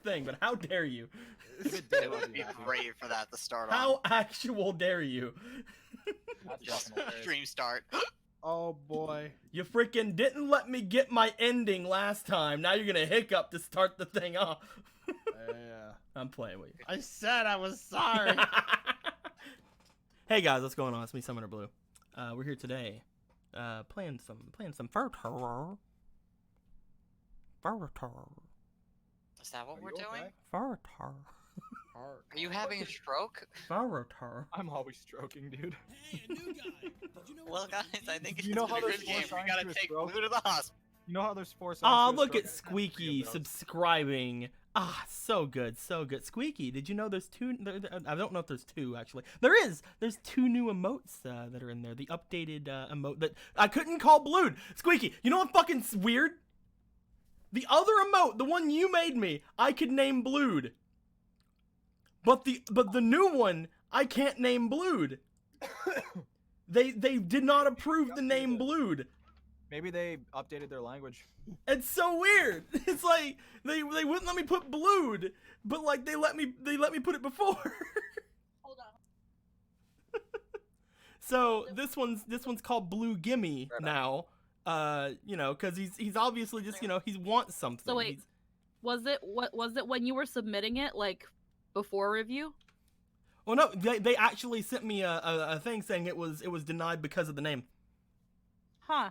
thing, but how dare you? It would be great for that to start How actual dare you? Just stream start. Oh boy. You freaking didn't let me get my ending last time. Now you're gonna hiccup to start the thing off. Yeah. I'm playing with you. I said I was sorry. Hey guys, what's going on? It's me, Summoner Blue. We're here today, playing some fur terror. Fur terror. Is that what we're doing? Fur terror. Are you having a stroke? Fur terror. I'm always stroking, dude. Hey, a new guy. Did you know Well, guys, I think it's You know a how good there's game. four We gotta signs to a take stroke? Blue to the hospital. You know how there's 4 signs Aw, to a look stroke? at Squeaky subscribing. Ah, so good, so good. Squeaky, did you know there's two? I don't know if there's two actually. There's 2 new emotes that are in there. The updated emote that I couldn't call Blued. Squeaky, you know what fucking weird? The other emote, the one you made me, I could name Blued. But the new one, I can't name Blued. They did not approve the name Blued. Maybe they updated their language. It's so weird. It's like they wouldn't let me put Blued, but like they let me put it before. Hold on. So this one's called Blue Gimme now. You know, because he's obviously just, you know, he wants something. So wait, was it when you were submitting it, like before review? Well, no, they actually sent me a thing saying it was denied because of the name. Huh.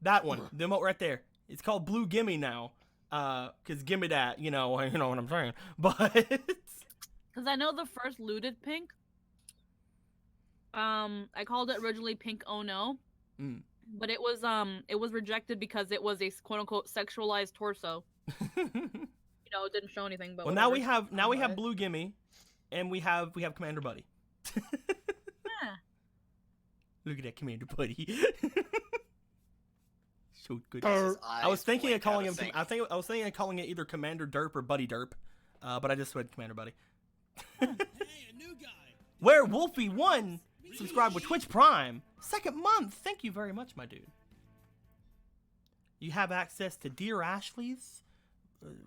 That one, the emote right there. It's called Blue Gimme now. Cause gimme that, you know what I'm saying. But Because I know the first looted pink. I called it originally Pink Oh No. But it was rejected because it was a quote unquote sexualized torso. You know, it didn't show anything. But well, whatever. now we have Blue Gimme, and we have Commander Buddy. Yeah. Look at that Commander Buddy. So good. His I was eyes thinking of blink calling out him. sync. I was thinking of calling it either Commander Derp or Buddy Derp, but I just went Commander Buddy. Hey, a new guy. Where Wolfie1 subscribe with Twitch Prime, 2nd month. Thank you very much, my dude. You have access to Dear Ashley's,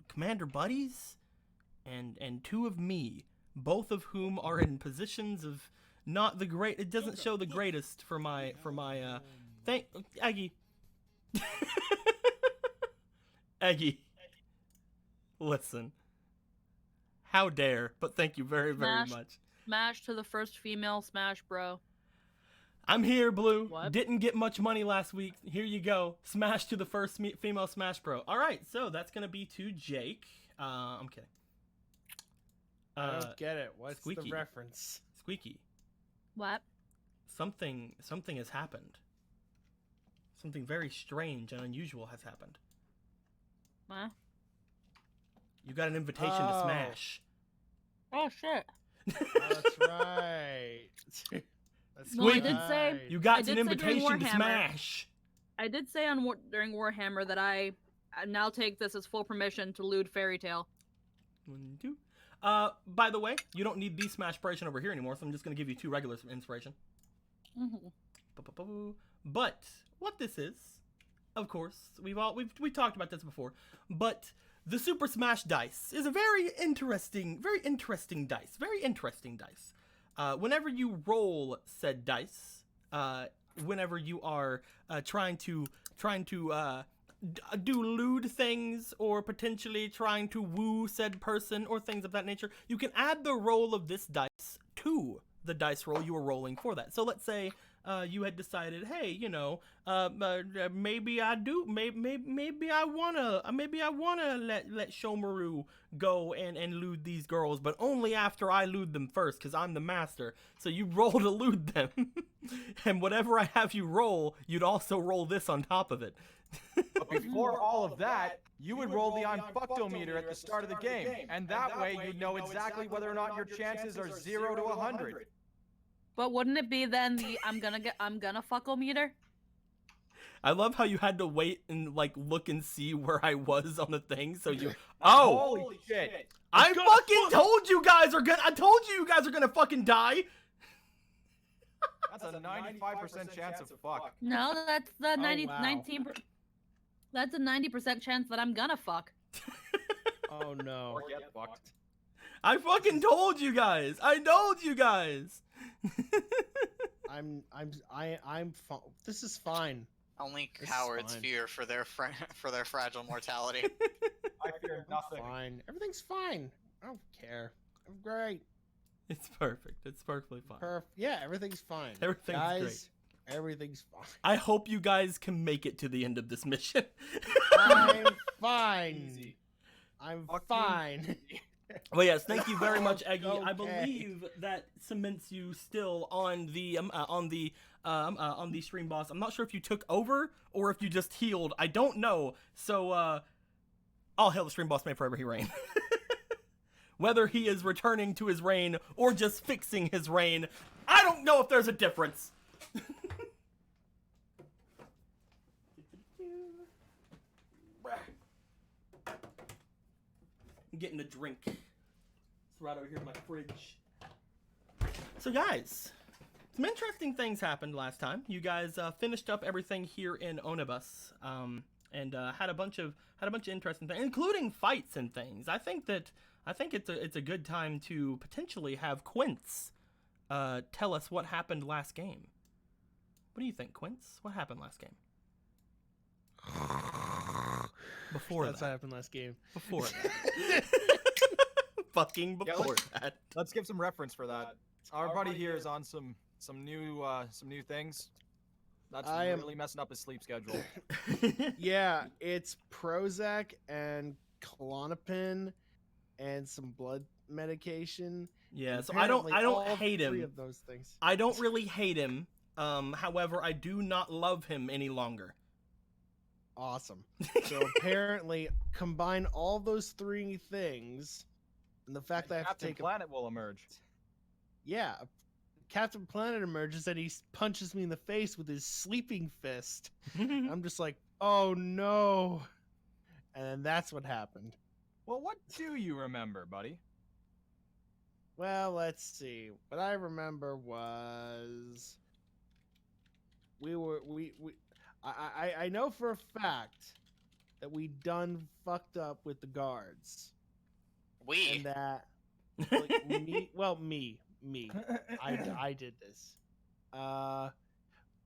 Commander Buddies, and 2 of me, both of whom are in positions of not the great. It doesn't show the greatest for my thank Aggie. Aggie, listen. How dare? But thank you very Smash. much. Smash to the first female Smash Bro. I'm here, Blue. What? Didn't get much money last week. Here you go. Smash to the first female Smash Bro. All right, so that's gonna be to Jake. I'm kidding. I don't get it. What's Squeaky. the reference? Squeaky. What? Something has happened. Something very strange and unusual has happened. Huh? You got an invitation to Oh. Smash. Oh shit. That's right. That's No, I Squeaky. did say- right. You got I an did say during invitation to Warhammer. Smash. I did say on during Warhammer that I now take this as full permission to lewd Fairy Tale. 1, 2. By the way, you don't need the Smash inspiration over here anymore, so I'm just gonna give you 2 regular inspiration. Mm-hmm. But what this is, of course, we've talked about this before, but the Super Smash dice is a very interesting dice. Very interesting dice. Whenever you roll said dice, whenever you are trying to do lewd things or potentially trying to woo said person or things of that nature, you can add the roll of this dice to the dice roll you were rolling for that. So let's say you had decided, hey, you know, maybe I wanna let Shomaru go and lewd these girls, but only after I lewd them first, because I'm the master. So you roll to lewd them, and whatever I have you roll, you'd also roll this on top of it. But before all of that, you would roll the unfucktometer at the start of the game, and that way you'd know exactly whether or not your chances are 0 to 100. But wouldn't it be then the I'm gonna fuck-o-meter? I love how you had to wait and like look and see where I was on the thing, so you. Oh, Holy shit! I fucking told you guys are gonna. I told you guys are gonna fucking die. That's a 95% chance of fuck. No, that's the 90, wow. 19. That's a 90% chance that I'm gonna fuck. Oh no. Or get fucked. I fucking told you guys. I told you guys. I'm this is fine. Only This is cowards fine. fear for their fragile mortality. I fear nothing. Fine. Everything's fine. I don't care. I'm great. It's perfect. It's perfectly fine. Yeah, everything's fine. Everything's Guys, great. everything's fine. I hope you guys can make it to the end of this mission. I'm fine. Easy. I'm Fuck you. fine. Well, yes, thank you very much, Eggy. I Okay. believe that cements you still on the stream boss. I'm not sure if you took over or if you just healed. I don't know. So, all hail the stream boss, may forever he reign. Whether he is returning to his reign or just fixing his reign, I don't know if there's a difference. I'm getting a drink. It's right over here in my fridge. So guys, some interesting things happened last time. You guys finished up everything here in Onibus, and had a bunch of interesting things, including fights and things. I think it's a good time to potentially have Quince tell us what happened last game. What do you think, Quince? What happened last game? Before That's that. what happened last game. Before that. Fucking Yeah, before that. Let's give some reference for that. Our buddy here is on some new things. That's I am- really messing up his sleep schedule. Yeah, it's Prozac and Klonopin and some blood medication. Yeah, And so I don't apparently all hate three him. of those things. I don't really hate him. However, I do not love him any longer. Awesome. So apparently, combine all those three things, and the fact that I have to Captain take Planet will emerge. Yeah, Captain Planet emerges and he punches me in the face with his sleeping fist. I'm just like, oh no. And then that's what happened. Well, what do you remember, buddy? Well, let's see. What I remember was I know for a fact that we done fucked up with the guards. And that like, me. I did this. But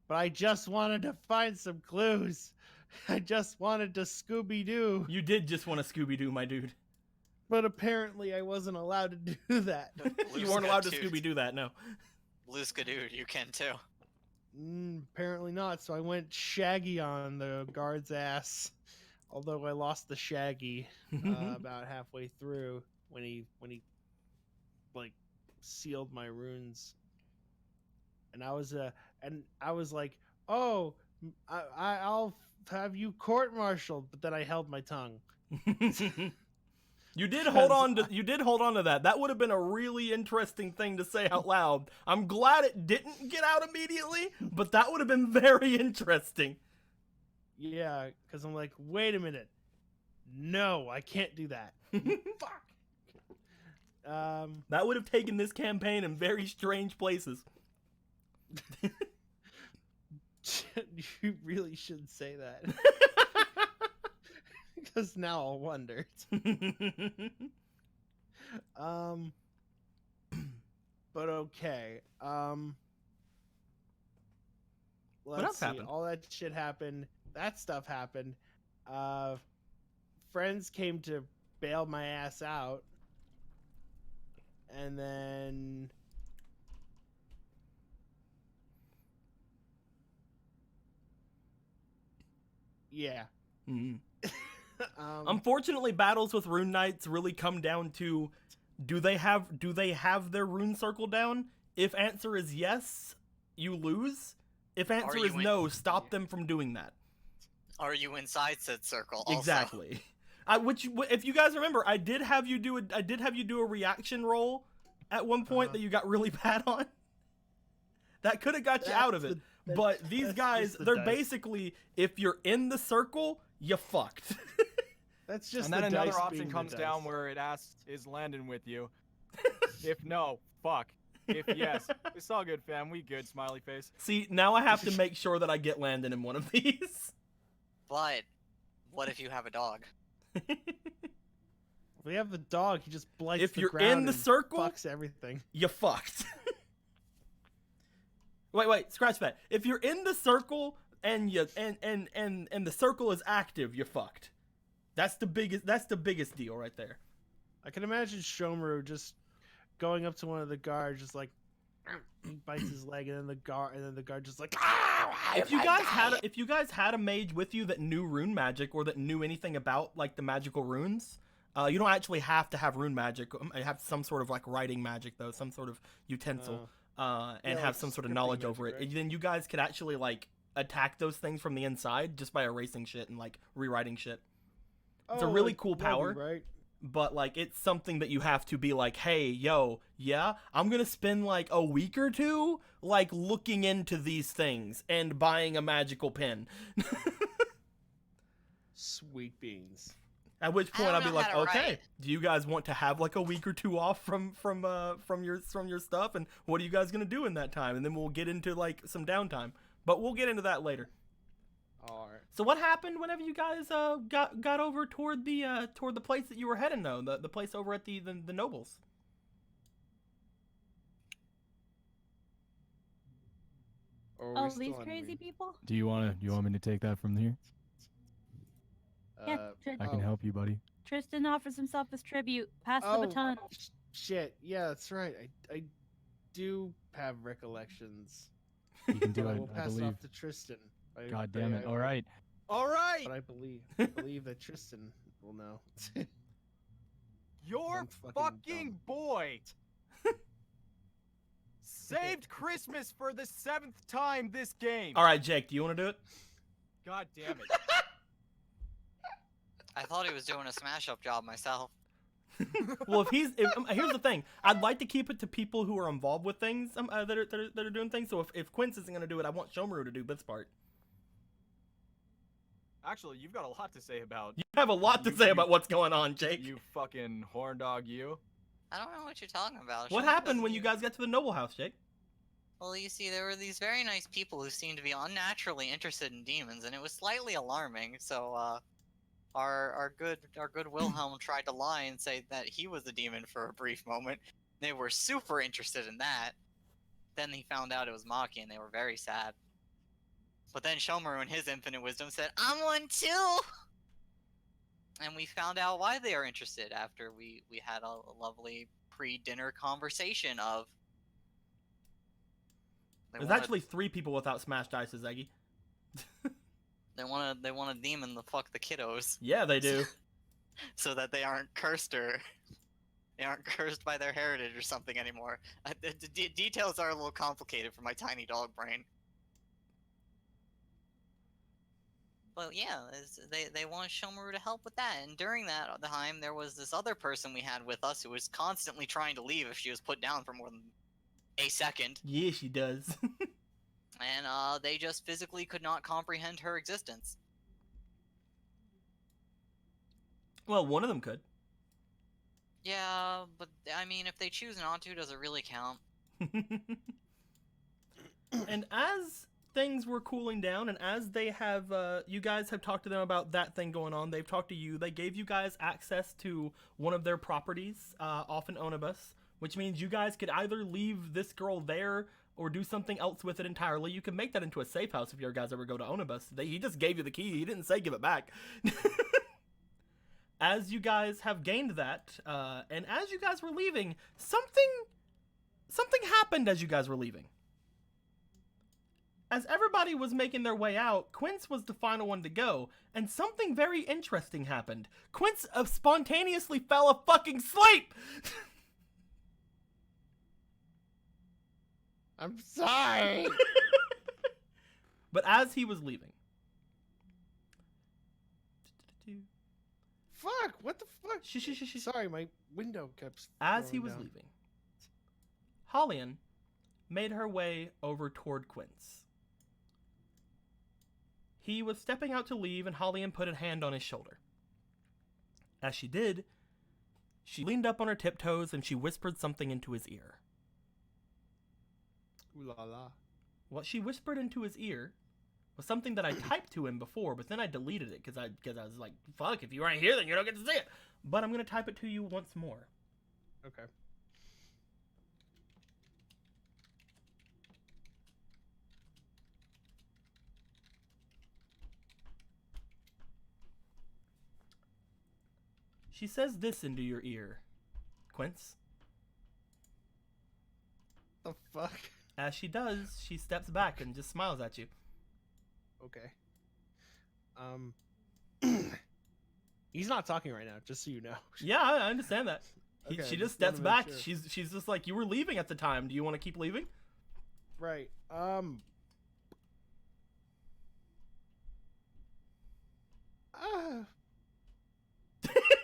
I just wanted to find some clues. I just wanted to Scooby-Doo. You did just want to Scooby-Doo, my dude. But apparently I wasn't allowed to do that. You weren't allowed to Scooby-Doo that, no. Luska dude, you can too. Apparently not, so I went Shaggy on the guard's ass. Although I lost the Shaggy about halfway through when he like sealed my runes. And I was like, "Oh, I'll have you court-martialed," but then I held my tongue. You did hold on to that. That would have been a really interesting thing to say out loud. I'm glad it didn't get out immediately, but that would have been very interesting. Yeah, because I'm like, wait a minute. No, I can't do that. Fuck. That would have taken this campaign in very strange places. You really shouldn't say that. Because now I'll wonder. But okay. Let's else see. happened? All that shit happened. That stuff happened. Friends came to bail my ass out. And then yeah. Mhm. Unfortunately, battles with Rune Knights really come down to do they have their rune circle down? If answer is yes, you lose. If answer you is no, stop them from doing that. Are you inside said circle? Also? Exactly. If you guys remember, I did have you do a reaction roll at one point that you got really bad on. That could have got you out of it. But these guys, they're basically, if you're in the circle, you fucked. That's just And then the another dice option being the comes down dice. where it asks, "Is Landon with you?" If no, fuck. If yes, it's all good, fam. We good. Smiley face. See, now I have to make sure that I get Landon in one of these. But what if you have a dog? If we have the dog, he just blights If the you're ground in the and circle, fucks everything. you fucked. Wait, scratch that. If you're in the circle and the circle is active, you fucked. That's the biggest deal right there. I can imagine Shomaru just going up to one of the guards, just like he bites his leg, and then the guard just like. If you guys had a mage with you that knew rune magic or that knew anything about like the magical runes, you don't actually have to have rune magic. You have some sort of like writing magic though, some sort of utensil, and Yeah, have like some sort of scripting knowledge magic, over it. right? Then you guys could actually like attack those things from the inside just by erasing shit and like rewriting shit. It's a really like cool Robbie, power. right? But like it's something that you have to be like, hey, yo, yeah, I'm gonna spend like a week or two like looking into these things and buying a magical pen. Sweet beans. At which I point don't I'll be know like, how to okay, write. do you guys want to have like a week or two off from your stuff, and what are you guys gonna do in that time? And then we'll get into like some downtime, but we'll get into that later. All right. So what happened whenever you guys got over toward the place that you were heading though, the place over at the nobles? Or are we Oh, still these on crazy read? people? Do you want me to take that from here? Yeah, I can help you, buddy. Tristan offers himself as tribute. Pass Oh, the baton. Shit. Yeah, that's right. I do have recollections. You can do But I it, will I pass it believe. off to Tristan. God damn it. All right. All right, But I believe that Tristan will know. your I'm fucking dumb. boy saved Christmas for the 7th time this game. All right, Jake, do you want to do it? God damn it. I thought he was doing a smash-up job myself. Well, here's the thing. I'd like to keep it to people who are involved with things that are doing things. So if Quince isn't gonna do it, I want Shomaru to do this part. Actually, you've got a lot to say about You have a lot to You- say you- about what's going on, Jake. you fucking horn dog you. I don't know what you're talking about. What Sean happened doesn't when you even- guys got to the noble house, Jake? Well, you see, there were these very nice people who seemed to be unnaturally interested in demons, and it was slightly alarming. So, our good Wilhelm tried to lie and say that he was a demon for a brief moment. They were super interested in that. Then he found out it was Maki, and they were very sad. But then Shomaru, in his infinite wisdom, said, "I'm one too." And we found out why they are interested after we had a lovely pre-dinner conversation of. There's actually 3 people without smashed dice, Eggy. They want a demon to fuck the kiddos Yeah, they do. so that they aren't cursed by their heritage or something anymore. The details are a little complicated for my tiny dog brain. But yeah, they want Shomaru to help with that. And during that time, there was this other person we had with us who was constantly trying to leave if she was put down for more than a second. Yeah, she does. And they just physically could not comprehend her existence. Well, one of them could. Yeah, but I mean, if they choose not to, does it really count? And as things were cooling down, and as they have, you guys have talked to them about that thing going on, they've talked to you, they gave you guys access to one of their properties, off in Onibus, which means you guys could either leave this girl there or do something else with it entirely. You can make that into a safe house if your guys ever go to Onibus. He just gave you the key, he didn't say give it back. As you guys have gained that, and as you guys were leaving, something happened as you guys were leaving. As everybody was making their way out, Quince was the final one to go, and something very interesting happened. Quince spontaneously fell a fucking sleep! I'm sorry. But as he was leaving... Fuck! What the fuck? Shh. Sorry, my window kept. As he going was down. leaving, Hollian made her way over toward Quince. He was stepping out to leave, and Hollian put a hand on his shoulder. As she did, she leaned up on her tiptoes and she whispered something into his ear. Ooh la la. What she whispered into his ear was something that I typed to him before, but then I deleted it because I was like, fuck, if you aren't here, then you don't get to see it. But I'm gonna type it to you once more. Okay. She says this into your ear, Quince. The fuck? As she does, she steps back and just smiles at you. Okay. He's not talking right now, just so you know. Yeah, I understand that. Okay, She just just steps wanna make back. sure. She's just like, you were leaving at the time. Do you want to keep leaving? Right.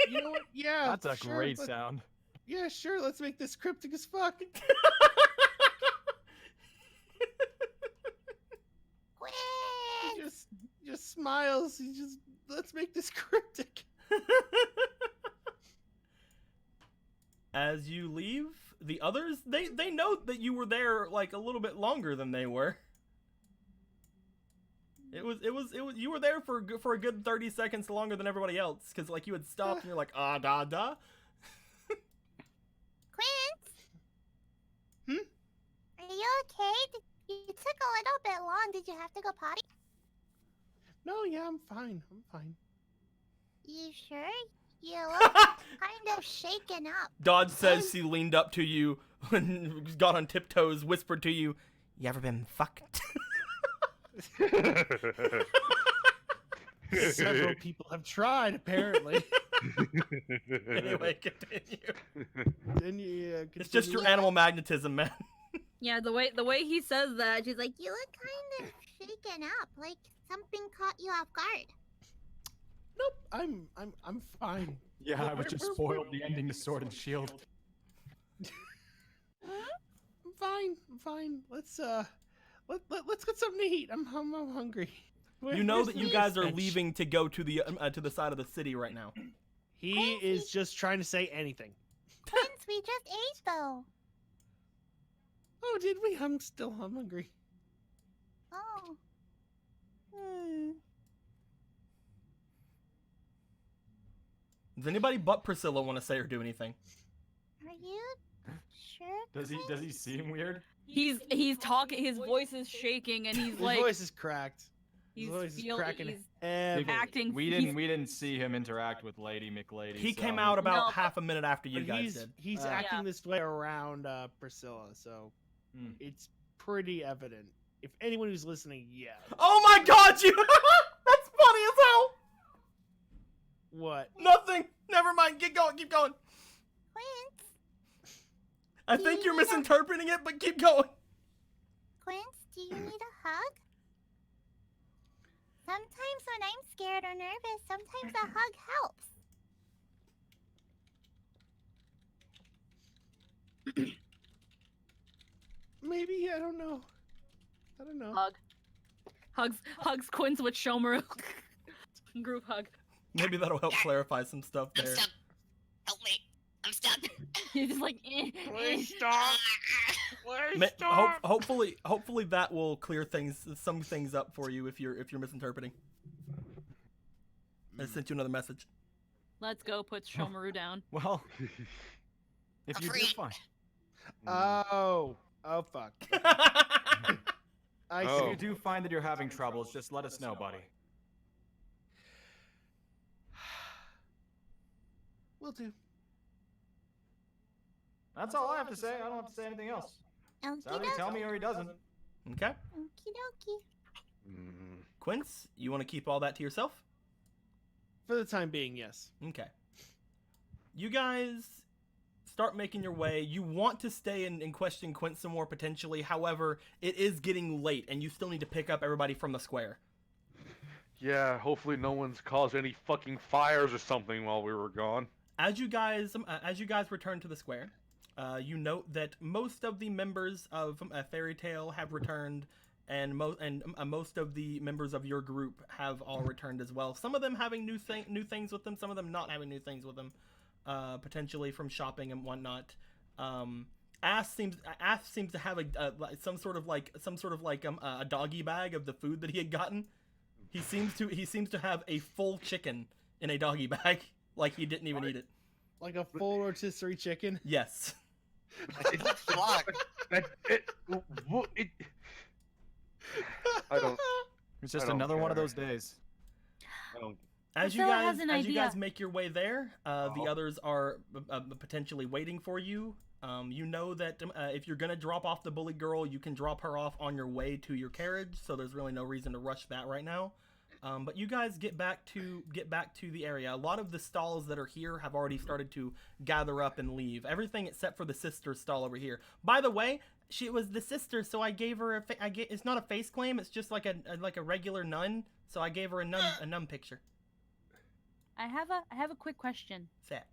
You know what? Yeah. That's a sure, great let- sound. Yeah, sure. Let's make this cryptic as fuck. He just smiles. He just let's make this cryptic. As you leave, the others they know that you were there like a little bit longer than they were. It was you were there for a good 30 seconds longer than everybody else because like you had stopped and you're like da. Quince? Hmm? Are you okay? You took a little bit long. Did you have to go potty? No, yeah, I'm fine. I'm fine. You sure? You look kind of shaken up. Dodge says she leaned up to you, got on tiptoes, whispered to you, "You ever been fucked?" Several people have tried, apparently. Anyway, continue. Then you, It's just your continue. animal magnetism, man. Yeah, the way he says that, she's like, You look kind of shaken up, like something caught you off guard. Nope, I'm fine. Yeah, I was We're- just we're- spoiled the ending to Sword and Shield. I'm fine. I'm fine. Let's get something to eat. I'm hungry. You know Where's that you the guys are bench? leaving to go to the side of the city right now. He is just trying to say anything. Quince, we just ate though. Oh, did we? I'm hungry. Oh. Does anybody but Priscilla want to say or do anything? Are you sure? Does he seem weird? he's talking, his voice is shaking, and he's His like, voice is cracked. His he's voice is feel- cracking he's heavily. acting. We he's- didn't see him interact with Lady McLady. He so- came out about No. half a minute after you But guys did. he's Ah. acting Yeah. this way around Priscilla, so Hmm. it's pretty evident. If anyone who's listening, yeah. Oh my god, you! That's funny as hell! What? Nothing! Never mind, keep going. Quince, I Do think you you're need a- misinterpreting it, but keep going. Quince, do you need a hug? Sometimes when I'm scared or nervous, sometimes a hug helps. Maybe, I don't know. hugs Quince with Shomaru. Group hug. Maybe that'll help clarify some stuff I'm there. stuck. Help me. I'm stuck. He's just like, Please stop. Please Ma- stop. hopefully that will clear some things up for you if you're misinterpreting. I sent you another message. let's go. Puts Shomaru down. Well, if I'm you do, free. fine. Oh fuck. I If see. you do find that you're having troubles, just let us know, buddy. Will do. That's all I have to say. I don't have to say anything else. Okie Sally, tell me or he doesn't. Okay, Okie dokie. Quince, you want to keep all that to yourself? For the time being, yes. Okay. You guys start making your way. You want to stay and question Quince some more potentially. However, it is getting late, and you still need to pick up everybody from the square. Yeah, hopefully no one's caused any fucking fires or something while we were gone. As you guys return to the square, you note that most of the members of Fairy Tale have returned, and most of the members of your group have all returned as well. Some of them having new things with them, some of them not having new things with them, potentially from shopping and whatnot. Ass seems to have some sort of like a doggy bag of the food that he had gotten. He seems to have a full chicken in a doggy bag, like he didn't even eat it. Like a full rotisserie chicken. Yes. Fuck. I don't. It's just I don't another one of care. those days. I don't. As you Priscilla guys has an as you idea. guys make your way there, the others are potentially waiting for you. You know that if you're gonna drop off the bully girl, you can drop her off on your way to your carriage. So there's really no reason to rush that right now. But you guys get back to the area. A lot of the stalls that are here have already started to gather up and leave. Everything except for the sister's stall over here. By the way, she was the sister, so I gave her it's not a face claim. It's just like a regular nun. So I gave her a nun picture. I have a quick question. Set.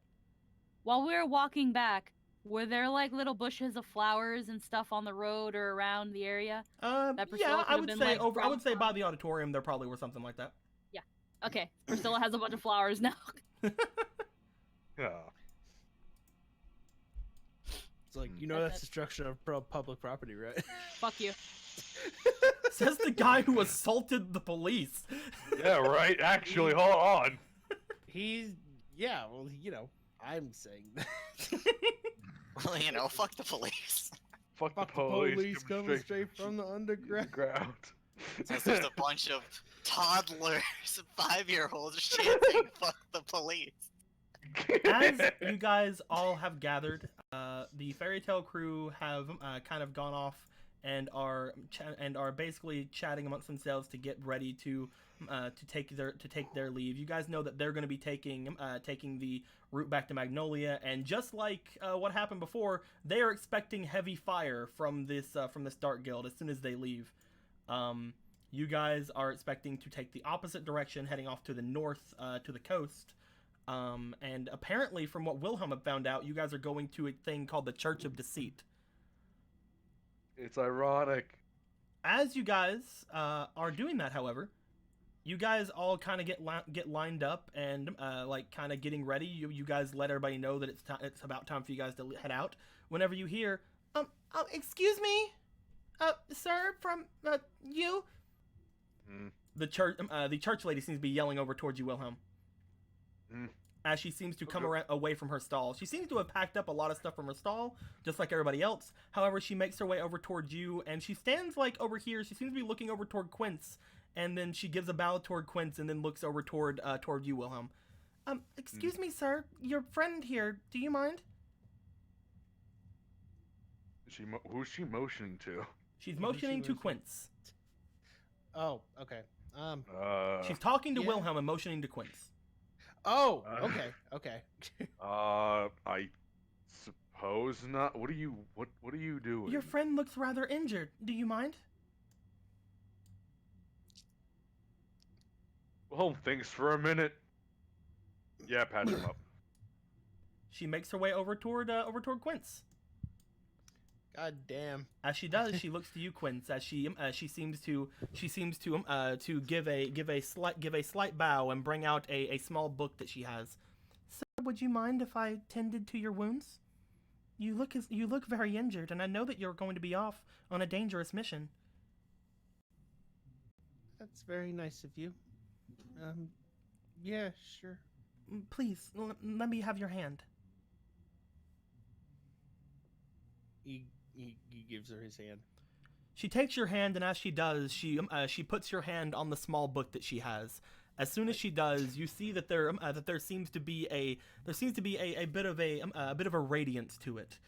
While we were walking back, were there like little bushes of flowers and stuff on the road or around the area? That Priscilla Yeah, could I have would been, say like, over. I would say from- by the auditorium there probably was something like that. Okay, Priscilla has a bunch of flowers now. Yeah. It's like, you know, that's destruction of public property, right? Fuck you. Says the guy who assaulted the police. Yeah. Right. Actually, hold on. Yeah, well, you know, I'm saying that. Well, you know, fuck the police. Fuck the Fuck the police. police coming straight from the underground. ground. It's just a bunch of toddlers, 5-year-olds chanting "fuck the police." As you guys all have gathered, the fairy tale crew have kind of gone off and are basically chatting amongst themselves to get ready to take their leave. You guys know that they're going to be taking the route back to Magnolia, and just like what happened before, they are expecting heavy fire from this Dark Guild as soon as they leave. You guys are expecting to take the opposite direction, heading off to the north to the coast. And apparently, from what Wilhelm had found out, you guys are going to a thing called the Church of Deceit. It's ironic. As you guys are doing that, however, you guys all kind of get lined up and like kind of getting ready. You guys let everybody know that it's about time for you guys to head out. Whenever you hear, excuse me, sir, from you. Mm. The church lady seems to be yelling over towards you, Wilhelm. Mm. As she seems to come away from her stall. She seems to have packed up a lot of stuff from her stall, just like everybody else. However, she makes her way over towards you, and she stands like over here. She seems to be looking over toward Quince, and then she gives a bow toward Quince, and then looks over toward you, Wilhelm. Excuse me, sir. Your friend here. Do you mind? Who's she motioning to? She's motioning to Quince. Oh, okay. She's talking to yeah. Wilhelm and motioning to Quince. Oh, okay. I suppose not. What are you doing? Your friend looks rather injured. Do you mind? Well, thanks for a minute. Yeah, patch him up. She makes her way over toward Quince. God damn. As she does, she looks to you, Quince, as she seems to give a slight bow and bring out a small book that she has. Sir, would you mind if I tended to your wounds? You look very injured, and I know that you're going to be off on a dangerous mission. That's very nice of you. Yeah, sure. Please, let me have your hand. He gives her his hand. She takes your hand, and as she does, she puts your hand on the small book that she has. As soon as she does, you see that there seems to be a bit of a radiance to it.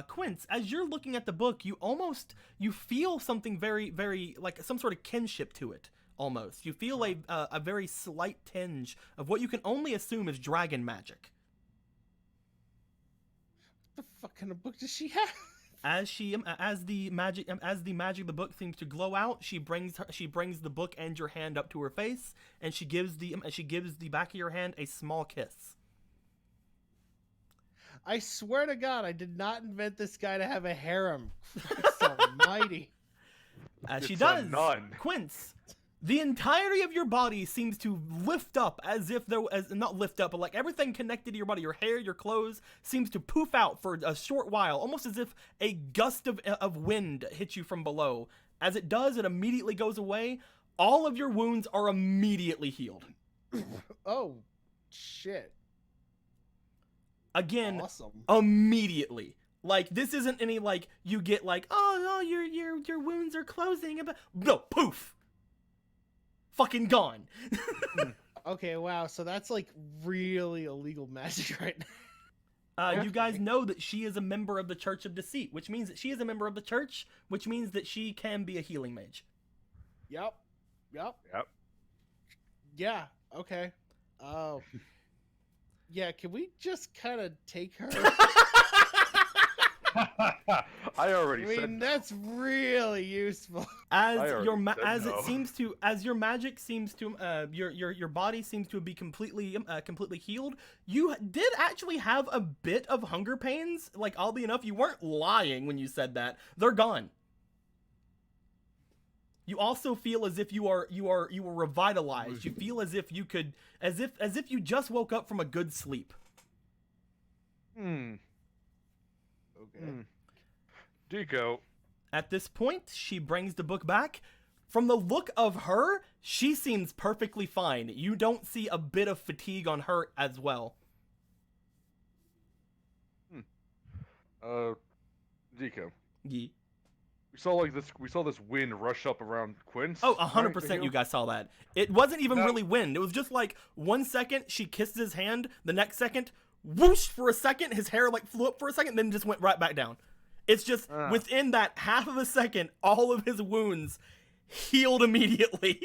Quince, as you're looking at the book, you feel something very, very like some sort of kinship to it. Almost, you feel a very slight tinge of what you can only assume is dragon magic. What the fuck kind of book does she have? As the magic of the book seems to glow out, she brings the book and your hand up to her face, and she gives the back of your hand a small kiss. I swear to God, I did not invent this guy to have a harem. Christ almighty. As she It's a does, nun. Quince, The entirety of your body seems to lift up as if there was, not lift up, but like everything connected to your body, your hair, your clothes, seems to poof out for a short while, almost as if a gust of wind hits you from below. As it does, it immediately goes away. All of your wounds are immediately healed. Oh, shit. Again, Awesome. immediately. Like, this isn't any, like, you get like, oh, no, your wounds are closing. No, poof. Fucking gone. Okay, wow. So that's like really illegal magic right now. You guys know that she is a member of the Church of Deceit, which means that she is a member of the church, which means that she can be a healing mage. Yep. Yeah. Okay. Oh. Yeah. Can we just kind of take her? I already I mean, said that's really useful. As I your already said as no. it seems to, as your magic seems to, your body seems to be completely healed. You did actually have a bit of hunger pains. Like, oddly enough, you weren't lying when you said that. They're gone. You also feel as if you were revitalized. You feel as if you could, as if you just woke up from a good sleep. Okay. Deco. At this point, she brings the book back. From the look of her, she seems perfectly fine. You don't see a bit of fatigue on her as well. Deco. Ye. We saw this wind rush up around Quince. Oh, right, 100% Deco? you guys saw that. It wasn't even No. really wind. It was just like 1 second, she kissed his hand. The next second, whoosh, for a second, his hair like flew up for a second, then just went right back down. It's just, within that half of a second, all of his wounds healed immediately.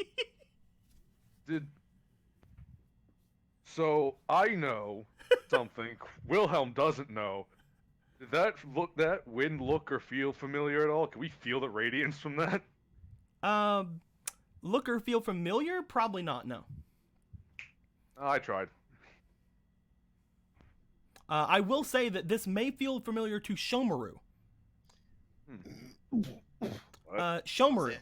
So I know something Wilhelm doesn't know. Did that wind look or feel familiar at all? Can we feel the radiance from that? Look or feel familiar? Probably not, no. I tried. I will say that this may feel familiar to Shomaru. Shomaru.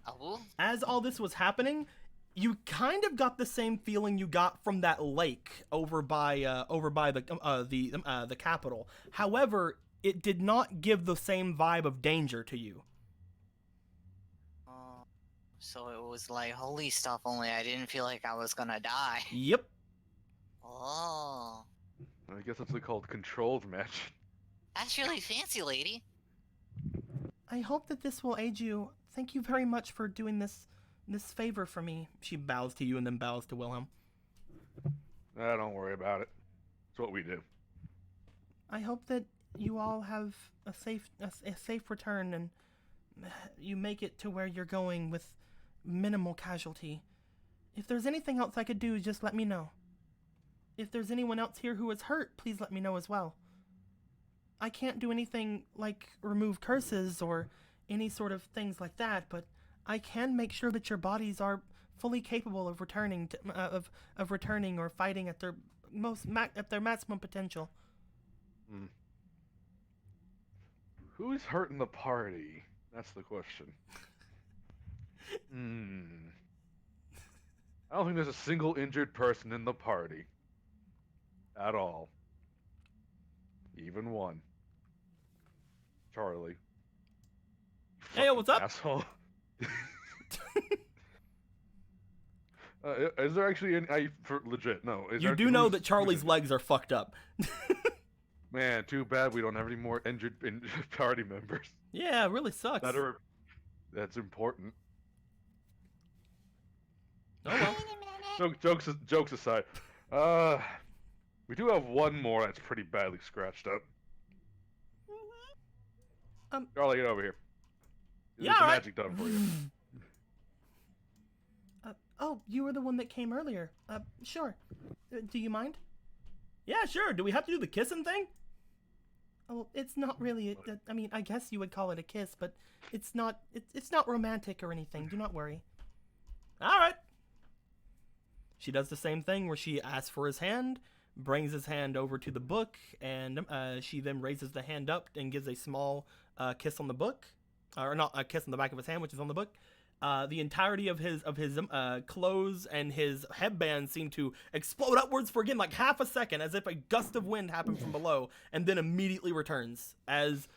Oh, As all this was happening, you kind of got the same feeling you got from that lake over by the capital. However, it did not give the same vibe of danger to you. so it was like holy stuff. Only I didn't feel like I was gonna die. Yep. Oh, I guess that's called controlled magic. that's really fancy, lady. I hope that this will aid you. Thank you very much for doing this favor for me. She bows to you and then bows to Wilhelm. Don't worry about it. It's what we do. I hope that you all have a safe return and you make it to where you're going with minimal casualty. If there's anything else I could do, just let me know. If there's anyone else here who is hurt, please let me know as well. I can't do anything like remove curses or any sort of things like that, but I can make sure that your bodies are fully capable of returning to, of returning or fighting at their maximum potential. Who's hurting the party? That's the question. I don't think there's a single injured person in the party. At all. Even one. Charlie. Hey, what's up? Asshole. Is there actually any? For legit, no. You do know that Charlie's legs are fucked up. Man, too bad we don't have any more injured party members. Yeah, it really sucks. That's important. Oh well. Wait a minute. Jokes aside, we do have one more that's pretty badly scratched up. Charlie, get over here. Yeah, There's some all right. magic done for you. Oh, you were the one that came earlier. Sure. Do you mind? Yeah, sure. Do we have to do the kissing thing? Oh, it's not really. I mean, I guess you would call it a kiss, but it's not. It's not romantic or anything. Do not worry. All right. She does the same thing where she asks for his hand, brings his hand over to the book, and she then raises the hand up and gives a small kiss on the book, or not a kiss on the back of his hand, which is on the book. The entirety of his clothes and his headband seem to explode upwards for again like half a second, as if a gust of wind happened from below, and then immediately returns as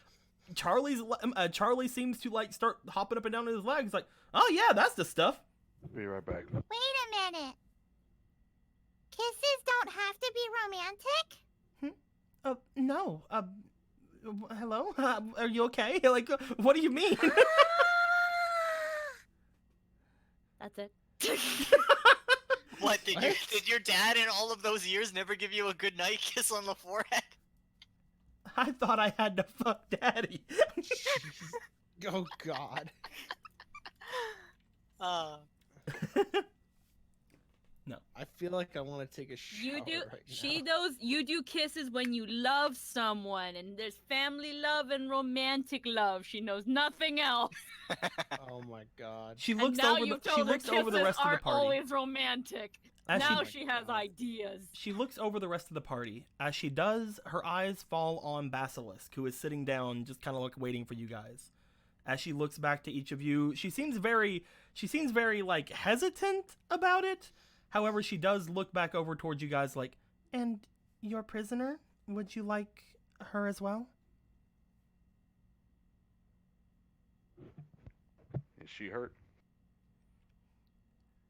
Charlie seems to like start hopping up and down on his legs, like, oh yeah, that's the stuff. Be right back. Wait a minute. Kisses don't have to be romantic? No. Hello? Are you okay? Like, what do you mean? That's it. What did your dad in all of those years never give you a good night kiss on the forehead? I thought I had to fuck daddy. Oh God. No. I feel like I want to take a shower. You do. Right now. You do kisses when you love someone, and there's family love and romantic love. She knows nothing else. Oh my God. She And looks now over you've the she told her looks over the kisses rest of the aren't party. always romantic. As Now she- she has God. ideas. She looks over the rest of the party. As she does, her eyes fall on Basilisk, who is sitting down, just kind of like waiting for you guys. As she looks back to each of you, she seems very like hesitant about it. However, she does look back over towards you guys like, and your prisoner? Would you like her as well? Is she hurt?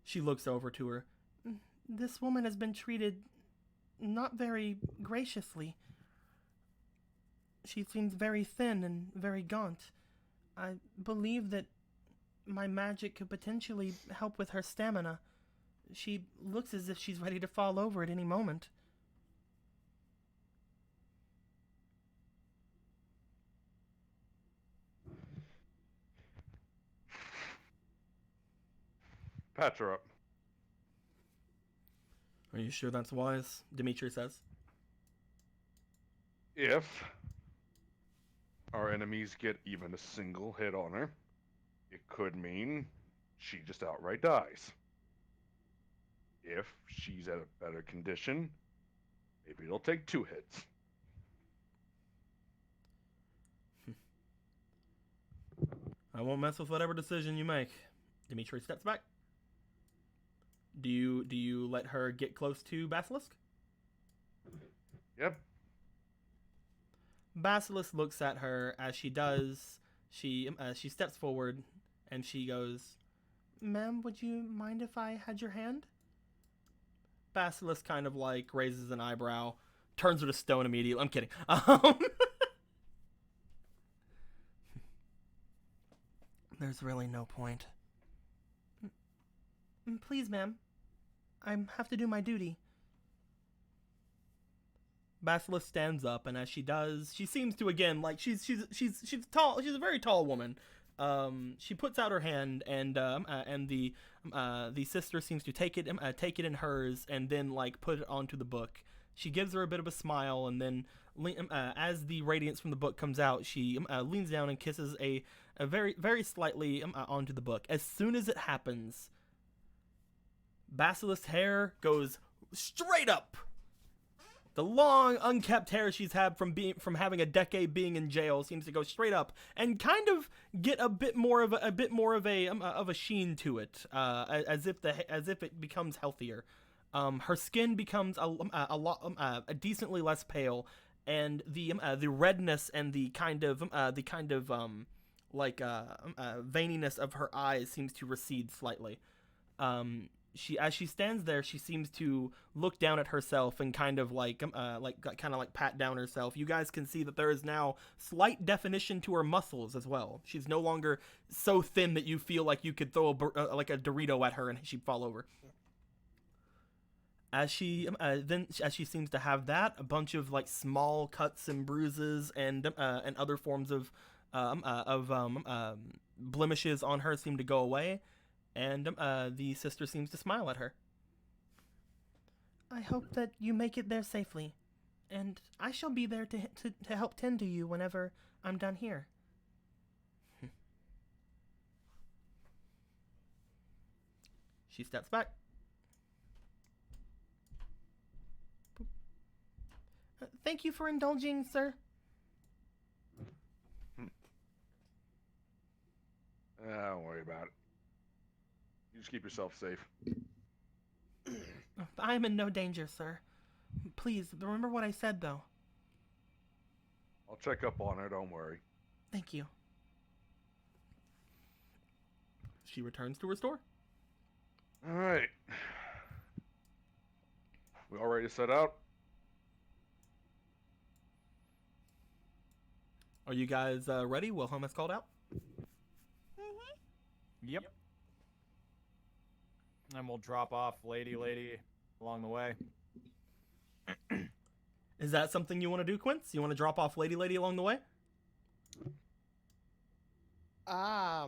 She looks over to her. This woman has been treated not very graciously. She seems very thin and very gaunt. I believe that my magic could potentially help with her stamina. She looks as if she's ready to fall over at any moment. Patch her up. Are you sure that's wise? Dimitri says. If our enemies get even a single hit on her, it could mean she just outright dies. If she's at a better condition, maybe it'll take 2 hits. I won't mess with whatever decision you make. Dimitri steps back. Do you let her get close to Basilisk? Yep. Basilisk looks at her. As she does, she steps forward and she goes, "Ma'am, would you mind if I had your hand?" Basilisk kind of like raises an eyebrow, turns her to stone immediately. I'm kidding. There's really no point. Please, ma'am. I have to do my duty. Basilisk stands up, and as she does, she seems to again like she's tall. She's a very tall woman. She puts out her hand, and the sister seems to take it in hers, and then like put it onto the book. She gives her a bit of a smile, and then as the radiance from the book comes out, she leans down and kisses a very very slightly onto the book. As soon as it happens, Basilisk's hair goes straight up. The long, unkept hair she's had from having a decade being in jail seems to go straight up and kind of get a bit more of a sheen to it, as if it becomes healthier. Her skin becomes a decently less pale, and the redness and the kind of veininess of her eyes seems to recede slightly. As she stands there, she seems to look down at herself and kind of like pat down herself. You guys can see that there is now slight definition to her muscles as well. She's no longer so thin that you feel like you could throw like a Dorito at her and she'd fall over. As she seems to have that, a bunch of like small cuts and bruises and other forms of blemishes on her seem to go away. And the sister seems to smile at her. I hope that you make it there safely, and I shall be there to help tend to you whenever I'm done here. She steps back. Thank you for indulging, sir. Don't worry about it. You just keep yourself safe. I am in no danger, sir. Please, remember what I said, though. I'll check up on her, don't worry. Thank you. She returns to her store. Alright. We all ready to set out? Are you guys ready? Wilhelm has called out. Yep. And we'll drop off Lady along the way. Is that something you want to do, Quince? You want to drop off Lady along the way? I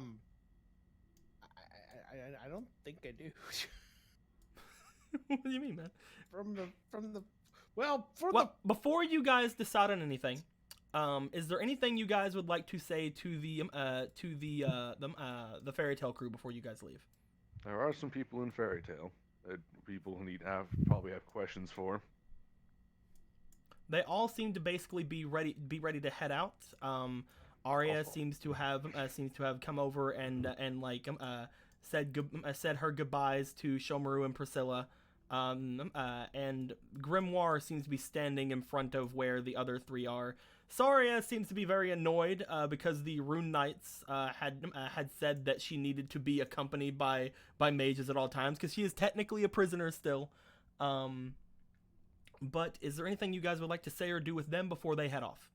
don't think I do. What do you mean, man? Before you guys decide on anything, is there anything you guys would like to say to the fairy tale crew before you guys leave? There are some people in Fairy Tale that people who probably have questions for. They all seem to basically be ready to head out. Arya seems to have come over and said her goodbyes to Shomaru and Priscilla. And Grimoire seems to be standing in front of where the other three are. Saria seems to be very annoyed because the Rune Knights had said that she needed to be accompanied by mages at all times because she is technically a prisoner still. But is there anything you guys would like to say or do with them before they head off?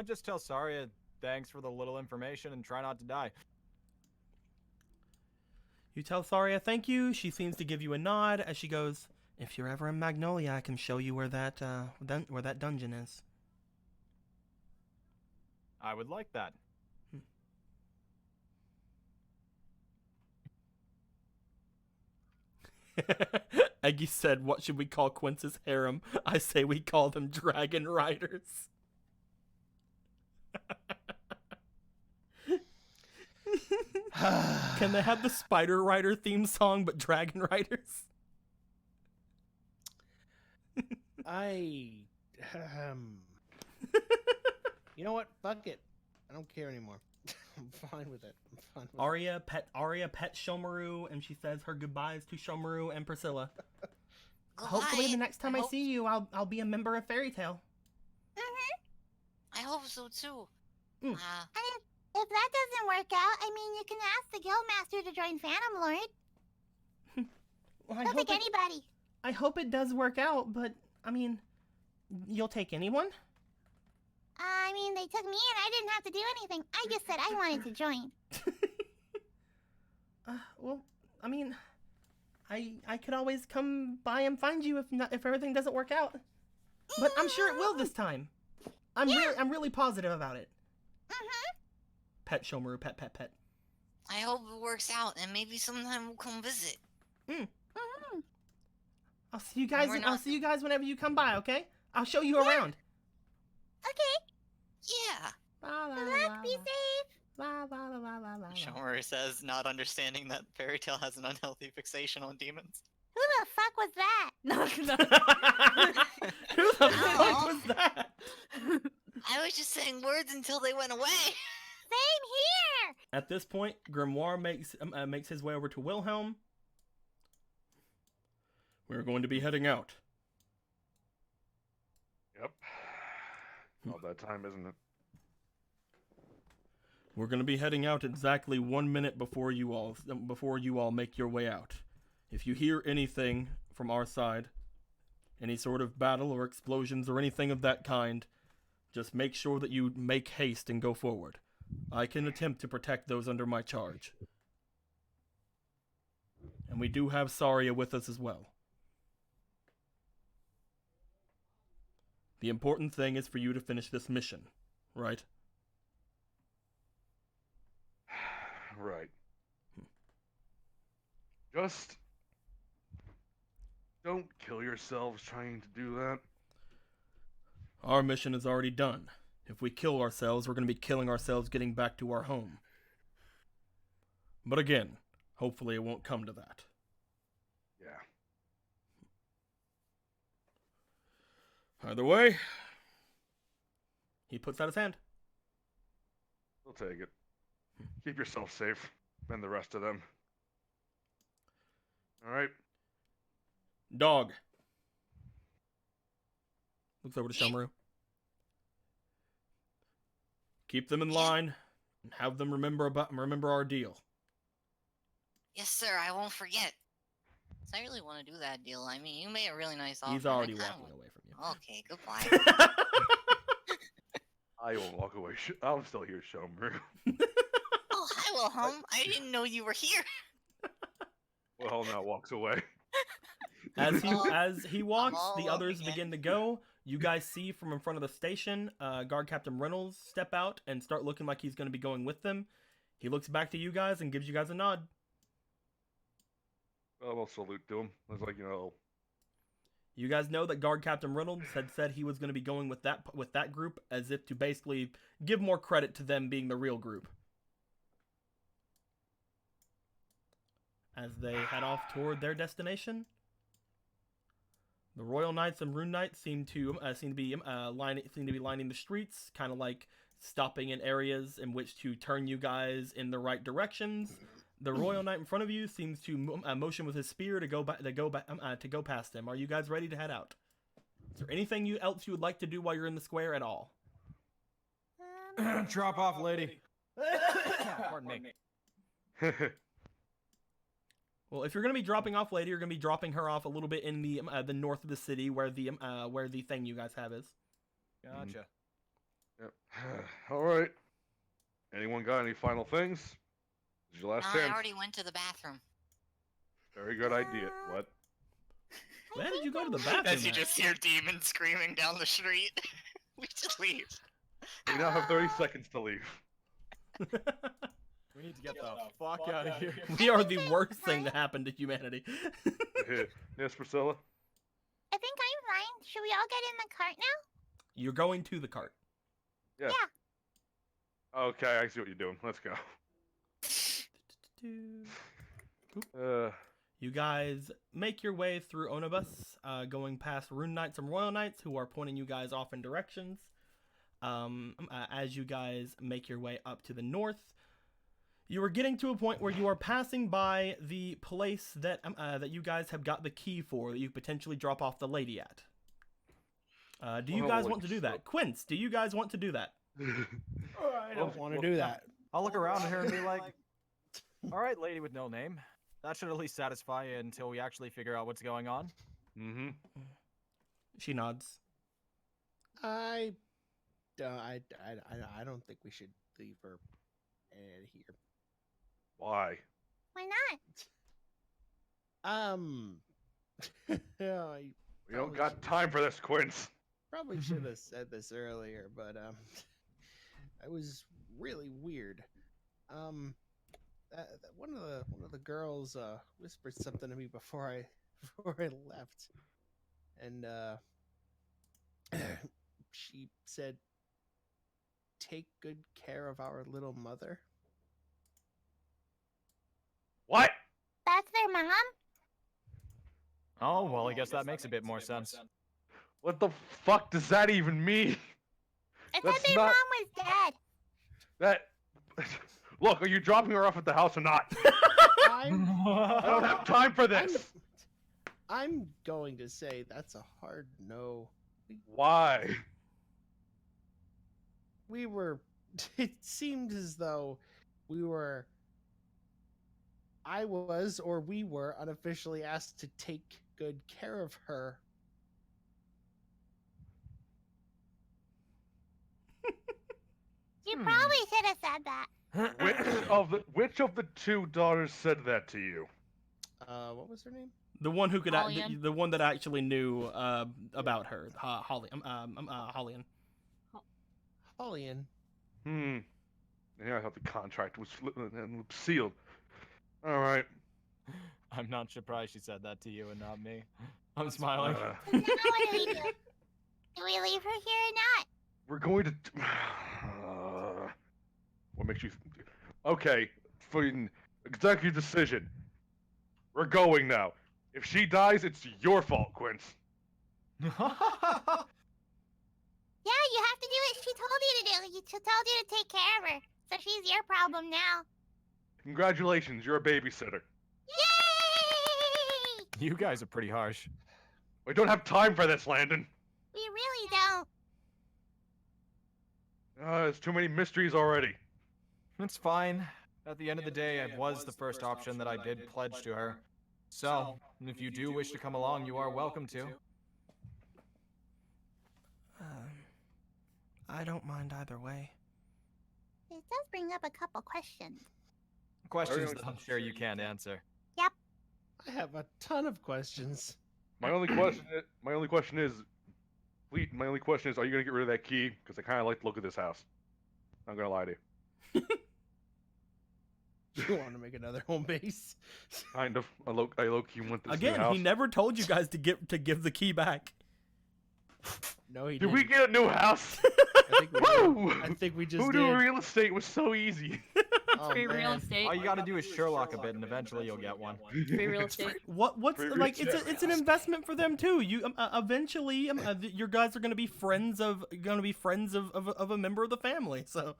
Just tell Saria thanks for the little information and try not to die. You tell Saria thank you. She seems to give you a nod as she goes, "If you're ever in Magnolia, I can show you where that dungeon is." I would like that. Eggy said, "What should we call Quince's harem?" I say we call them Dragon Riders. Can they have the Spider Rider theme song but Dragon Riders? You know what? Fuck it. I don't care anymore. I'm fine with it. Arya pet Shomaru, and she says her goodbyes to Shomaru and Priscilla. Hopefully the next time I see you, I'll be a member of Fairy Tale. I hope so too. And if that doesn't work out, I mean, you can ask the Guildmaster to join Phantom Lord. Well, He'll take anybody. I hope it does work out, but I mean, you'll take anyone? I mean, they took me and I didn't have to do anything. I just said I wanted to join. Well, I mean, I could always come by and find you if everything doesn't work out. But I'm sure it will this time. I'm really positive about it. Pet Shomaru, pet. I hope it works out, and maybe sometime we'll come visit. I'll see you guys. I'll see you guys whenever you come by. Okay? I'll show you around. Okay. Yeah. Good luck. Be safe. Shomaru says, not understanding that Fairy Tale has an unhealthy fixation on demons. Who the fuck was that? No. Who the fuck was that? I was just saying words until they went away. Same here. At this point, Grimoire makes his way over to Wilhelm. We're going to be heading out. Yep. All that time, isn't it? We're going to be heading out exactly 1 minute before you all make your way out. If you hear anything from our side, any sort of battle or explosions or anything of that kind, just make sure that you make haste and go forward. I can attempt to protect those under my charge. And we do have Saria with us as well. The important thing is for you to finish this mission, right? Right. Just don't kill yourselves trying to do that. Our mission is already done. If we kill ourselves, we're going to be killing ourselves getting back to our home. But again, hopefully it won't come to that. Yeah. Either way, he puts out his hand. We'll take it. Keep yourself safe, and the rest of them. All right. Dog. Looks over to Shomaru. Keep them in line and have them remember our deal. Yes, sir. I won't forget. 'Cause I really want to do that deal. I mean, you made a really nice offer. He's and I already kinda walking want- away from you. Okay, goodbye. I will walk away. I'm still here, Shomaru. Oh, hi, Wilhelm. I didn't know you were here. Well, now walks away. As he walks, all the up others again. begin to go. You guys see from in front of the station, Guard Captain Reynolds step out and start looking like he's going to be going with them. He looks back to you guys and gives you guys a nod. I'll salute to him. I was like, You guys know that Guard Captain Reynolds had said he was going to be going with that group, as if to basically give more credit to them being the real group. As they head off toward their destination, the Royal Knights and Rune Knights seem to be lining the streets, kind of like stopping in areas in which to turn you guys in the right directions. The Royal Knight in front of you seems to motion with his spear to go past him. Are you guys ready to head out? Is there anything else you would like to do while you're in the square at all? Drop off, lady. Pardon me. Well, if you're going to be dropping off lady, you're going to be dropping her off a little bit in the north of the city where the thing you guys have is. Gotcha. Yep. All right. Anyone got any final things? This is your last I chance. already went to the bathroom. Very good idea. What? Where did you go to the bathroom? As you at? just hear demons screaming down the street. We should leave. We now have 30 seconds to leave. We need to get the fuck out of here. We are the worst thing to happen to humanity. Yes, Priscilla? I think I'm fine. Should we all get in the cart now? You're going to the cart. Yeah. Okay, I see what you're doing. Let's go. You guys make your way through Onibus, going past Rune Knights and Royal Knights, who are pointing you guys off in directions. As you guys make your way up to the north, you are getting to a point where you are passing by the place that you guys have got the key for, that you potentially drop off the lady at. Do you guys want to do that? Quince, do you guys want to do that? I don't want to do that. I'll look around here and be like, all right, lady with no name. That should at least satisfy you until we actually figure out what's going on. Mm-hmm. She nods. I don't think we should leave her here. Why? Why not? We don't got time for this, Quince. Probably should have said this earlier, but it was really weird. One of the girls whispered something to me before I left, and she said, "Take good care of our little mother." What? That's their mom? Oh, well, I guess that makes a bit more sense. What the fuck does that even mean? I thought That's their not- mom was dead. That. Look, are you dropping her off at the house or not? I don't have time for this. I'm going to say that's a hard no. Why? We were. It seemed as though we were. We were unofficially asked to take good care of her. You probably should have said that. Which of the two daughters said that to you? What was her name? The one who could, Hollian. the one that actually knew about her, Holly, Hollian. Hollian. Yeah, I thought the contract was sealed. All right. I'm not surprised she said that to you and not me. I'm smiling. So now what do we do? Do we leave her here or not? We're going to. What makes you? Okay, fine. Executive decision. We're going now. If she dies, it's your fault, Quince. Yeah, you have to do what she told you to do. She told you to take care of her. So she's your problem now. Congratulations, you're a babysitter. Yay! You guys are pretty harsh. We don't have time for this, Landon. We really don't. There's too many mysteries already. It's fine. At the end of the day, it was the first option that I did pledge to her. So, if you do wish to come along, you are welcome to. I don't mind either way. It does bring up a couple questions. Questions that I'm sure you can't answer. I have a ton of questions. My only question is, Fleet, are you gonna get rid of that key? Because I kind of like the look of this house. I'm gonna lie to you. You want to make another home base? Kind of. I low-key want this new Again, house. he never told you guys to give the key back. No, he Did didn't. we get a new house? I think we Woo! did. I think we just Who did. knew real estate was so easy? Oh, Free real man. estate. All you gotta do is Sherlock a bit, and eventually you'll get one. Free real estate. What's Free like? It's research. it's an investment for them too. You eventually, your guys are gonna be friends of a member of the family. So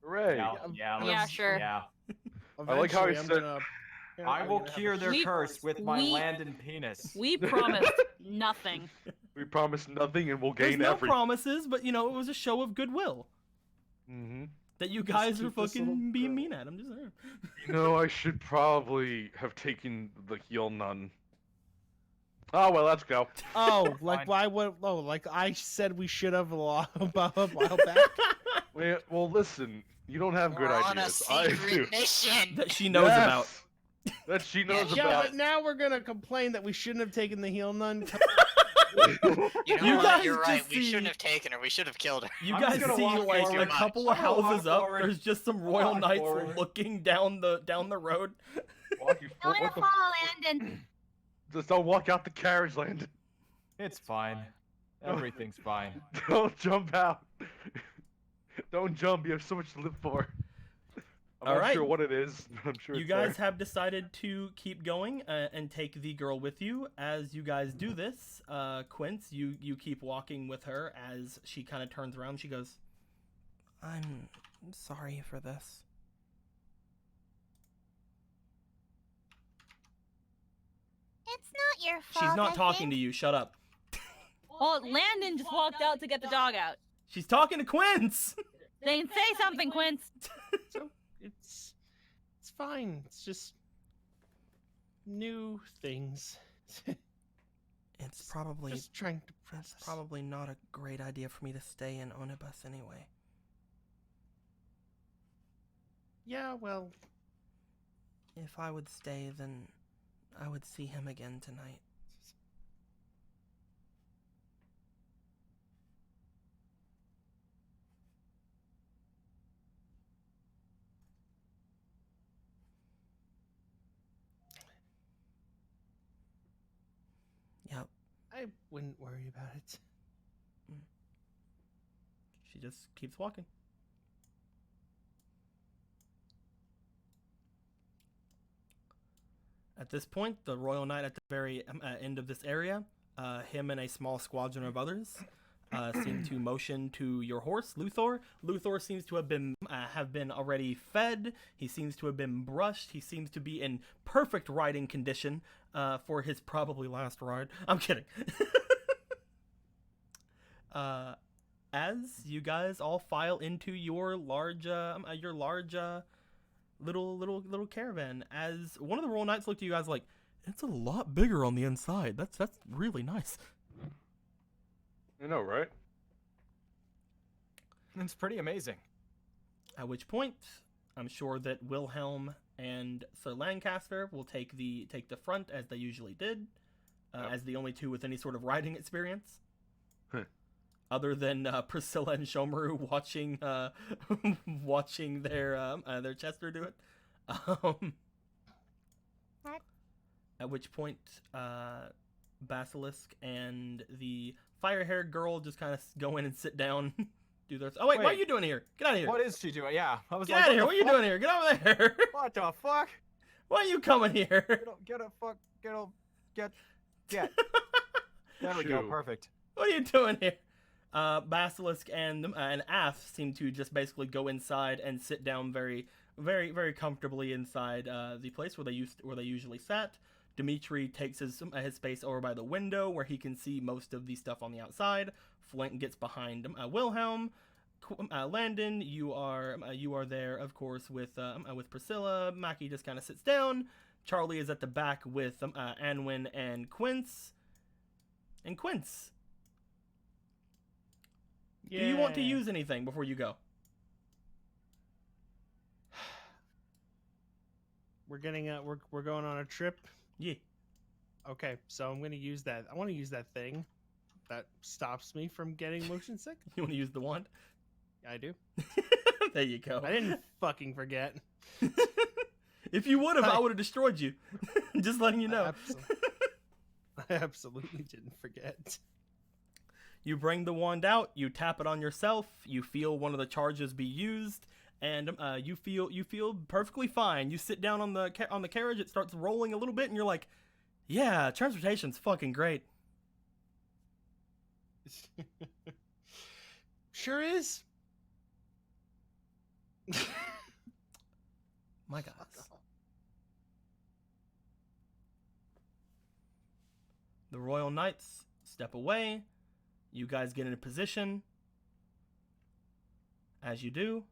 Hooray! Yeah, sure. Yeah. I like how he Eventually, said- I will cure their We- curse with my we- Landon penis. We promised nothing. We promised nothing and we'll there's gain no everything. promises, but it was a show of goodwill Mm-hmm. that you guys are keep this little fucking being girl. mean at. I'm just saying. I should probably have taken the heel nun. Oh well, let's go. Oh, Fine. like why would? Oh, like I said we should have a while back. Well, listen. You don't have good We're on a ideas. I do. secret mission. That she knows about. Yes! That she knows Yeah, about. but now we're gonna complain that we shouldn't have taken the heel nun. You know You what? guys You're right. just We see- shouldn't have taken her. We should have killed her. You I'm guys just gonna see walk like forward. a couple of I'm gonna walk houses up. forward. There's just some I'll royal walk knights forward. looking down the road. Walk you I want what to the follow Landon. Just don't walk out the carriage, Landon. It's fine. Everything's fine. Don't jump out. Don't jump. You have so much to live for. I'm All not right. sure what it is. But I'm sure You it's guys there. have decided to keep going and take the girl with you. As you guys do this, Quince, you keep walking with her as she kind of turns around. She goes, I'm sorry for this. It's not your fault. She's not talking to you. Shut up. Well, Landon just walked out to get the dog out. She's talking to Quince. Then say something, Quince. So it's fine. It's just new things. It's probably Just trying to it's process. probably not a great idea for me to stay in Onibus anyway. Yeah, well, If I would stay, then I would see him again tonight. Yep. I wouldn't worry about it. She just keeps walking. At this point, the Royal Knight at the very end of this area, him and a small squadron of others, seem to motion to your horse, Luthor. Luthor seems to have been already fed. He seems to have been brushed. He seems to be in perfect riding condition for his probably last ride. I'm kidding. As you guys all file into your large little caravan, as one of the Royal Knights looked at you guys like, it's a lot bigger on the inside. That's really nice. You know, right? It's pretty amazing. At which point, I'm sure that Wilhelm and Sir Lancaster will take the front as they usually did, Yep. as the only two with any sort of riding experience. Huh. Other than Priscilla and Shomaru watching watching their Chester do it. What? At which point, Basilisk and the fire-haired girl just kind of go in and sit down, do their. Oh wait, what are Wait. you doing here? Get out of here! What is she doing? Yeah, I was Get like, out of here! the What are you fuck? doing here? Get over there! What the fuck? Why are you coming here? There we go, Shoo. perfect. What are you doing here? Basilisk and Ath seem to just basically go inside and sit down very, very, very comfortably inside the place where they usually sat. Dimitri takes his space over by the window where he can see most of the stuff on the outside. Flint gets behind Wilhelm. Landon, you are there, of course, with Priscilla. Mackie just kind of sits down. Charlie is at the back with Anwin and Quince. And Quince, do you want to use anything before you go? We're getting we're going on a trip. Yeah. Okay, so I'm gonna use that. I want to use that thing that stops me from getting motion sick. You want to use the wand? I do. There you go. I didn't fucking forget. If you would have, I would have destroyed you. Just letting you know. I absolutely didn't forget. You bring the wand out, you tap it on yourself, you feel one of the charges be used, and you feel perfectly fine. You sit down on the carriage, it starts rolling a little bit, and you're like, yeah, transportation's fucking great. Sure is. My God. The Royal Knights step away. You guys get in a position. As you do,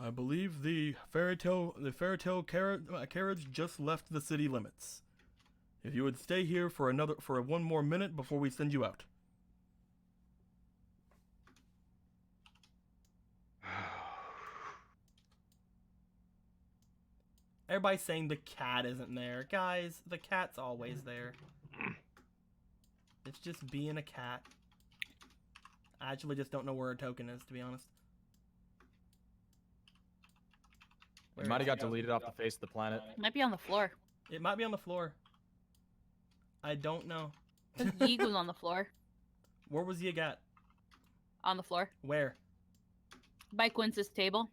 I believe the fairy tale carriage just left the city limits. If you would stay here for one more minute before we send you out. Everybody's saying the cat isn't there. Guys, the cat's always there. It's just being a cat. I actually just don't know where a token is, to be honest. It might have got deleted off the face of the planet. It might be on the floor. It might be on the floor. I don't know. Yeeg was on the floor. Where was Yig at? On the floor. Where? By Quince's table.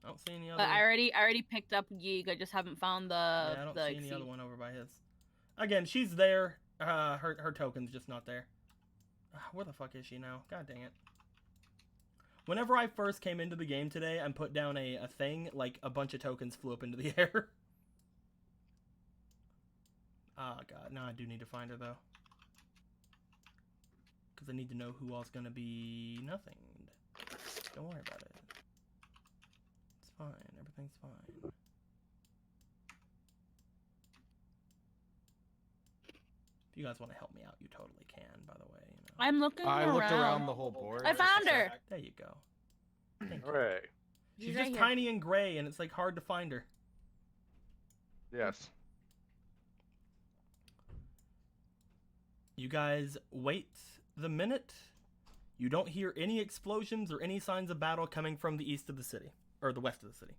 I don't see any other. But I already picked up Yeeg. I just haven't found the. Yeah, I don't see any other one over by his. Again, she's there. Her token's just not there. Where the fuck is she now? God dang it. Whenever I first came into the game today and put down a thing, like a bunch of tokens flew up into the air. Oh God, now I do need to find her though. Because I need to know who all's gonna be nothing. Don't worry about it. It's fine, everything's fine. If you guys want to help me out, you totally can, by the way. You know. I'm looking I around. looked around the whole board. I found her. There you go. Thank you. Hooray. She's She's just right here. tiny and gray, and it's like hard to find her. Yes. You guys wait the minute. You don't hear any explosions or any signs of battle coming from the east of the city, or the west of the city.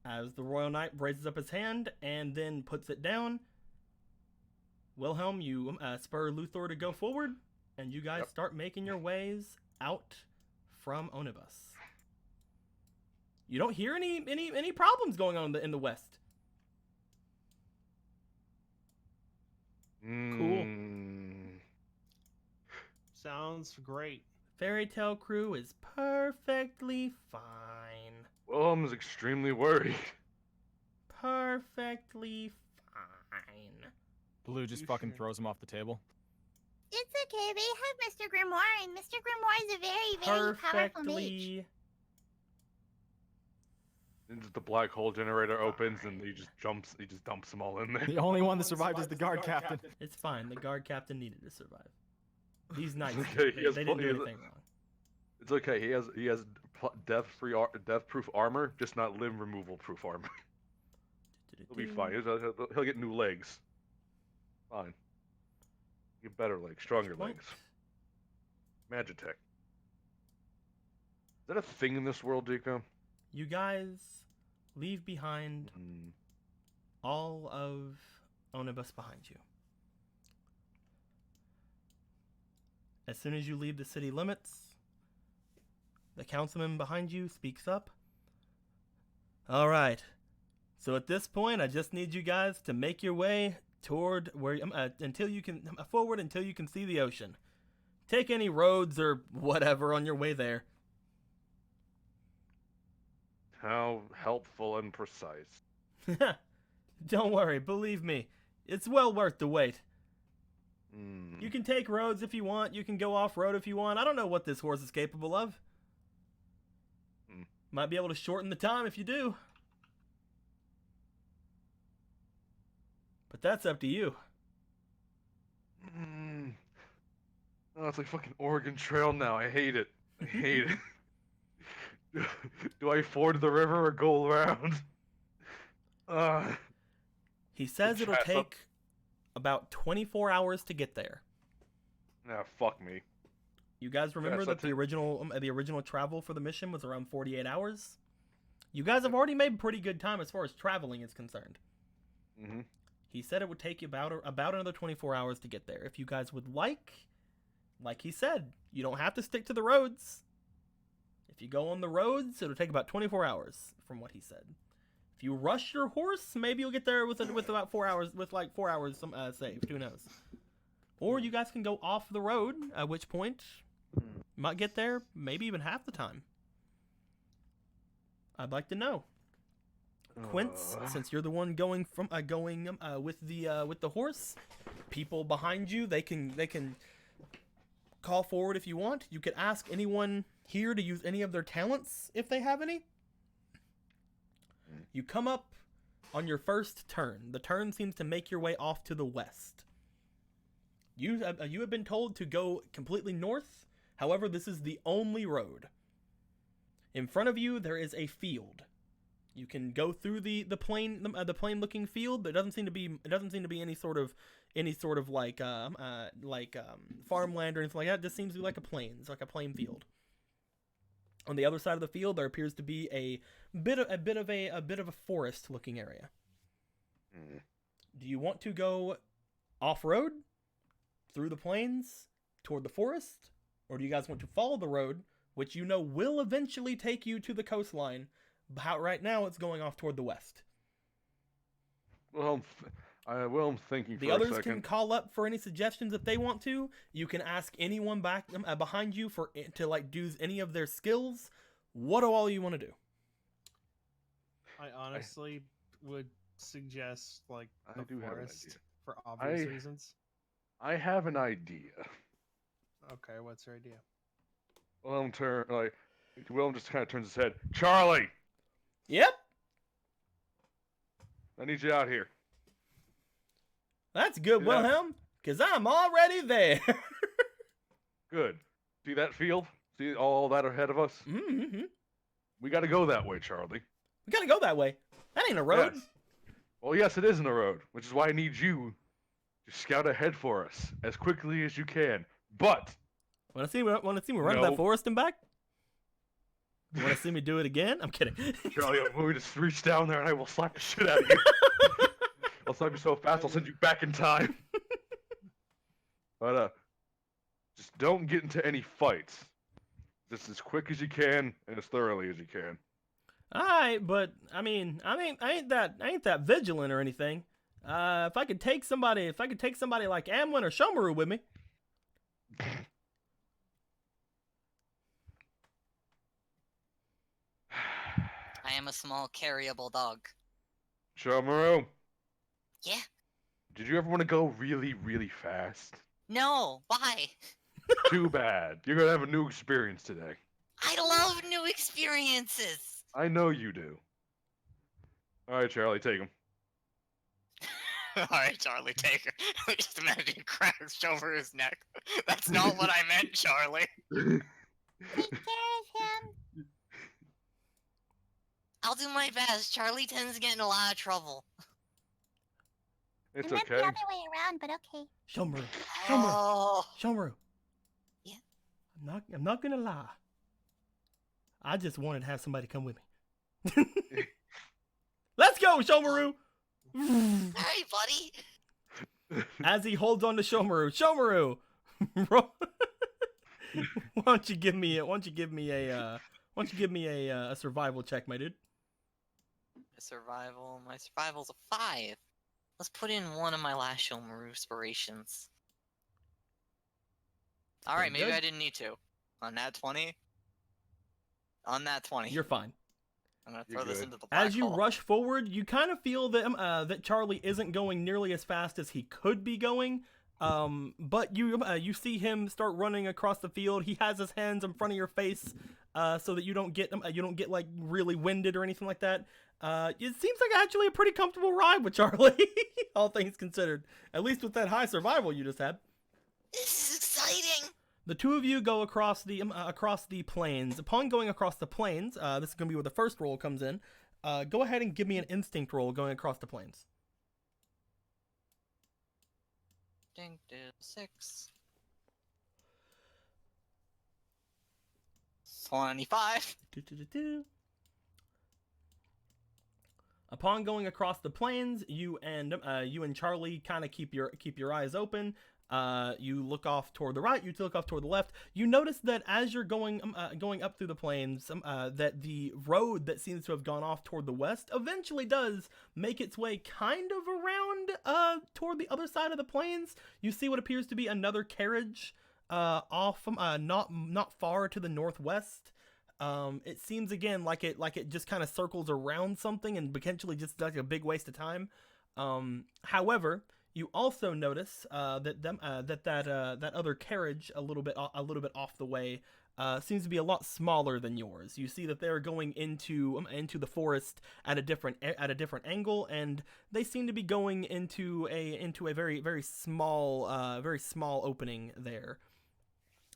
As the Royal Knight raises up his hand and then puts it down, Wilhelm, you spur Luthor to go forward, and you guys start making your ways out from Onibus. You don't hear any problems going on in the west. Cool. Sounds great. Fairy Tale Crew is perfectly fine. Wilhelm's extremely worried. Perfectly fine. Blue just fucking throws him off the table. It's okay. They have Mr. Grimoire, and Mr. Grimoire is a very, very powerful mage. Perfectly. And just the black hole generator opens and he just dumps them all in there. The only one that survived is the guard captain. It's fine. The guard captain needed to survive. These knights, Okay, they didn't do anything wrong. It's okay. He has death-proof armor, just not limb removal proof armor. He'll be fine. He'll get new legs. Fine. Get better legs, stronger Point. legs. Magitech. Is that a thing in this world, Deco? You guys leave behind all of Onibus behind you. As soon as you leave the city limits, the councilman behind you speaks up. All right. So at this point, I just need you guys to make your way toward where until you can forward until you can see the ocean. Take any roads or whatever on your way there. How helpful and precise. Don't worry, believe me, it's well worth the wait. Hmm. You can take roads if you want. You can go off-road if you want. I don't know what this horse is capable of. Might be able to shorten the time if you do. But that's up to you. Oh, it's like fucking Oregon Trail now. I hate it. I hate it. Do I ford the river or go around? He says it'll take about 24 hours to get there. Nah, fuck me. You guys remember Yes, that the original travel for the mission was around 48 hours? You guys have already made pretty good time as far as traveling is concerned. Mm-hmm. He said it would take you about another 24 hours to get there. If you guys would like he said, you don't have to stick to the roads. If you go on the roads, it'll take about 24 hours, from what he said. If you rush your horse, maybe you'll get there with about 4 hours, with like 4 hours saved. Who knows? Or you guys can go off the road, at which point you might get there maybe even half the time. I'd like to know. Quince, since you're the one going with the horse, people behind you, they can call forward if you want. You could ask anyone here to use any of their talents if they have any. You come up on your first turn. The turn seems to make your way off to the west. You have been told to go completely north. However, this is the only road. In front of you, there is a field. You can go through the plain looking field, but it doesn't seem to be any sort of like farmland or anything like that. It just seems to be like a plains, like a plain field. On the other side of the field, there appears to be a bit of a forest looking area. Do you want to go off road through the plains toward the forest, or do you guys want to follow the road, which you know will eventually take you to the coastline? But right now, it's going off toward the west. Well, I'm thinking for The a others second. can call up for any suggestions if they want to. You can ask anyone back behind you to like do any of their skills. What do all you want to do? I honestly would suggest like I the do have an forest idea. for obvious reasons. I have an idea. Okay, what's your idea? Willem just kind of turns his head. Charlie, Yep, I need you out here. that's good, Yeah. Wilhelm, because I'm already there. Good. See that field? See all that ahead of us? Mm-hmm. We got to go that way, Charlie. We gotta go that way. That ain't a road. Yes. Well, yes, it isn't a road, which is why I need you to scout ahead for us as quickly as you can. But Want to see me run to No. that forest and back? You want to see me do it again? I'm kidding. Charlie, I'm going to just reach down there and I will slap the shit out of you. I'll slap you so fast I'll send you back in time. But just don't get into any fights. Just as quick as you can and as thoroughly as you can. All right, but I ain't that vigilant or anything. If I could take somebody like Amlin or Shomaru with me. I am a small carryable dog. Shomaru, Yeah? did you ever want to go really, really fast? No, why? Too bad. You're gonna have a new experience today. I love new experiences. I know you do. Alright, Charlie, take him. Alright, Charlie, take her. Just imagine cracks over his neck. That's not what I meant, Charlie. Take care of him. I'll do my best. Charlie tends to get in a lot of trouble. It's It meant okay. the other way around, but okay. Shomaru. Oh. Shomaru. Yeah? I'm not gonna lie. I just wanted to have somebody come with me. Let's go, Shomaru! Hey, buddy. As he holds on to Shomaru. Shomaru! Why don't you give me a survival check, my dude? Survival. My survival's a 5. Let's put in one of my last Shomaru inspirations. Alright, Very maybe good. I didn't need to. On that 20? On that 20. You're fine. I'm gonna You're throw this good. into the black As you hole. rush forward, you kind of feel that that Charlie isn't going nearly as fast as he could be going. But you see him start running across the field. He has his hands in front of your face, so that you don't get like really winded or anything like that. It seems like actually a pretty comfortable ride with Charlie, all things considered. At least with that high survival you just had. This is exciting! The two of you go across the plains. Upon going across the plains, this is gonna be where the first roll comes in. Go ahead and give me an instinct roll going across the plains. Ding, 6. 25. Upon going across the plains, you and Charlie kind of keep your eyes open. You look off toward the right. You look off toward the left. You notice that as you're going up through the plains, that the road that seems to have gone off toward the west eventually does make its way kind of around toward the other side of the plains. You see what appears to be another carriage off not far to the northwest. It seems again like it just kind of circles around something and potentially just like a big waste of time. However, you also notice that other carriage a little bit off the way seems to be a lot smaller than yours. You see that they're going into the forest at a different angle, and they seem to be going into a very small opening there.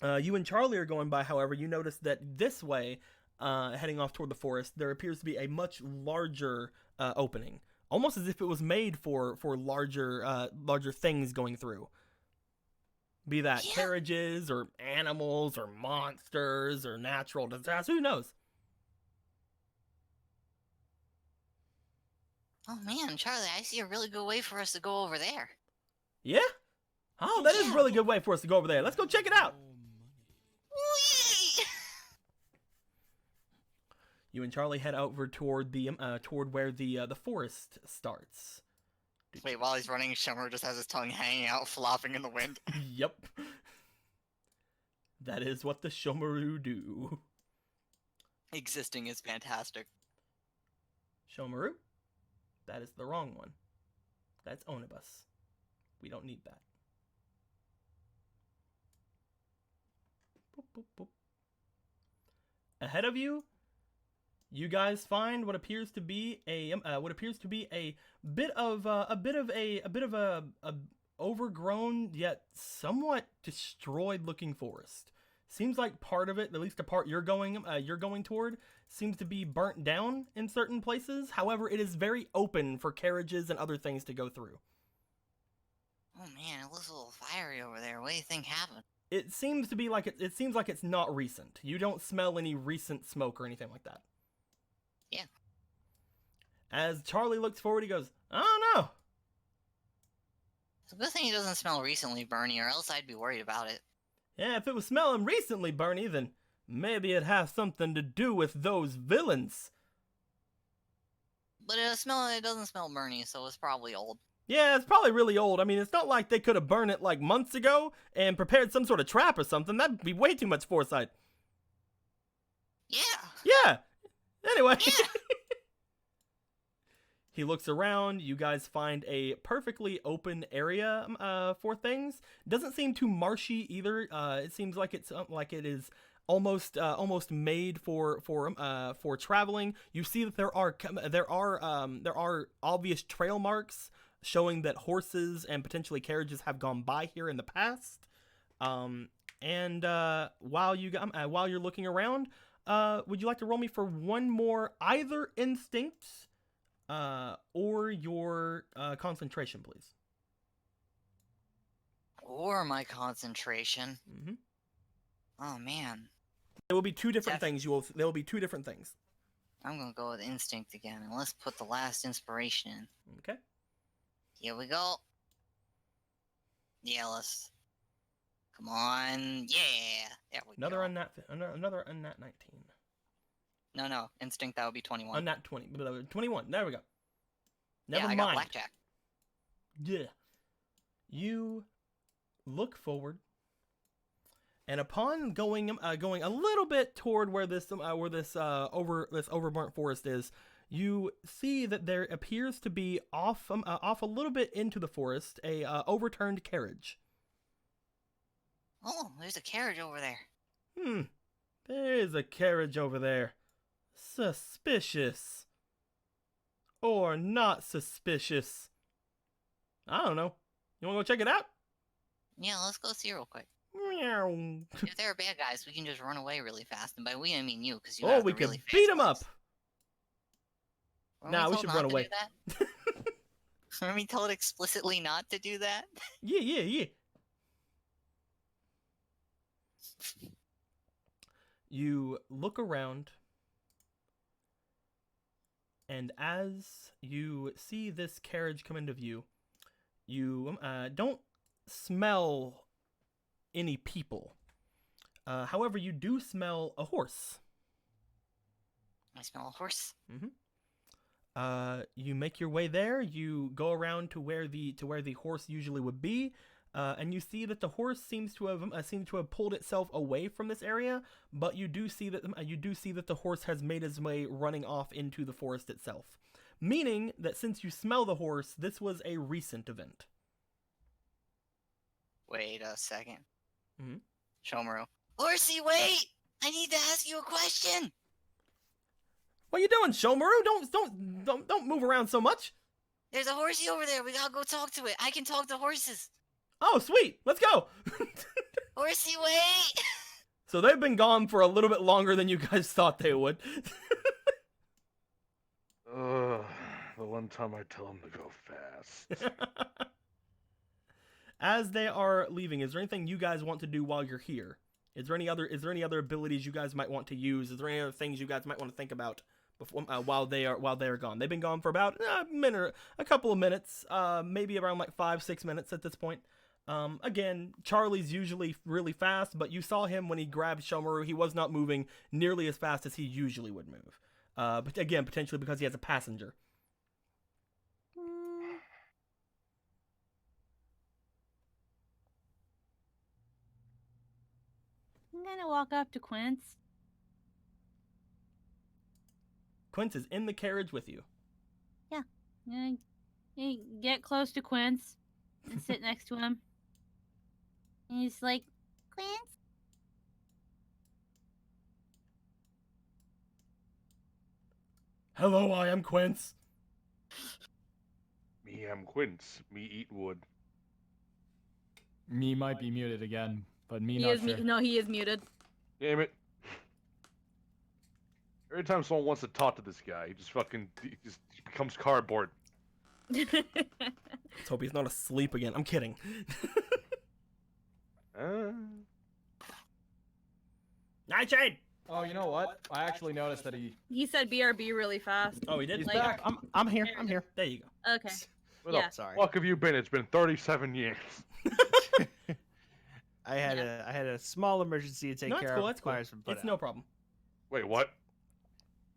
You and Charlie are going by, however, you notice that this way, heading off toward the forest, there appears to be a much larger opening. Almost as if it was made for larger things going through. Be that carriages or animals or monsters or natural disasters, who knows? Oh man, Charlie, I see a really good way for us to go over there. Yeah? Oh, that is a really good way for us to go over there. Let's go check it out. Whee! You and Charlie head over toward where the forest starts. Wait, while he's running, Shimmer just has his tongue hanging out, flopping in the wind. Yep. That is what the Shomaru do. Existing is fantastic. Shomaru? That is the wrong one. That's Onibus. We don't need that. Boop, boop, boop. Ahead of you, you guys find what appears to be a bit of a overgrown yet somewhat destroyed looking forest. Seems like part of it, at least the part you're going toward, seems to be burnt down in certain places. However, it is very open for carriages and other things to go through. Oh man, it looks a little fiery over there. What do you think happened? It seems to be like it seems like it's not recent. You don't smell any recent smoke or anything like that. Yeah. As Charlie looks forward, he goes, "I don't know." It's a good thing he doesn't smell recently, Bernie, or else I'd be worried about it. Yeah, if it was smelling recently, Bernie, then maybe it has something to do with those villains. But it doesn't smell Bernie, so it's probably old. Yeah, it's probably really old. I mean, it's not like they could have burned it like months ago and prepared some sort of trap or something. That'd be way too much foresight. Yeah. Yeah. Anyway. Yeah. He looks around. You guys find a perfectly open area for things. Doesn't seem too marshy either. It seems like it is almost made for traveling. You see that there are obvious trail marks showing that horses and potentially carriages have gone by here in the past. And while you're looking around, would you like to roll me for one more either instinct or your concentration, please? Or my concentration. Mm-hmm. Oh man. There will be two different things. There will be two different things. I'm gonna go with instinct again, and let's put the last inspiration in. Okay. Here we go. Yeah, let's. Come on, yeah. There we Another go. unnat 19. No, instinct. That would be 21. Unnat 20. 21. There we go. Never yeah, I mind. got blackjack. Yeah. You look forward, and upon going a little bit toward where this overburnt forest is, you see that there appears to be off a little bit into the forest a overturned carriage. Oh, there's a carriage over there. There is a carriage over there. Suspicious. Or not suspicious. I don't know. You wanna go check it out? Yeah, let's go see real quick. Meow. If they're bad guys, we can just run away really fast. And by we, I mean you, because you Oh, have we the could really beat fast him up. ones. Weren't Nah, we told should not run to away. do that? Weren't we told explicitly not to do that? Yeah. You look around, and as you see this carriage come into view, you don't smell any people. However, you do smell a horse. I smell a horse. You make your way there. You go around to where the horse usually would be, and you see that the horse seems to have pulled itself away from this area. But you do see that the horse has made its way running off into the forest itself, meaning that since you smell the horse, this was a recent event. Wait a second. Mhm. Shomaru. Horsey, wait! I need to ask you a question! What you doing, Shomaru? Don't move around so much. There's a horsey over there. We gotta go talk to it. I can talk to horses. Oh, sweet. Let's go. Horsey, wait! So they've been gone for a little bit longer than you guys thought they would. The one time I tell him to go fast. As they are leaving, is there anything you guys want to do while you're here? Is there any other abilities you guys might want to use? Is there any other things you guys might want to think about before while they are gone? They've been gone for about a couple of minutes, maybe around like 5-6 minutes at this point. Again, Charlie's usually really fast, but you saw him when he grabbed Shomaru. He was not moving nearly as fast as he usually would move. But again, potentially because he has a passenger. I'm gonna walk up to Quince. Quince is in the carriage with you. Yeah, get close to Quince and sit next to him. And he's like, Quince? Hello, I am Quince. Me am Quince. Me eat wood. Me might be muted again, but me he not is sure. no, he is muted. Damn it. Every time someone wants to talk to this guy, he just becomes cardboard. Let's hope he's not asleep again. I'm kidding. Nightshade! Oh, you know what? I actually noticed that He said BRB really fast. Oh, he did? he's Like- back. I'm here. I'm here. There you go. Okay. Where Yeah. the Sorry. fuck have you been? It's been 37 years. I had a small emergency to take No, that's care cool. of. That's cool. Fires from It's no problem. Wait, what?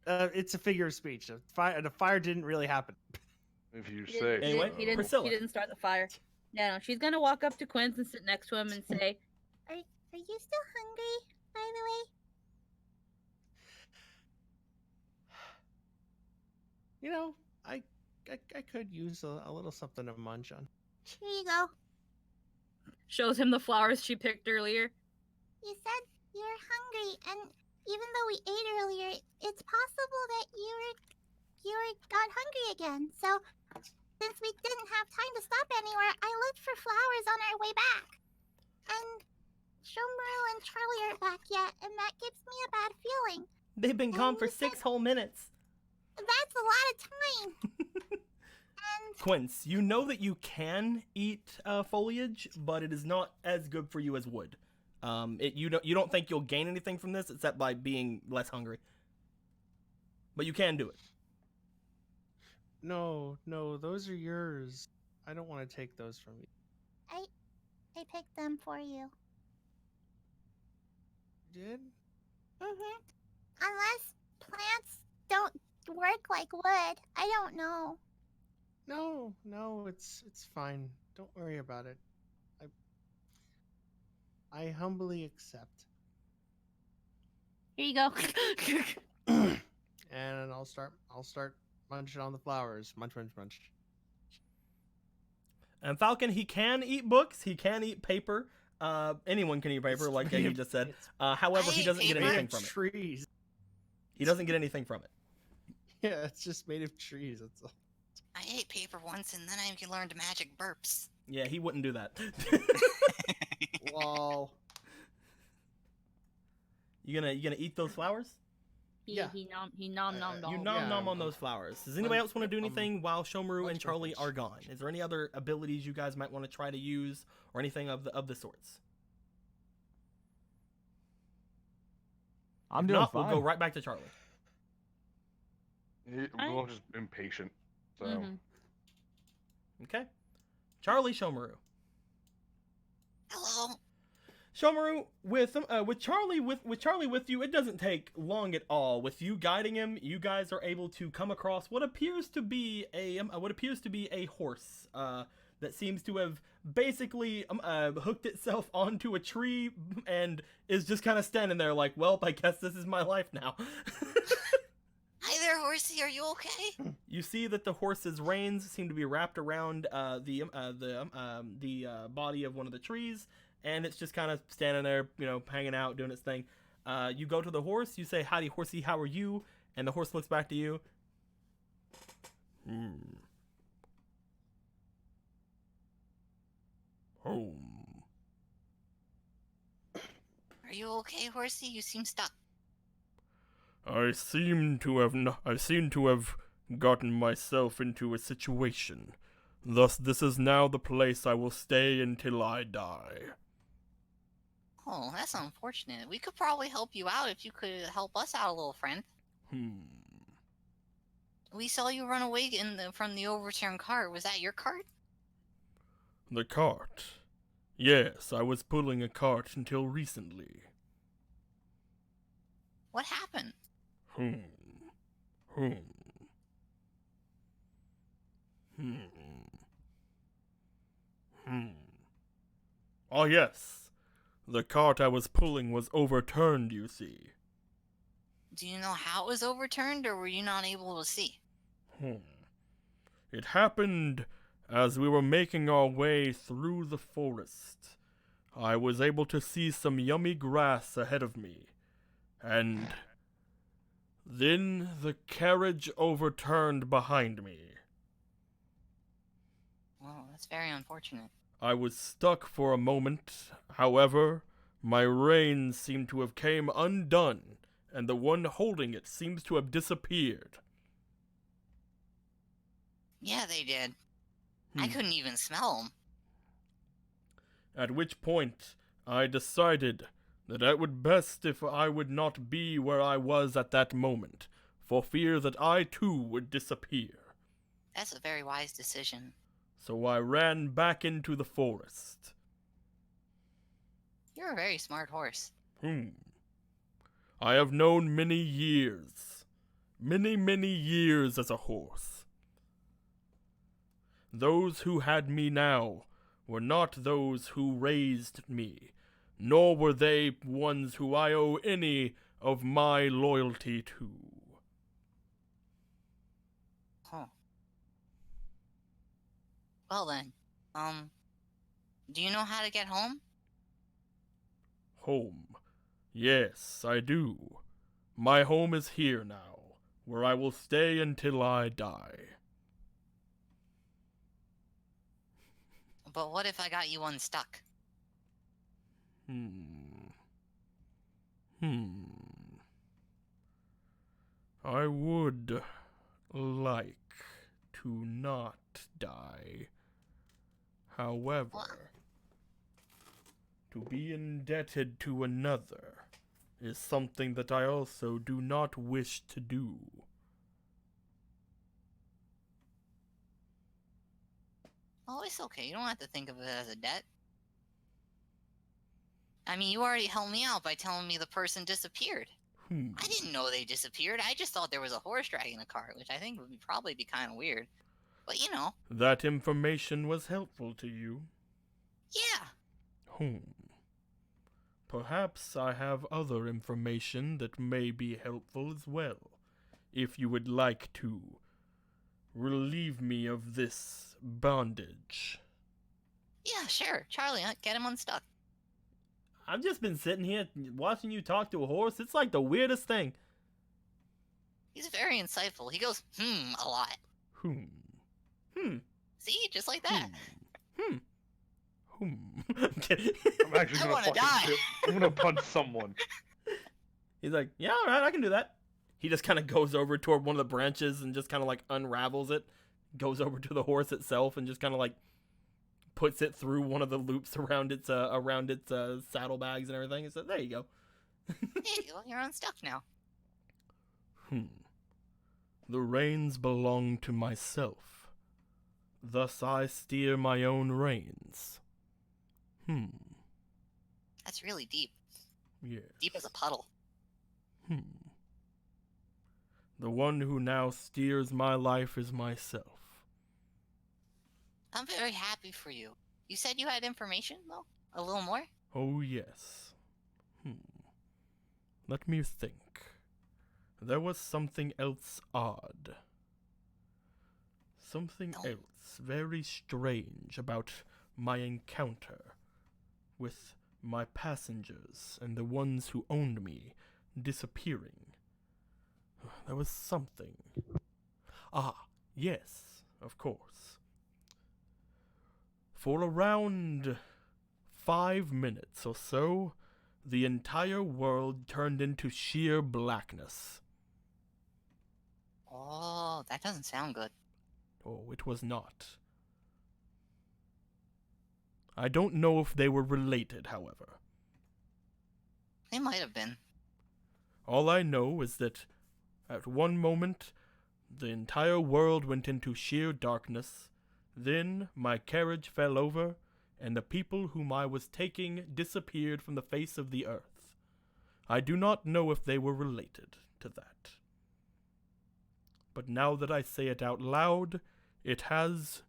It's a figure of speech. The fire didn't really happen. If you He say. didn't, Anyway, he didn't, Priscilla. he didn't start the fire. Yeah, no, she's gonna walk up to Quince and sit next to him and say, Are you still hungry, by the way? You know, I could use a little something to munch on. Here you go. shows him the flowers she picked earlier. You said you were hungry, and even though we ate earlier, it's possible that you got hungry again. So, since we didn't have time to stop anywhere, I looked for flowers on our way back. And Shomaru and Charlie aren't back yet, and that gives me a bad feeling. They've been gone for you said- 6 whole minutes. That's a lot of time. And Quince, you know that you can eat foliage, but it is not as good for you as wood. You don't think you'll gain anything from this except by being less hungry. But you can do it. No, those are yours. I don't want to take those from you. I picked them for you. You did? Mm-hmm. Unless plants don't work like wood. I don't know. No, it's fine. Don't worry about it. I humbly accept. Here you go. And I'll start munching on the flowers. Munch, munch, munch. And Falcon, he can eat books. He can eat paper. Anyone can eat paper, It's like made you of- just said. it's However, I he ate doesn't get paper. made anything of from it. trees. He doesn't get anything from it. Yeah, it's just made of trees. That's all. I ate paper once, and then I learned magic burps. Yeah, he wouldn't do that. Lol. You gonna eat those flowers? Yeah. He nom nom You nom. nom nom on I'm- those flowers. Does anybody else want to do I'm- anything while Shomaru and munch, Charlie munch. are gone? Is there any other abilities you guys might want to try to use, or anything of the sorts? I'm If doing not, fine. we'll go right back to Charlie. Alright. We're just impatient. So Mhm. Okay. Charlie, Shomaru. Hello. Shomaru, with Charlie with you, it doesn't take long at all. With you guiding him, you guys are able to come across what appears to be a horse that seems to have basically hooked itself onto a tree and is just kind of standing there like, well, I guess this is my life now. Hi there, horsey. Are you okay? You see that the horse's reins seem to be wrapped around the body of one of the trees, and it's just kind of standing there, hanging out, doing its thing. You go to the horse, you say, "Howdy, horsey, how are you?" And the horse looks back to you. Home. Are you okay, horsey? You seem stuck. I seem to have gotten myself into a situation. Thus, this is now the place I will stay until I die. Oh, that's unfortunate. We could probably help you out if you could help us out a little, friend. We saw you run away from the overturned cart. Was that your cart? The cart. Yes, I was pulling a cart until recently. What happened? Oh yes, the cart I was pulling was overturned, you see. Do you know how it was overturned, or were you not able to see? It happened as we were making our way through the forest. I was able to see some yummy grass ahead of me, and then the carriage overturned behind me. Well, that's very unfortunate. I was stuck for a moment. However, my reins seemed to have came undone, and the one holding it seems to have disappeared. Yeah, they did. I couldn't even smell them. At which point, I decided that it would best if I would not be where I was at that moment, for fear that I too would disappear. That's a very wise decision. So I ran back into the forest. You're a very smart horse. I have known many years as a horse. Those who had me now were not those who raised me, nor were they ones who I owe any of my loyalty to. Huh. Well then, do you know how to get home? Home. Yes, I do. My home is here now, where I will stay until I die. But what if I got you unstuck? I would like to not die. However, to be indebted to another is something that I also do not wish to do. Oh, it's okay. You don't have to think of it as a debt. I mean, you already helped me out by telling me the person disappeared. I didn't know they disappeared. I just thought there was a horse dragging a cart, which I think would probably be kind of weird. But you know, That information was helpful to you. yeah. Perhaps I have other information that may be helpful as well, if you would like to relieve me of this bondage. Yeah, sure. Charlie, get him unstuck. I've just been sitting here watching you talk to a horse. It's like the weirdest thing. He's very insightful. He goes, a lot. See, just like that. I'm kidding. I'm actually I gonna wanna fucking die. I'm gonna punch someone. He's like, yeah, all right, I can do that. He just kind of goes over toward one of the branches and just kind of like unravels it, goes over to the horse itself and just kind of like puts it through one of the loops around its saddlebags and everything. And so there you go. There you go. You're unstuck now. The reins belong to myself. Thus I steer my own reins. That's really deep. Yes. Deep as a puddle. The one who now steers my life is myself. I'm very happy for you. You said you had information, though? A little more? Oh, yes. Let me think. There was something else odd. Something else very strange about my encounter with my passengers and the ones who owned me disappearing. There was something. Ah, yes, of course. For around 5 minutes or so, the entire world turned into sheer blackness. Oh, that doesn't sound good. Oh, it was not. I don't know if they were related, however. They might have been. All I know is that at one moment, the entire world went into sheer darkness. Then my carriage fell over, and the people whom I was taking disappeared from the face of the earth. I do not know if they were related to that. But now that I say it out loud, it has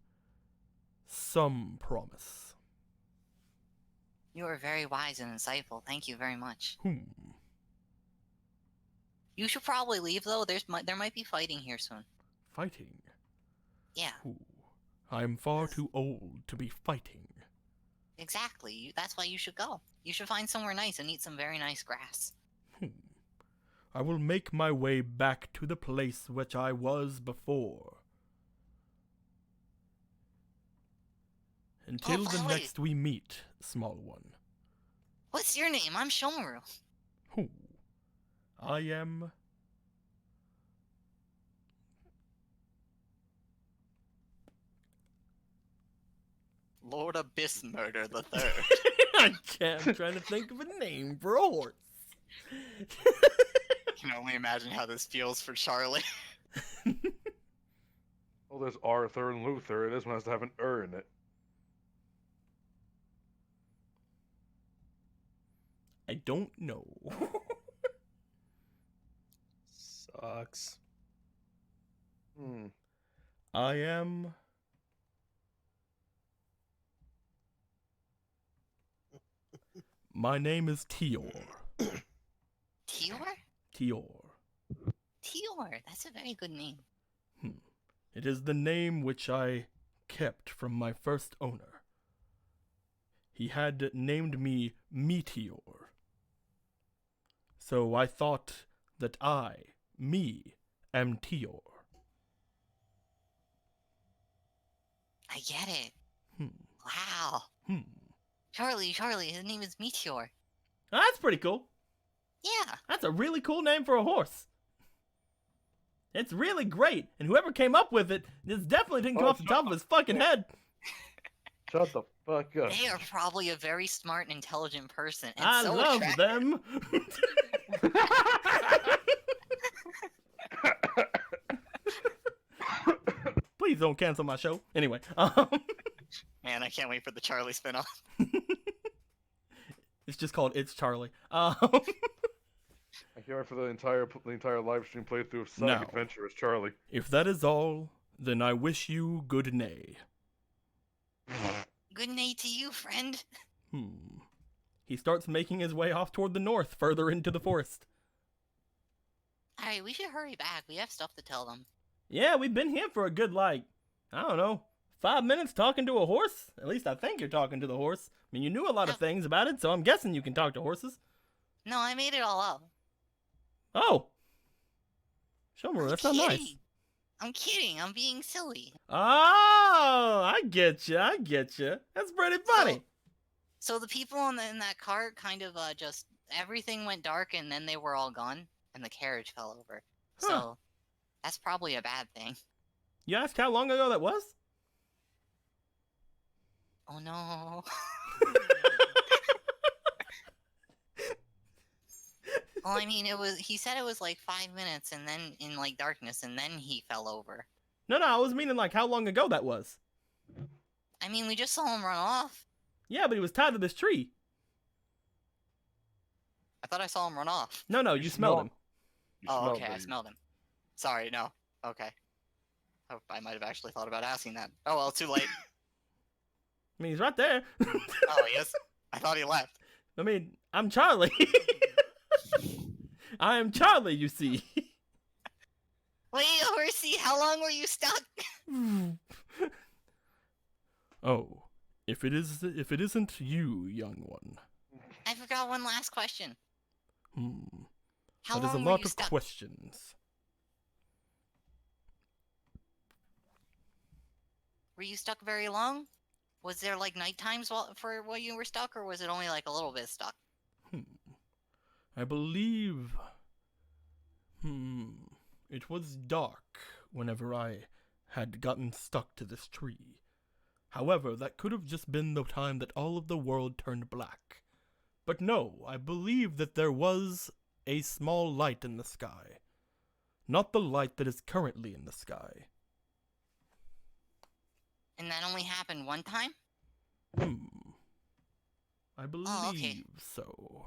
some promise. You are very wise and insightful. Thank you very much. You should probably leave, though. There might be fighting here soon. Fighting? Yeah, I am far too old to be fighting. exactly. That's why you should go. You should find somewhere nice and eat some very nice grass. I will make my way back to the place which I was before. Until the wait. next we meet, small one. What's your name? I'm Shomaru. I am... Lord Abyss Murder the Third. I can't. I'm trying to think of a name for a horse. I can only imagine how this feels for Charlie. Well, there's Arthur and Luther. This one has to have an in it. I don't know. Sucks. I am... My name is Tior. Tior? Tior. Tior. That's a very good name. It is the name which I kept from my first owner. He had named me Meteor. So I thought that me, am Tior. I get it. Wow. Charlie, his name is Meteor. That's pretty cool. Yeah. That's a really cool name for a horse. It's really great, and whoever came up with it, this definitely didn't come off the top of his fucking head. Shut the fuck up. They are probably a very smart and intelligent person. And I so love attractive. them. Please don't cancel my show. Anyway, Man, I can't wait for the Charlie spinoff. it's just called It's Charlie. I can't wait for the entire live stream playthrough of Sonic No. Adventure as Charlie. If that is all, Then I wish you good nay. Good night to you, friend. He starts making his way off toward the north, further into the forest. Alright, we should hurry back. We have stuff to tell them. Yeah, we've been here for a good, I don't know, 5 minutes talking to a horse? At least I think you're talking to the horse. I mean, you knew a lot of things about it, so I'm guessing you can talk to horses. No, I made it all up. Oh! Shomaru, that's not nice. I'm kidding. I'm being silly. Oh, I get you. That's pretty funny. So the people in that cart kind of just everything went dark and then they were all gone and the carriage fell over. Huh. So that's probably a bad thing. You asked how long ago that was? Oh no. Well, I mean, he said it was like 5 minutes and then in like darkness and then he fell over. No, I was meaning how long ago that was. I mean, we just saw him run off. Yeah, but he was tied to this tree. I thought I saw him run off. No, you smelled him. Oh, okay, I smelled him. Sorry, no. Okay. Oh, I might have actually thought about asking that. Oh, well, too late. I mean, he's right there. Oh, he is? I thought he left. I mean, I'm Charlie. I am Charlie, you see. Wait, horsey, how long were you stuck? Oh, if it isn't you, young one. I forgot one last question. How That is a long were lot you of stuck? questions. Were you stuck very long? Was there like night times for while you were stuck, or was it only like a little bit stuck? I believe... It was dark whenever I had gotten stuck to this tree. However, that could have just been the time that all of the world turned black. But no, I believe that there was a small light in the sky. Not the light that is currently in the sky. And that only happened one time? I believe okay. so.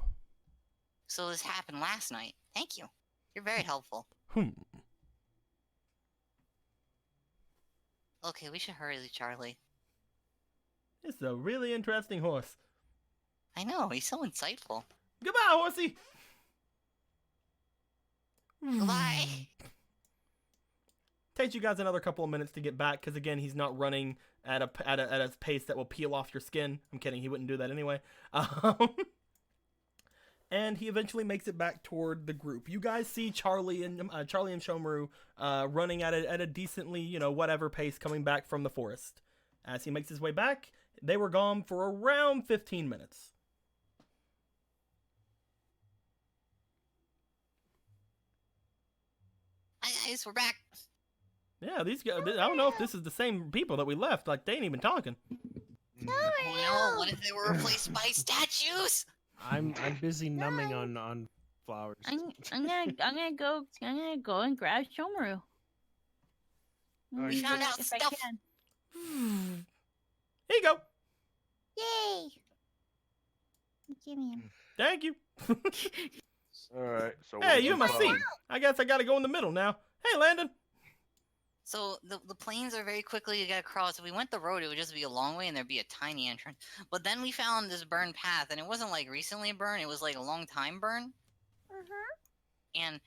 So this happened last night. Thank you. You're very helpful. Okay, we should hurry, Charlie. It's a really interesting horse. I know, he's so insightful. Goodbye, horsey! Goodbye. Takes you guys another couple of minutes to get back, because again, he's not running at a pace that will peel off your skin. I'm kidding, he wouldn't do that anyway. And he eventually makes it back toward the group. You guys see Charlie and Shomaru running at a decently, whatever pace coming back from the forest. As he makes his way back, they were gone for around 15 minutes. Hi guys, we're back. Yeah, these guys, I don't know if this is the same people that we left. They ain't even talking. Oh no, what if they were replaced by statues? I'm busy numbing on flowers. I'm gonna go and grab Shomaru. We found out if stuff. I can. Here you go. Yay! Give me him. Thank you. Alright, so Hey, what's you in my the seat. problem? I guess I gotta go in the middle now. Hey, Landon. So the plains are very quickly to get across. If we went the road, it would just be a long way and there'd be a tiny entrance. But then we found this burned path, and it wasn't like recently burned. It was like a long time burn. And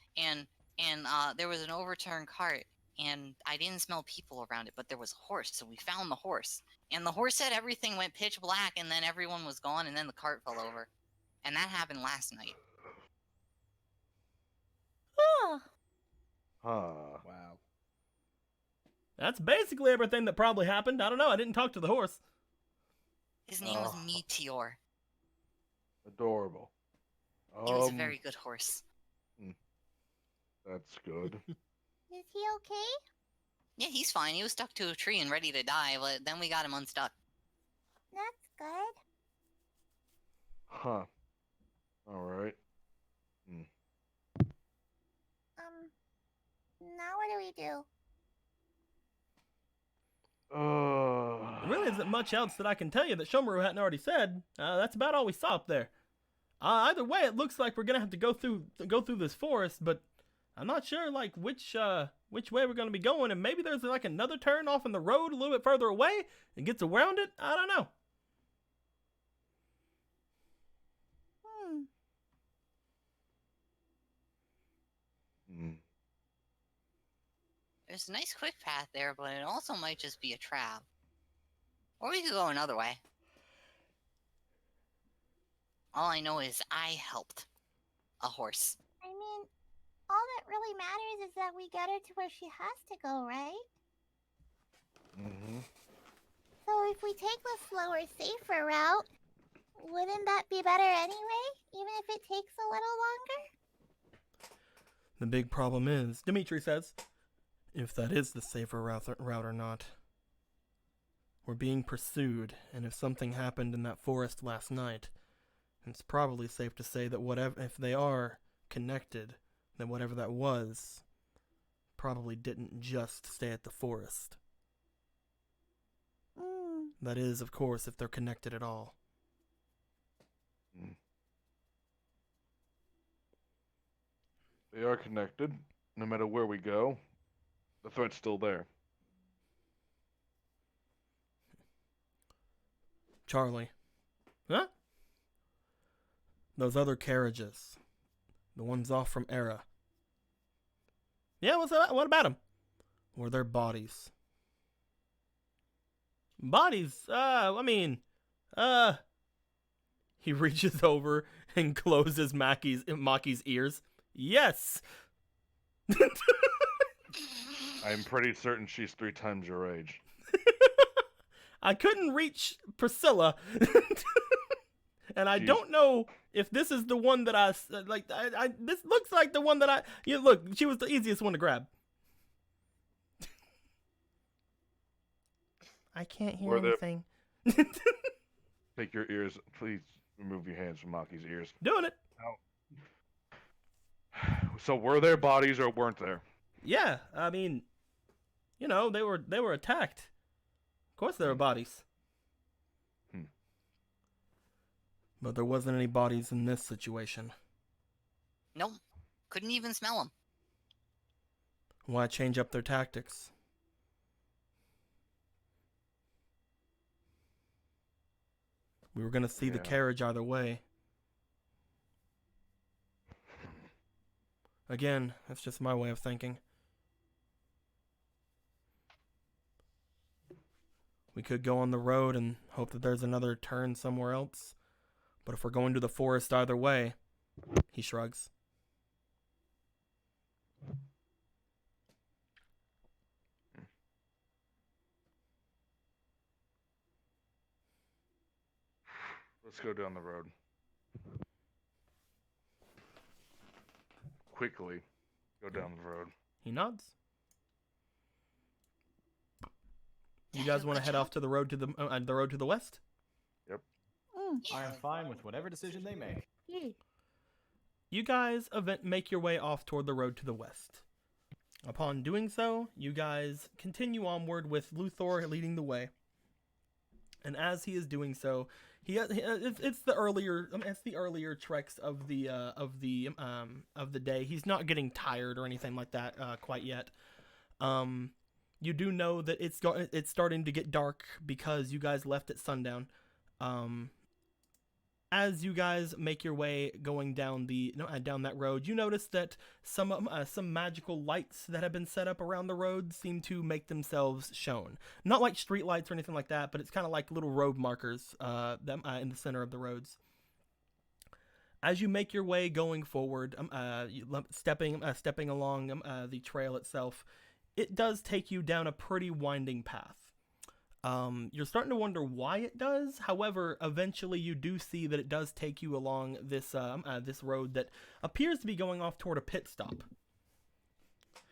there was an overturned cart, and I didn't smell people around it, but there was a horse. So we found the horse, and the horse said everything went pitch black, and then everyone was gone, and then the cart fell over, and that happened last night. Oh, Huh. Wow. That's basically everything that probably happened. I don't know. I didn't talk to the horse. His name was Oh. Meteor. Adorable. He was a very good horse. That's good. is he okay? Yeah, he's fine. He was stuck to a tree and ready to die, but then we got him unstuck. That's good. Huh. Alright. Now what do we do? There really isn't much else that I can tell you that Shomaru hadn't already said. That's about all we saw up there. Either way, it looks like we're gonna have to go through this forest, but I'm not sure which which way we're going to be going, and maybe there's like another turn off in the road a little bit further away and gets around it. I don't know. There's a nice quick path there, but it also might just be a trap. Or we could go another way. All I know is I helped a horse. I mean, all that really matters is that we get her to where she has to go, right? Mm-hmm. So if we take the slower, safer route, wouldn't that be better anyway? Even if it takes a little longer? The big problem is, Dimitri says, if that is the safer route or not. We're being pursued, and if something happened in that forest last night, it's probably safe to say that if they are connected, then whatever that was probably didn't just stay at the forest. That is, of course, if they're connected at all. They are connected. No matter where we go, the threat's still there. Charlie. Huh? Those other carriages. The ones off from Era. Yeah, what about them? Were their bodies? Bodies? He reaches over and closes Maki's ears. Yes! I'm pretty certain she's 3 times your age. I couldn't reach Priscilla. And I don't know if this is the one that this looks like the one that look, she was the easiest one to grab. I can't hear anything. Take your ears, please remove your hands from Maki's ears. Doing it. So were there bodies or weren't there? Yeah, I mean, they were attacked. Of course there were bodies. But there wasn't any bodies in this situation. Nope. Couldn't even smell them. Why change up their tactics? We were going to see the carriage either way. Again, that's just my way of thinking. We could go on the road and hope that there's another turn somewhere else. But if we're going to the forest either way, he shrugs. Let's go down the road. Quickly, go down the road. He nods. You guys want to head off to the road to the west? Yep. I am fine with whatever decision they make. You guys make your way off toward the road to the west. Upon doing so, you guys continue onward with Luthor leading the way. And as he is doing so, it's the earlier treks of the day. He's not getting tired or anything like that quite yet. You do know that it's starting to get dark because you guys left at sundown. As you guys make your way going down that road, you notice that some magical lights that have been set up around the road seem to make themselves shown. Not like street lights or anything like that, but it's kind of like little road markers in the center of the roads. As you make your way going forward, stepping along the trail itself, it does take you down a pretty winding path. You're starting to wonder why it does. However, eventually you do see that it does take you along this road that appears to be going off toward a pit stop.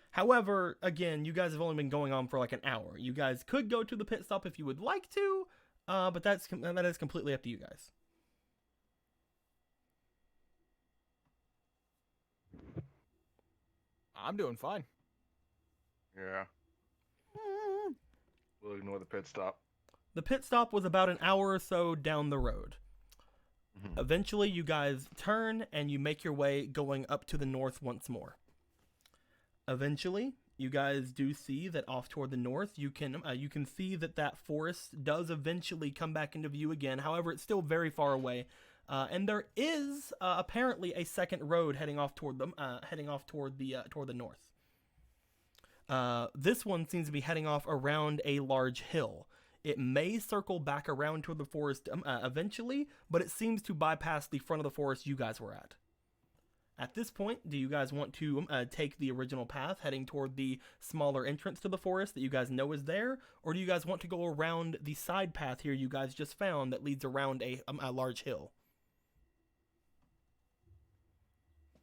However, again, you guys have only been going on for like an hour. You guys could go to the pit stop if you would like to, but that is completely up to you guys. I'm doing fine. Yeah. We'll ignore the pit stop. The pit stop was about an hour or so down the road. Mm-hmm. Eventually, you guys turn and you make your way going up to the north once more. Eventually, you guys do see that off toward the north, you can see that forest does eventually come back into view again. However, it's still very far away, and there is apparently a second road heading off toward the north. This one seems to be heading off around a large hill. It may circle back around toward the forest eventually, but it seems to bypass the front of the forest you guys were at. At this point, do you guys want to take the original path heading toward the smaller entrance to the forest that you guys know is there? Or do you guys want to go around the side path here you guys just found that leads around a large hill?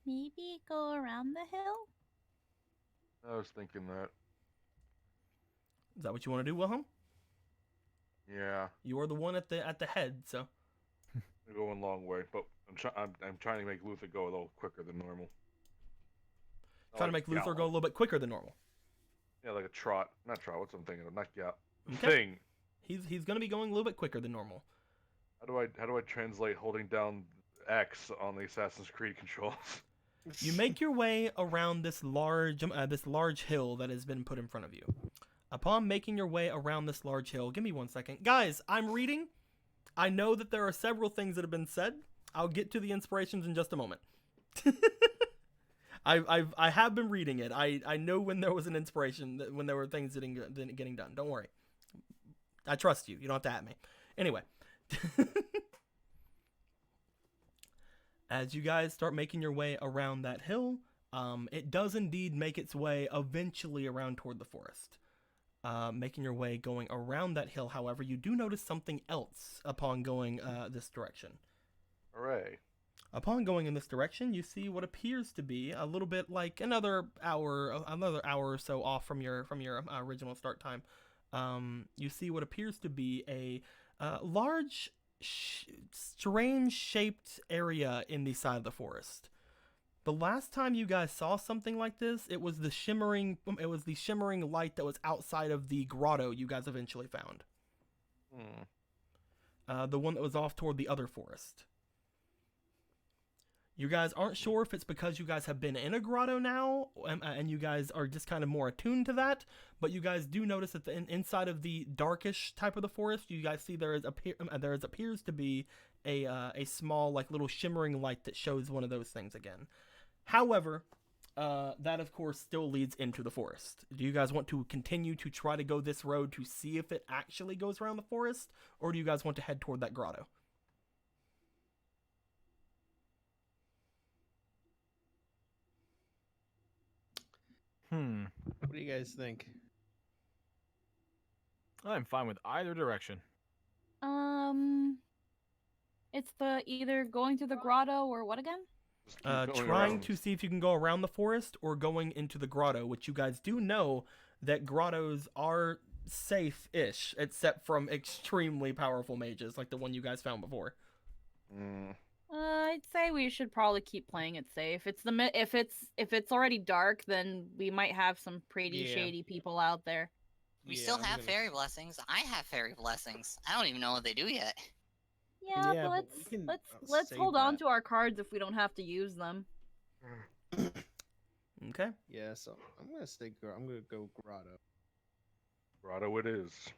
Maybe go around the hill? I was thinking that. Is that what you want to do, Wilhelm? Yeah, You are the one at the head, so. we're going a long way, but I'm trying to make Luther go a little quicker than normal. Trying to make Luther go a little bit quicker than normal. Yeah, like a trot. Not trot. What's I'm thinking of? Not gallop. Okay. Thing. He's gonna be going a little bit quicker than normal. How do I translate holding down X on the Assassin's Creed controls? You make your way around this large hill that has been put in front of you. Upon making your way around this large hill, give me 1 second. Guys, I'm reading. I know that there are several things that have been said. I'll get to the inspirations in just a moment. I have been reading it. I know when there was an inspiration, when there were things getting done. Don't worry. I trust you. You don't have to at me. Anyway. As you guys start making your way around that hill, it does indeed make its way eventually around toward the forest. Making your way going around that hill, however, you do notice something else upon going this direction. Hooray. Upon going in this direction, you see what appears to be a little bit like another hour or so off from your original start time. You see what appears to be a large, strange shaped area in the side of the forest. The last time you guys saw something like this, it was the shimmering light that was outside of the grotto you guys eventually found. The one that was off toward the other forest. You guys aren't sure if it's because you guys have been in a grotto now, and you guys are just kind of more attuned to that, but you guys do notice that inside of the darkish type of the forest, you guys see there appears to be a small, like, little shimmering light that shows one of those things again. However, that of course still leads into the forest. Do you guys want to continue to try to go this road to see if it actually goes around the forest, or do you guys want to head toward that grotto? What do you guys think? I'm fine with either direction. It's the either going to the grotto or what again? Just keep going Trying around. to see if you can go around the forest or going into the grotto, which you guys do know that grottos are safe-ish, except from extremely powerful mages like the one you guys found before. I'd say we should probably keep playing it safe. If it's already dark, then we might have some pretty Yeah. shady people out there. We Yeah, still I'm have gonna- fairy blessings. I have fairy blessings. I don't even know what they do yet. Yeah, Yeah, but but we can, let's save hold on that. to our cards if we don't have to use them. Okay. Yeah, so I'm gonna go grotto. Grotto it is.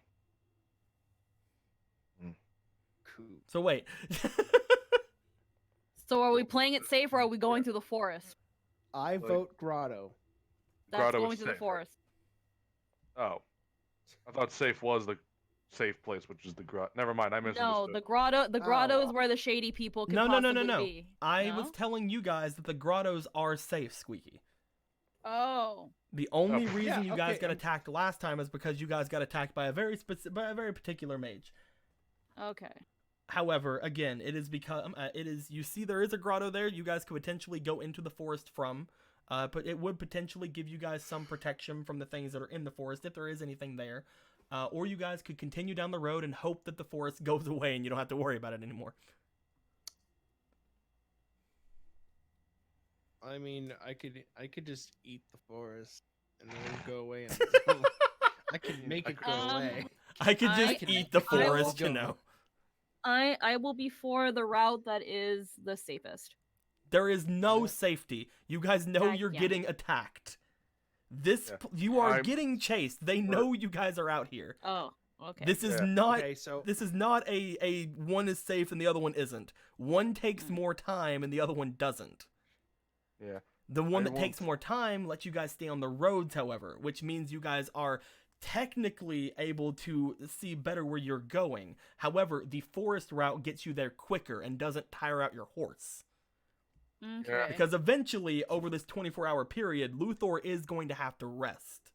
Cool. So wait. So are we playing it safe or are we going to the forest? I vote grotto. That's Grotto is going to the safe, right? forest. Oh. I thought safe was the safe place, which is the grotto. Never mind, I misunderstood. No, the grotto Oh. is where the shady people can No. possibly be. I No? was telling you guys that the grottos are safe, Squeaky. Oh. The only Oh. reason Yeah, you guys okay, got attacked last time is because you guys got attacked by a very particular mage. Okay. However, again, it is because you see there is a grotto there you guys could potentially go into the forest from, but it would potentially give you guys some protection from the things that are in the forest if there is anything there. Or you guys could continue down the road and hope that the forest goes away and you don't have to worry about it anymore. I mean, I could just eat the forest and then it would go away. And I could make it go away. I could I- just eat the I will forest, you go. know. I will be for the route that is the safest. There is no Yeah. safety. You guys know God you're damn getting attacked. Yeah. You are I'm- getting chased. They know you guys are out here. Oh, okay. This is Yeah. not. Okay, so This is not a one is safe and the other one isn't. One takes more time and the other one doesn't. Yeah. The one I that takes won't- more time lets you guys stay on the roads, however, which means you guys are technically able to see better where you're going. However, the forest route gets you there quicker and doesn't tire out your horse. Okay. Because eventually, over this 24-hour period, Luthor is going to have to rest.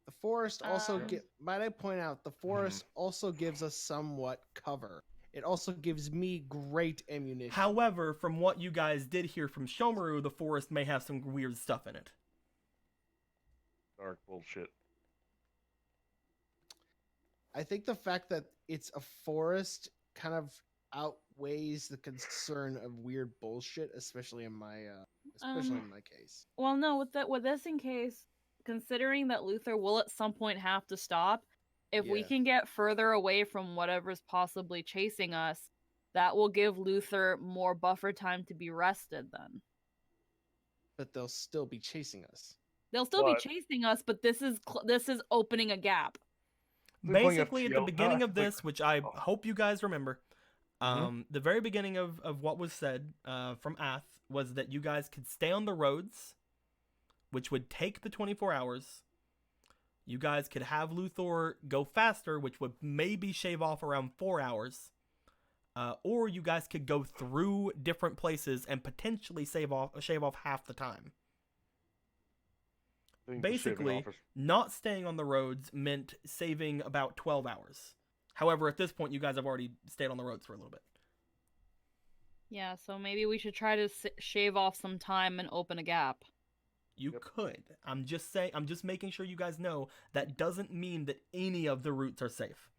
the forest also Um, might I point out, the forest also gives us somewhat cover. It also gives me great ammunition. However, from what you guys did hear from Shomaru, the forest may have some weird stuff in it. Dark bullshit. I think the fact that it's a forest kind of outweighs the concern of weird bullshit, especially in my case. Well, no, with this in case, considering that Luther will at some point have to stop, if we Yeah. can get further away from whatever's possibly chasing us, that will give Luther more buffer time to be rested then. But they'll still be chasing us. They'll still But- be chasing us, but this is opening a gap. They're playing Basically, at the FTL. beginning of Like- this, which I Oh. hope you guys remember, the very beginning of what was said from Ath was that you guys could stay on the roads, which would take the 24 hours. You guys could have Luthor go faster, which would maybe shave off around 4 hours. Or you guys could go through different places and potentially shave off half the time. I think the shaving Basically, off is- not staying on the roads meant saving about 12 hours. However, at this point, you guys have already stayed on the roads for a little bit. Yeah, so maybe we should try to shave off some time and open a gap. You Yep. could. I'm just making sure you guys know that doesn't mean that any of the routes are safe.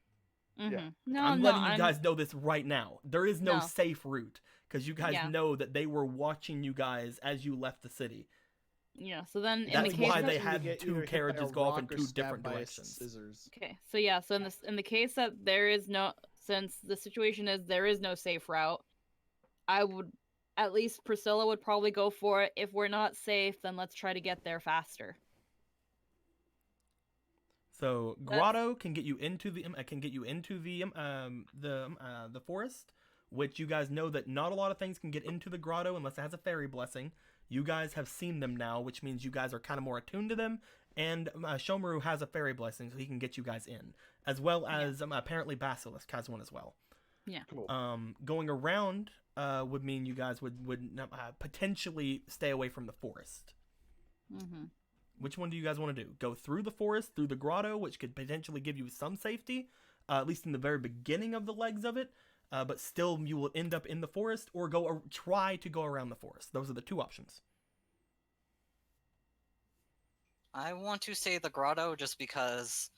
No, I'm no, letting you guys know this right now. There is no No. safe route because you guys Yeah. know that they were watching you guys as you left the city. Yeah, so then in That's the case why that they You had get two either hit by carriages a go off rock in or two stabbed different by a directions. Scissors. Okay, so yeah, so in the case that there is no, since the situation is there is no safe route, I would, at least Priscilla would probably go for it. If we're not safe, then let's try to get there faster. So Grotto can get you into the forest, which you guys know that not a lot of things can get into the grotto unless it has a fairy blessing. You guys have seen them now, which means you guys are kind of more attuned to them. And Shomaru has a fairy blessing, so he can get you guys in, as well as apparently Basilisk has one as well. Yeah. Cool. Going around would mean you guys would potentially stay away from the forest. Mm-hmm. Which one do you guys want to do? Go through the forest, through the grotto, which could potentially give you some safety, at least in the very beginning of the legs of it, but still you will end up in the forest, or try to go around the forest. Those are the two options. I want to say the grotto just because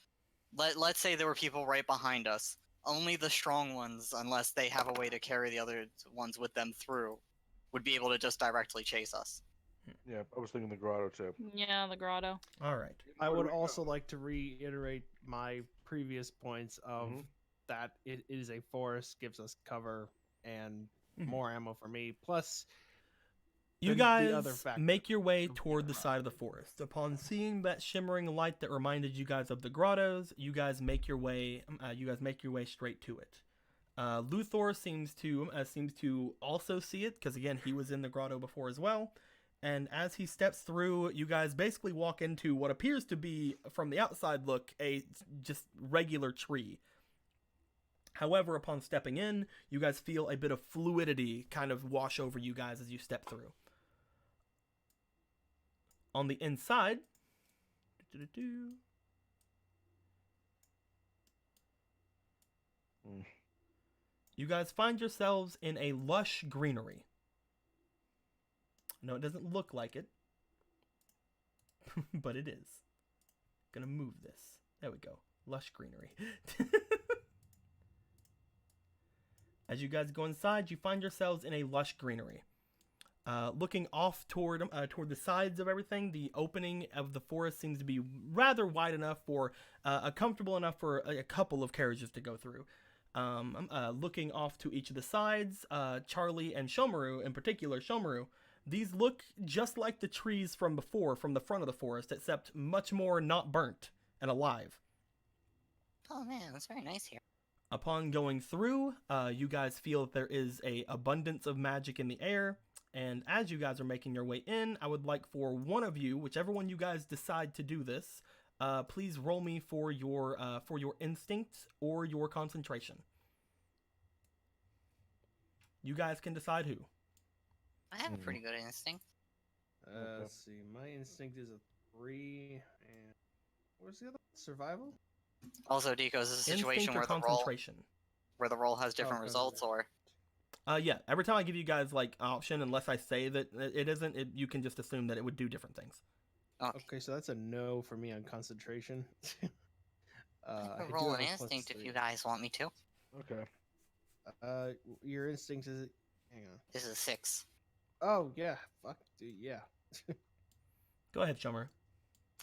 let's say there were people right behind us. Only the strong ones, unless they have a way to carry the other ones with them through, would be able to just directly chase us. Yeah, I was thinking the grotto too. Yeah, the grotto. All right. I would also like to reiterate my previous points of that it is a forest, gives us cover and Mhm. more ammo for me. Plus, You the other guys factor. make your way toward the side of the forest. Upon seeing that shimmering light that reminded you guys of the grottos, you guys make your way. Straight to it. Luthor seems to also see it because again he was in the grotto before as well. And as he steps through, you guys basically walk into what appears to be, from the outside look, a just regular tree. However, upon stepping in, you guys feel a bit of fluidity kind of wash over you guys as you step through. On the inside, you guys find yourselves in a lush greenery. No, it doesn't look like it, but it is. Gonna move this. There we go. Lush greenery. As you guys go inside, you find yourselves in a lush greenery. Looking off toward the sides of everything, the opening of the forest seems to be rather wide enough for comfortable enough for a couple of carriages to go through. Looking off to each of the sides, Charlie and Shomaru, in particular Shomaru, These look just like the trees from before, from the front of the forest, except much more not burnt and alive. Oh man, that's very nice here. Upon going through, you guys feel that there is a abundance of magic in the air. And as you guys are making your way in, I would like for one of you, whichever one you guys decide to do this, please roll me for your instinct or your concentration. You guys can decide who. I have a pretty good instinct. Let's see. My instinct is a 3, and where's the other one? Survival? Also, Deco, is this a situation Instinct or concentration? where the roll has different Okay. results, or Yeah. Every time I give you guys like option, unless I say that it isn't, you can just assume that it would do different things. okay. Okay, so that's a no for me on concentration. I I could do roll have an a plus instinct if 3. you guys want me to. Okay. Your instinct is. Hang on. This is a 6. Oh yeah, fuck, dude, yeah. Go ahead, Shummer.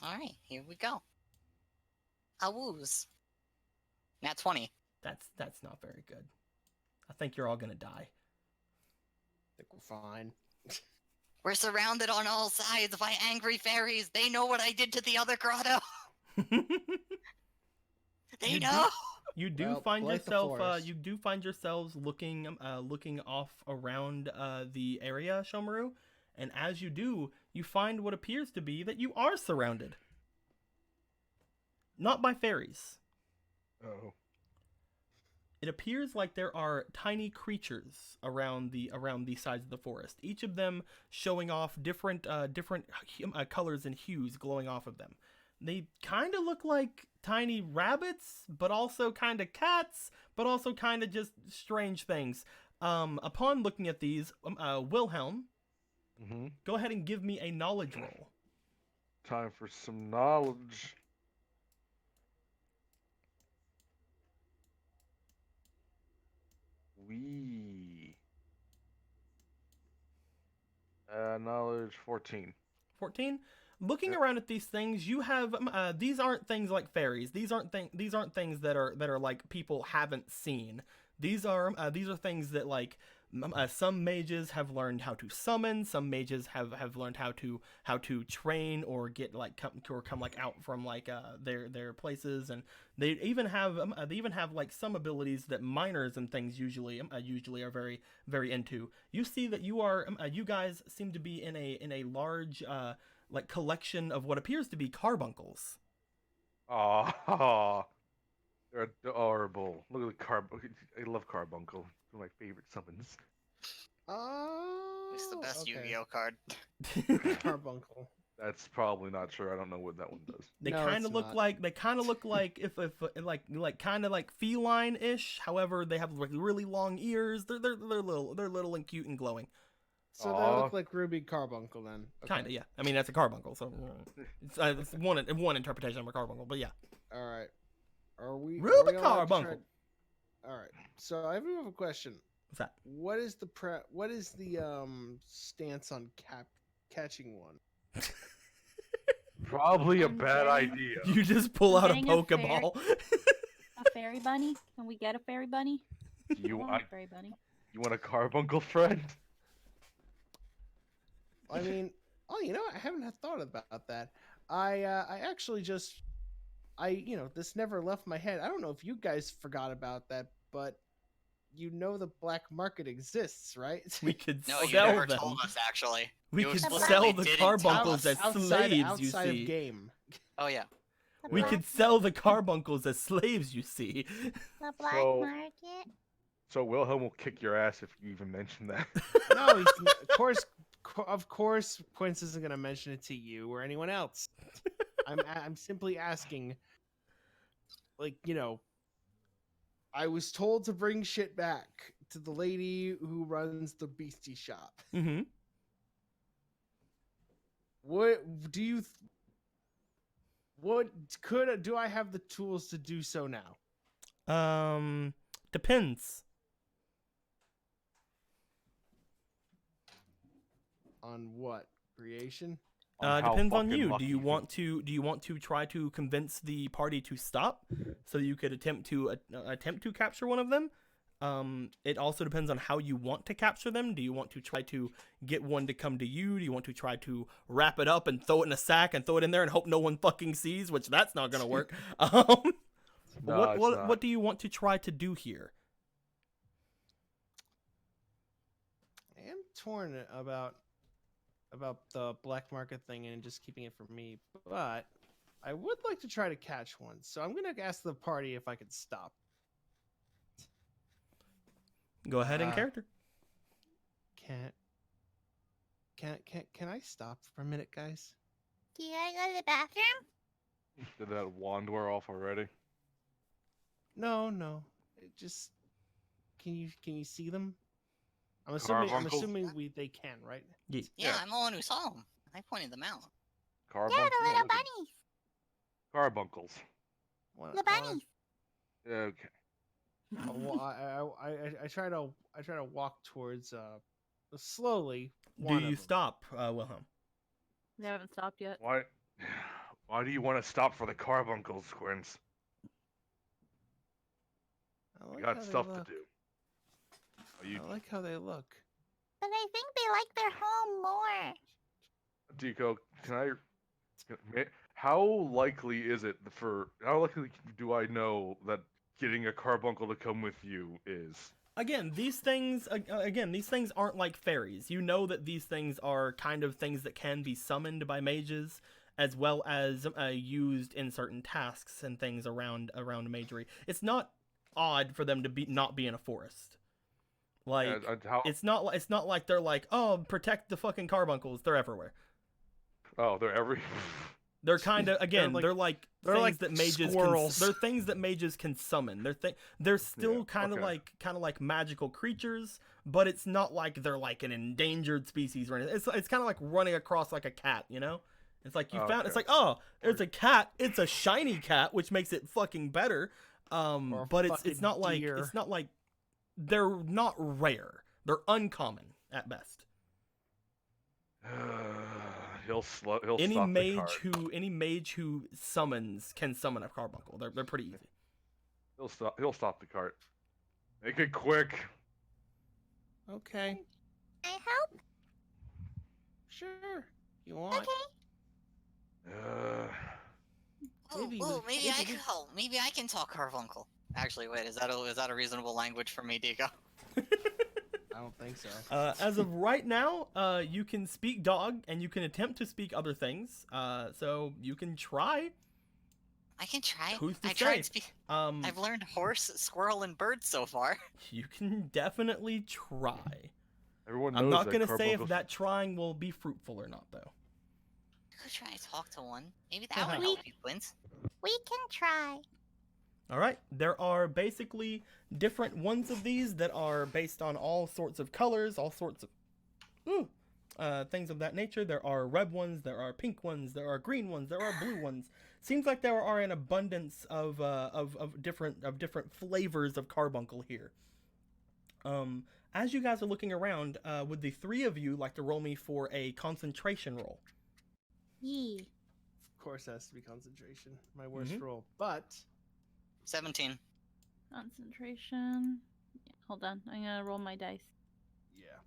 All right, here we go. A woos. Nat 20. That's not very good. I think you're all gonna die. I think we're fine. We're surrounded on all sides by angry fairies. They know what I did to the other grotto. They You do- know. You do Well, find like the yourself. forest. You do find yourselves looking off around the area, Shomaru, and as you do, you find what appears to be that you are surrounded. Not by fairies. Oh. It appears like there are tiny creatures around the sides of the forest. Each of them showing off different colors and hues glowing off of them. They kind of look like tiny rabbits, but also kind of cats, but also kind of just strange things. Upon looking at these, Wilhelm, Mm-hmm. go ahead and give me a knowledge roll. Time for some knowledge. Knowledge 14. 14. Looking Yep. around at these things, you have these aren't things like fairies. These aren't things that are like people haven't seen. These are things that like some mages have learned how to summon. Some mages have learned how to train or get like come like out from like their places, and they even have like some abilities that miners and things usually are very very into. You see that you guys seem to be in a large like collection of what appears to be carbuncles. Oh, they're adorable. Look at the I love carbuncle. One of my favorite summons. Oh, It's the best okay. Yu-Gi-Oh card. Carbuncle. That's probably not true. I don't know what that one does. They No, kind of it's look not. like if like kind of like feline-ish. However, they have like really long ears. They're little and cute and glowing. So they Aw. look like Ruby Carbuncle then. Okay. Kind of, yeah. I mean, that's a carbuncle, so it's one interpretation of a carbuncle. But yeah, All right. Are we? Ruby allowed to try- Carbuncle. All right. So I have a question. What's that? What is the stance on catching one? Probably a I'm bad getting- idea. You just pull I'm out a getting a Pokeball. A fairy bunny? Can we get a fairy bunny? You I want want a fairy bunny. a carbuncle friend? I mean, I haven't had thought about that. I actually just, this never left my head. I don't know if you guys forgot about that, but the black market exists, right? We could No, you sell never them. told us actually. We You could explicitly sell the didn't tell carbuncles us. as slaves. You outside see. of game. Oh yeah. The We black, could sell the carbuncles as slaves. You see. the black So- market. So Wilhelm will kick your ass if you even mention that. No, of course, Quince isn't gonna mention it to you or anyone else. I'm simply asking. Like, I was told to bring shit back to the lady who runs the beastie shop. Mm-hmm. Do I have the tools to do so now? Depends. On what? Creation? On how Depends on fucking you. lucky Do you want to try to convince the party to stop, so you could attempt to capture one of them, It also depends on how you want to capture them. Do you want to try to get one to come to you? Do you want to try to wrap it up and throw it in a sack and throw it in there and hope no one fucking sees? Which that's not gonna work. No, it's not. What do you want to try to do here? I am torn about the black market thing and just keeping it for me, but I would like to try to catch one. So I'm gonna ask the party if I could stop. Go ahead and character. Can I stop for a minute, guys? Do you wanna go to the bathroom? Did that wand wear off already? No. It just can you see them? I'm assuming they can, right? Yeah. Yeah, I'm the one who saw them. I pointed them out. Carbuncles? Yeah, the little bunnies. Carbuncles. The bunnies. Okay. I try to walk towards slowly. Do you stop, Wilhelm? They haven't stopped yet. Why do you want to stop for the carbuncles, Quince? You got stuff to do. I like how they look. But I think they like their home more. Deco, how likely do I know that getting a carbuncle to come with you is? Again, these things aren't like fairies. You know that these things are kind of things that can be summoned by mages, as well as used in certain tasks and things around magery. It's not odd for them to not be in a forest. Like it's not like they're like, oh, protect the fucking carbuncles. They're everywhere. Oh, they're They're kind of they're like things that mages squirrels. they're things that mages can summon. They're still kind of like magical creatures, but it's not like they're like an endangered species or anything. It's kind of like running across like a cat, you know? It's like it's like, oh, there's a cat. It's a shiny cat, which makes it fucking better. But it's not like they're not rare. They're uncommon at best. He'll any stop mage who summons can summon a carbuncle. They're pretty easy. He'll stop the cart. Make it quick. Okay. I help? Sure. You want? Okay. Maybe I can help. Maybe I can talk carbuncle. Actually, wait, is that a reasonable language for me, Deco? I don't think so. As of right now, you can speak dog, and you can attempt to speak other things. So you can try. I can try. Who's to say? Tried I've learned horse, squirrel, and bird so far. You can definitely try. Everyone knows I'm not that gonna say if that trying will be fruitful or not, though. I could try to talk to one. Maybe that would help you, Quint. We can try. All right, there are basically different ones of these that are based on all sorts of colors, all sorts of things of that nature. There are red ones, there are pink ones, there are green ones, there are blue ones. Seems like there are an abundance of different flavors of carbuncle here. As you guys are looking around, would the three of you like to roll me for a concentration roll? Yee. Of course, it has to be concentration. My worst roll, but 17. Concentration. Yeah, hold on. I'm gonna roll my dice. yeah.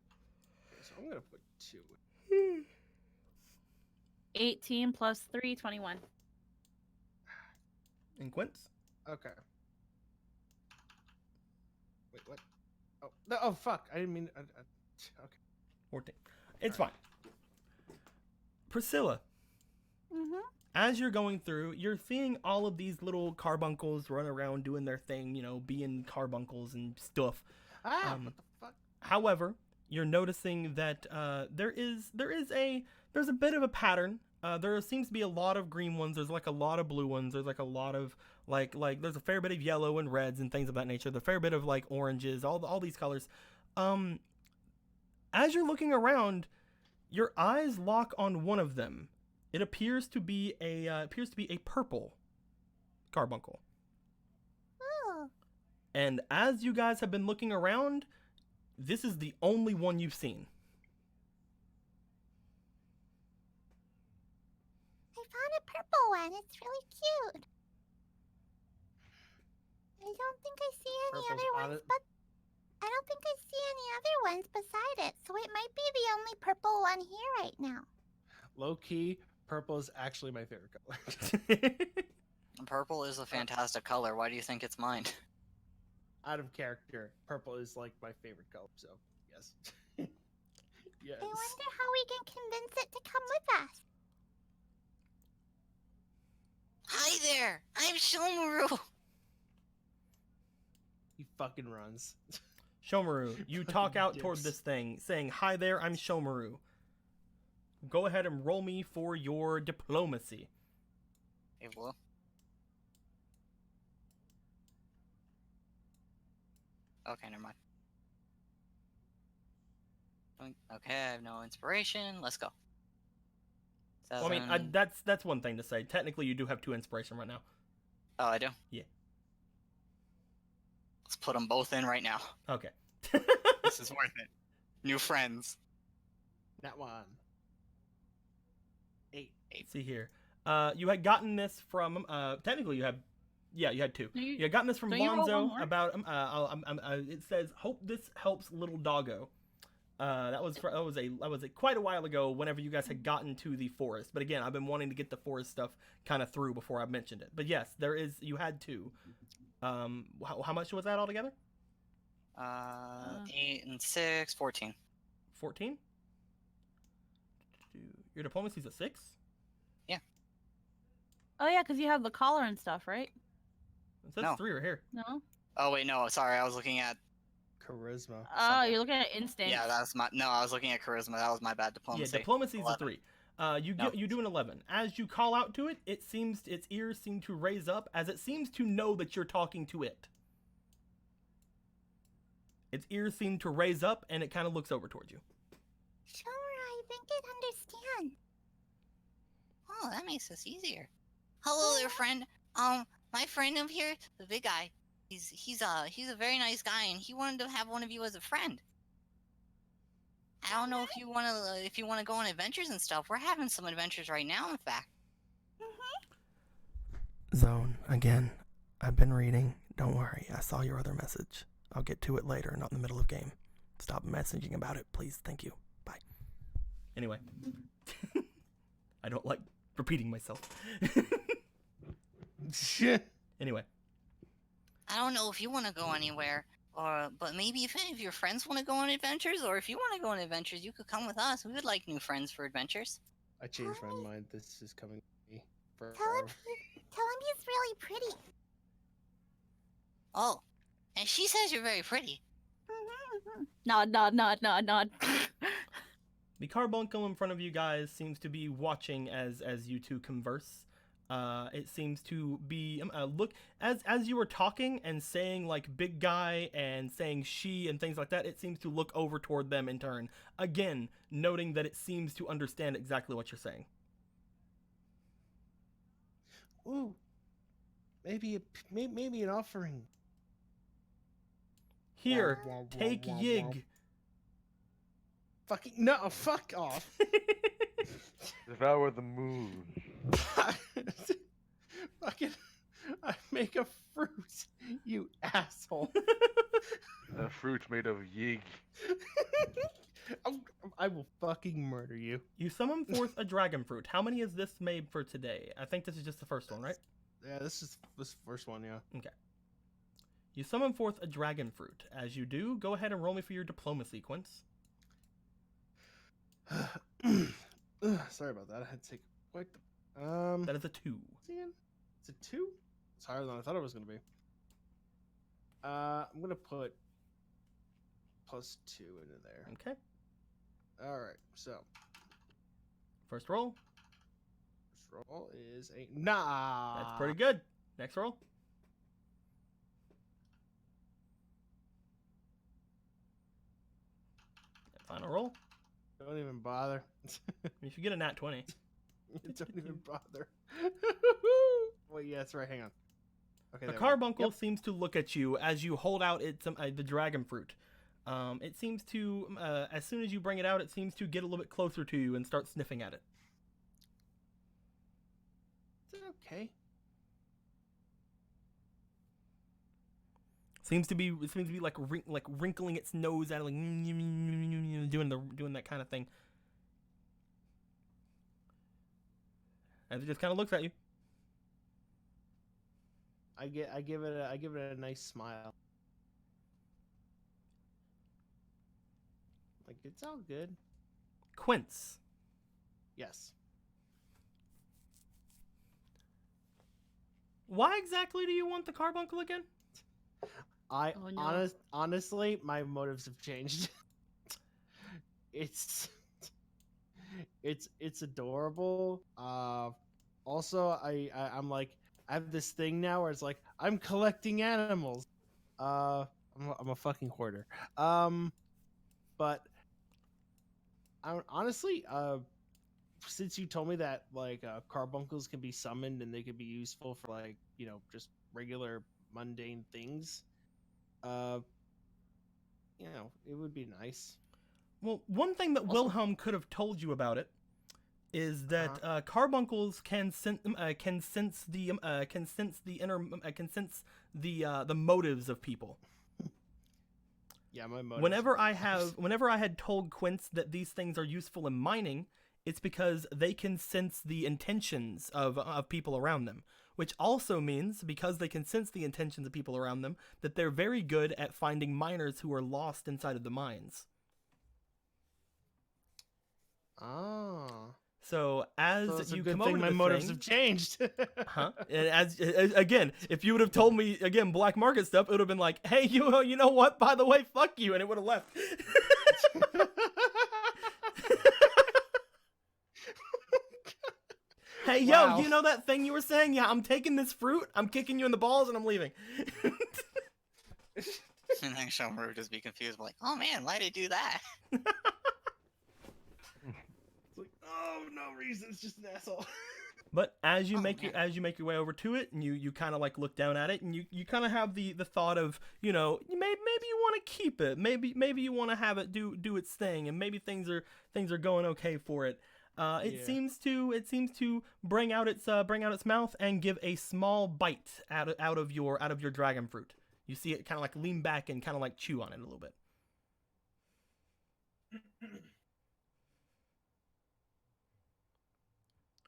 Okay, so I'm gonna put 2. 18 plus 3, 21. And Quince? Okay. Wait, what? Oh, no, oh fuck! I didn't mean. Okay. 14. It's fine. Priscilla. Mm-hmm. As you're going through, you're seeing all of these little carbuncles run around doing their thing, being carbuncles and stuff. What the fuck? However, you're noticing that there's a bit of a pattern. There seems to be a lot of green ones. There's like a lot of blue ones. There's like a lot of like there's a fair bit of yellow and reds and things of that nature. There's a fair bit of like oranges, all these colors. As you're looking around, your eyes lock on one of them. It appears to be a purple carbuncle. Oh. And as you guys have been looking around, this is the only one you've seen. I found a purple one. It's really cute. I don't think I see any Purple's other ones, but I don't think I see any other ones beside it, so it might be the only purple one here right now. Low key, purple is actually my favorite color. Purple is a fantastic color. Why do you think it's mine? Out of character, purple is like my favorite color. So yes, yes. I wonder how we can convince it to come with us. Hi there, I'm Shomaru. He fucking runs. Shomaru, you talk out toward Dips. this thing, saying, "Hi there, I'm Shomaru." Go ahead and roll me for your diplomacy. Hey, Blue. Okay, never mind. Okay, I have no inspiration. Let's go. Well, I mean, Seven. that's one thing to say. Technically, you do have 2 inspiration right now. Oh, I do? Yeah. Let's put them both in right now. Okay. This is worth it. New friends. That one. 8. Let's see here. You had gotten this from. Technically, you had 2. No, You had gotten this from don't you roll one Bonzo more? about. It says, "Hope this helps little doggo." That was quite a while ago. Whenever you guys had gotten to the forest, but again, I've been wanting to get the forest stuff kind of through before I mentioned it. But yes, there is. You had 2. How much was that altogether? 8 and 6, 14. 14. Your diplomacy's a 6. Oh yeah, because you have the collar and stuff, right? It says No. 3 right here. No. Oh wait, no, sorry, I was looking at. Charisma. Oh, Something. you're looking at instinct. Yeah, that's my. No, I was looking at charisma. That was my bad. Diplomacy. Yeah, diplomacy's a 11. 3. No. You do an 11. As you call out to it, its ears seem to raise up as it seems to know that you're talking to it. Its ears seem to raise up and it kind of looks over towards you. Sure, I think it understands. Oh, that makes this easier. Hello there, friend. My friend over here, the big guy. He's a very nice guy, and he wanted to have one of you as a friend. I don't know if you wanna go on adventures and stuff. We're having some adventures right now, in fact. Zone, again, I've been reading. Don't worry, I saw your other message. I'll get to it later, not in the middle of game. Stop messaging about it, please. Thank you. Bye. Anyway. I don't like repeating myself. Anyway. I don't know if you want to go anywhere, but maybe if any of your friends want to go on adventures, or if you want to go on adventures, you could come with us. We would like new friends for adventures. I changed my mind. This is coming to me. Tell him he's really pretty. Oh, and she says you're very pretty. Nod, nod, nod, nod, nod. The carbuncle in front of you guys seems to be watching as you two converse. It seems to be look as you were talking and saying like big guy and saying she and things like that. It seems to look over toward them in turn, again noting that it seems to understand exactly what you're saying. Ooh, maybe an offering. Here, Wah, wah, wah, take wah, wah. Yig. Fucking no! Fuck off. Devour the moon. Fucking, I make a fruit, you asshole. A fruit made of yig. I will fucking murder you. You summon forth a dragon fruit. How many is this made for today? I think this is just the first one, right? Yeah, this is first one, yeah. Okay. You summon forth a dragon fruit. As you do, go ahead and roll me for your diplomacy, Quince. Sorry about that. I had to take quite the That is a 2. It's a 2? It's higher than I thought it was gonna be. I'm gonna put +2 into there. Okay. Alright, so First roll. first roll is a nah. That's pretty good. Next roll. Final roll. Don't even bother. If you get a nat 20. Don't even bother. Wait, yeah, that's right. Hang on. Okay. The there we go. carbuncle Yep. seems to look at you as you hold out the dragon fruit. It seems to, as soon as you bring it out, it seems to get a little bit closer to you and start sniffing at it. It's okay. Seems to be like wrinkling its nose at it, like doing that kind of thing. As it just kind of looks at you. I give it a nice smile. Like, it's all good. Quince, Yes. why exactly do you want the carbuncle again? Oh, no. Honestly, my motives have changed. it's adorable. Also, I'm like, I have this thing now where it's like I'm collecting animals. I'm a fucking hoarder. But honestly, since you told me that like carbuncles can be summoned and they can be useful for like just regular mundane things, it would be nice. Well, one thing that Also- Wilhelm could have told you about it is that carbuncles can sense the motives of people. Yeah, my motives. Whenever I had told Quince that these things are useful in mining, it's because they can sense the intentions of people around them, which also means, because they can sense the intentions of people around them, that they're very good at finding miners who are lost inside of the mines. Oh. So as So you good come thing over to my the motives thing, have changed. huh? And as again, if you would have told me again black market stuff, it would have been like, hey, you know what? By the way, fuck you, and it would have left. Hey, Wow. yo, you know that thing you were saying? Yeah, I'm taking this fruit, I'm kicking you in the balls, and I'm leaving. And then Shomer would just be confused, like, oh man, why'd he do that? It's like, oh, no reason. It's just an asshole. But as you Oh, make man. as you make your way over to it, and you kind of like look down at it, and you kind of have the thought of, maybe you want to keep it, maybe you want to have it do its thing, and maybe things are going okay for it. It Yeah. seems to bring out its mouth and give a small bite out of your dragon fruit. You see it kind of like lean back and kind of like chew on it a little bit.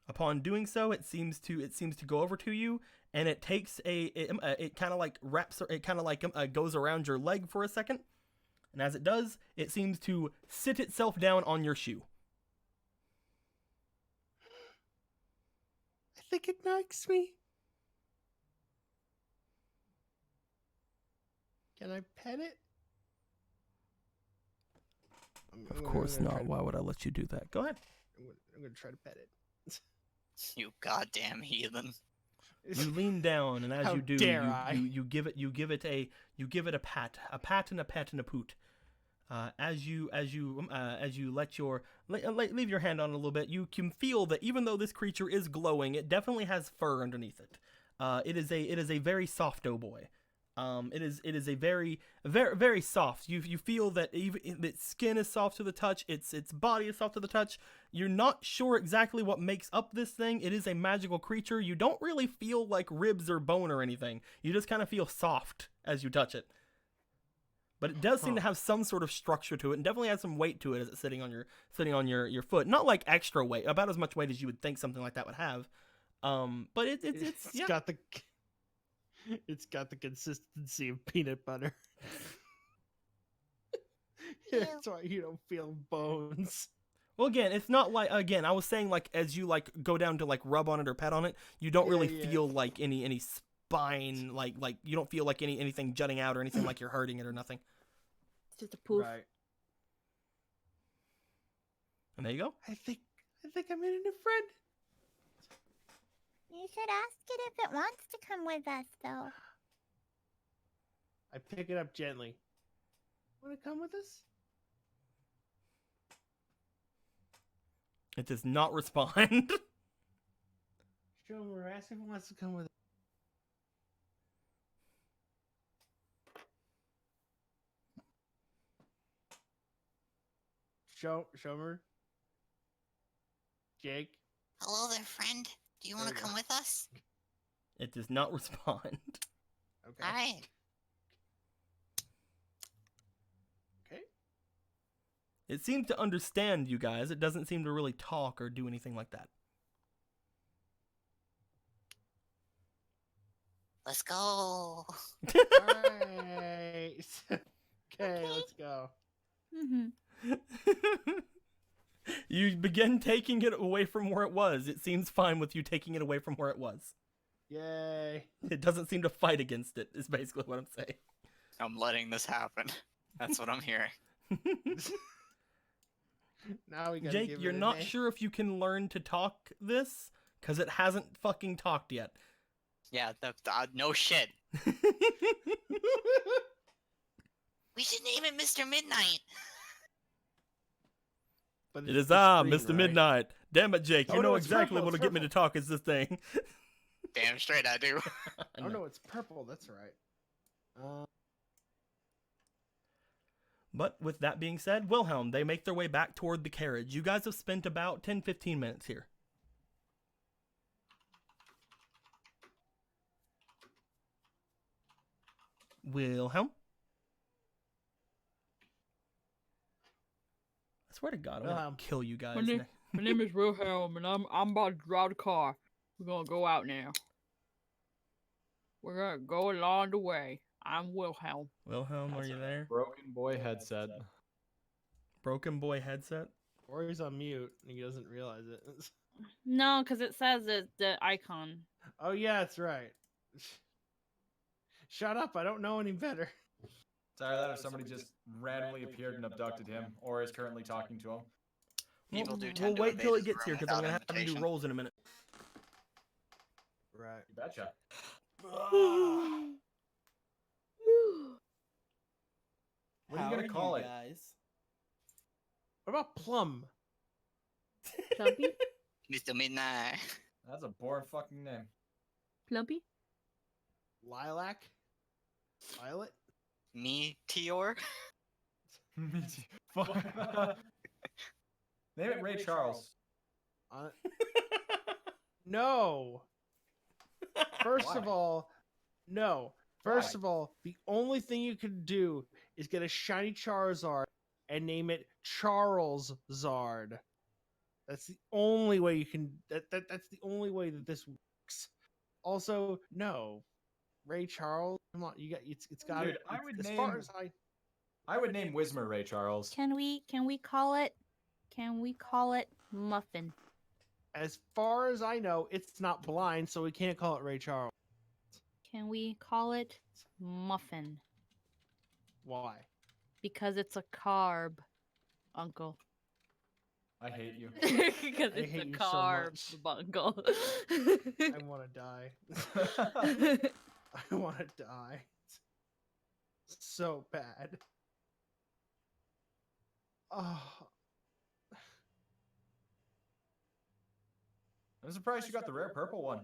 Upon doing so, it seems to go over to you, and it takes it kind of like goes around your leg for a second, and as it does, it seems to sit itself down on your shoe. I think it likes me. Can I pet it? Of course not. Why would I let you do that? Go ahead. I'm gonna try to pet it. You goddamn heathen. You lean down, and as How you do, dare I? you give it a pat, a pet and a poot. As you leave your hand on it a little bit, you can feel that even though this creature is glowing, it definitely has fur underneath it. It is a very soft doughboy. It is a very, very, very soft. You feel that even its skin is soft to the touch. Its body is soft to the touch. You're not sure exactly what makes up this thing. It is a magical creature. You don't really feel like ribs or bone or anything. You just kind of feel soft as you touch it. But it does seem to have some sort of structure to it, and definitely has some weight to it as it's sitting on your foot. Not like extra weight, about as much weight as you would think something like that would have. But it's yeah. It's got the consistency of peanut butter. That's why you don't feel bones. Well, again, it's not like, I was saying, like, as you, like, go down to, like, rub on it or pet on it, you don't really feel, like, any spine, like, you don't feel like anything jutting out or anything like you're hurting it or nothing. It's just a poof. Right. And there you go. I think I made a new friend. You should ask it if it wants to come with us, though. I pick it up gently. Want to come with us? It does not respond. Shomer, ask if it wants to come with us. Shomer? Jake? Hello there, friend. Do you want to There we come with us? It does not respond. Okay. Alright. It seems to understand you guys. It doesn't seem to really talk or do anything like that. Let's go. Alright. Okay, let's go. Mm-hmm. You begin taking it away from where it was. It seems fine with you taking it away from where it was. Yay. It doesn't seem to fight against it, is basically what I'm saying. I'm letting this happen. That's what I'm hearing. Now we gotta Jake, give you're it a not name. sure if you can learn to talk this, because it hasn't fucking talked yet. Yeah, no shit. We should name it Mr. Midnight. But It is it's Mr. green, right? Midnight. Damn it, Jake. You Oh, know no, it's exactly purple, what'll it's get me to purple. talk is this thing. Damn straight I do. Oh no, it's purple. That's right. But with that being said, Wilhelm, they make their way back toward the carriage. You guys have spent about 10-15 minutes here. Wilhelm? I swear to God, I'm Wilhelm. gonna kill you guys. My name is Wilhelm, and I'm about to drive the car. We're gonna go out now. We're gonna go along the way. I'm Wilhelm. Wilhelm, are you there? Broken boy headset. Broken boy headset? Or he's on mute and he doesn't realize it. No, because it says the icon. Oh yeah, that's right. Shut up! I don't know any better. It's either that or somebody just randomly appeared and abducted him, or is currently talking to him. People do We'll tend to wait till invade it his gets here room because I'm gonna without have to do invitation. rolls in a minute. Right. You betcha. What are you gonna call it? Guys? What about Plum? Plumpy? Mr. Midnight. That's a boring fucking name. Plumpy? Lilac? Violet? Meteor. Fuck. Name it Ray Charles. No. First of Why? all, no. First Why? of all, the only thing you can do is get a shiny Charizard and name it Charles Zard. That's the only way you can. That's the only way that this works. Also, no, Ray Charles. Come on, you got it's got. Dude, I would as far name- as I would name Wismer Ray Charles. Can we call it Muffin? as far as I know, it's not blind, so we can't call it Ray Charles. Can we call it Muffin? Why? Because it's a carb, Uncle. I hate you. Because I it's hate a you so carb, much. Uncle. I want to die. I want to die. So bad. Oh, I'm surprised you got the rare purple one.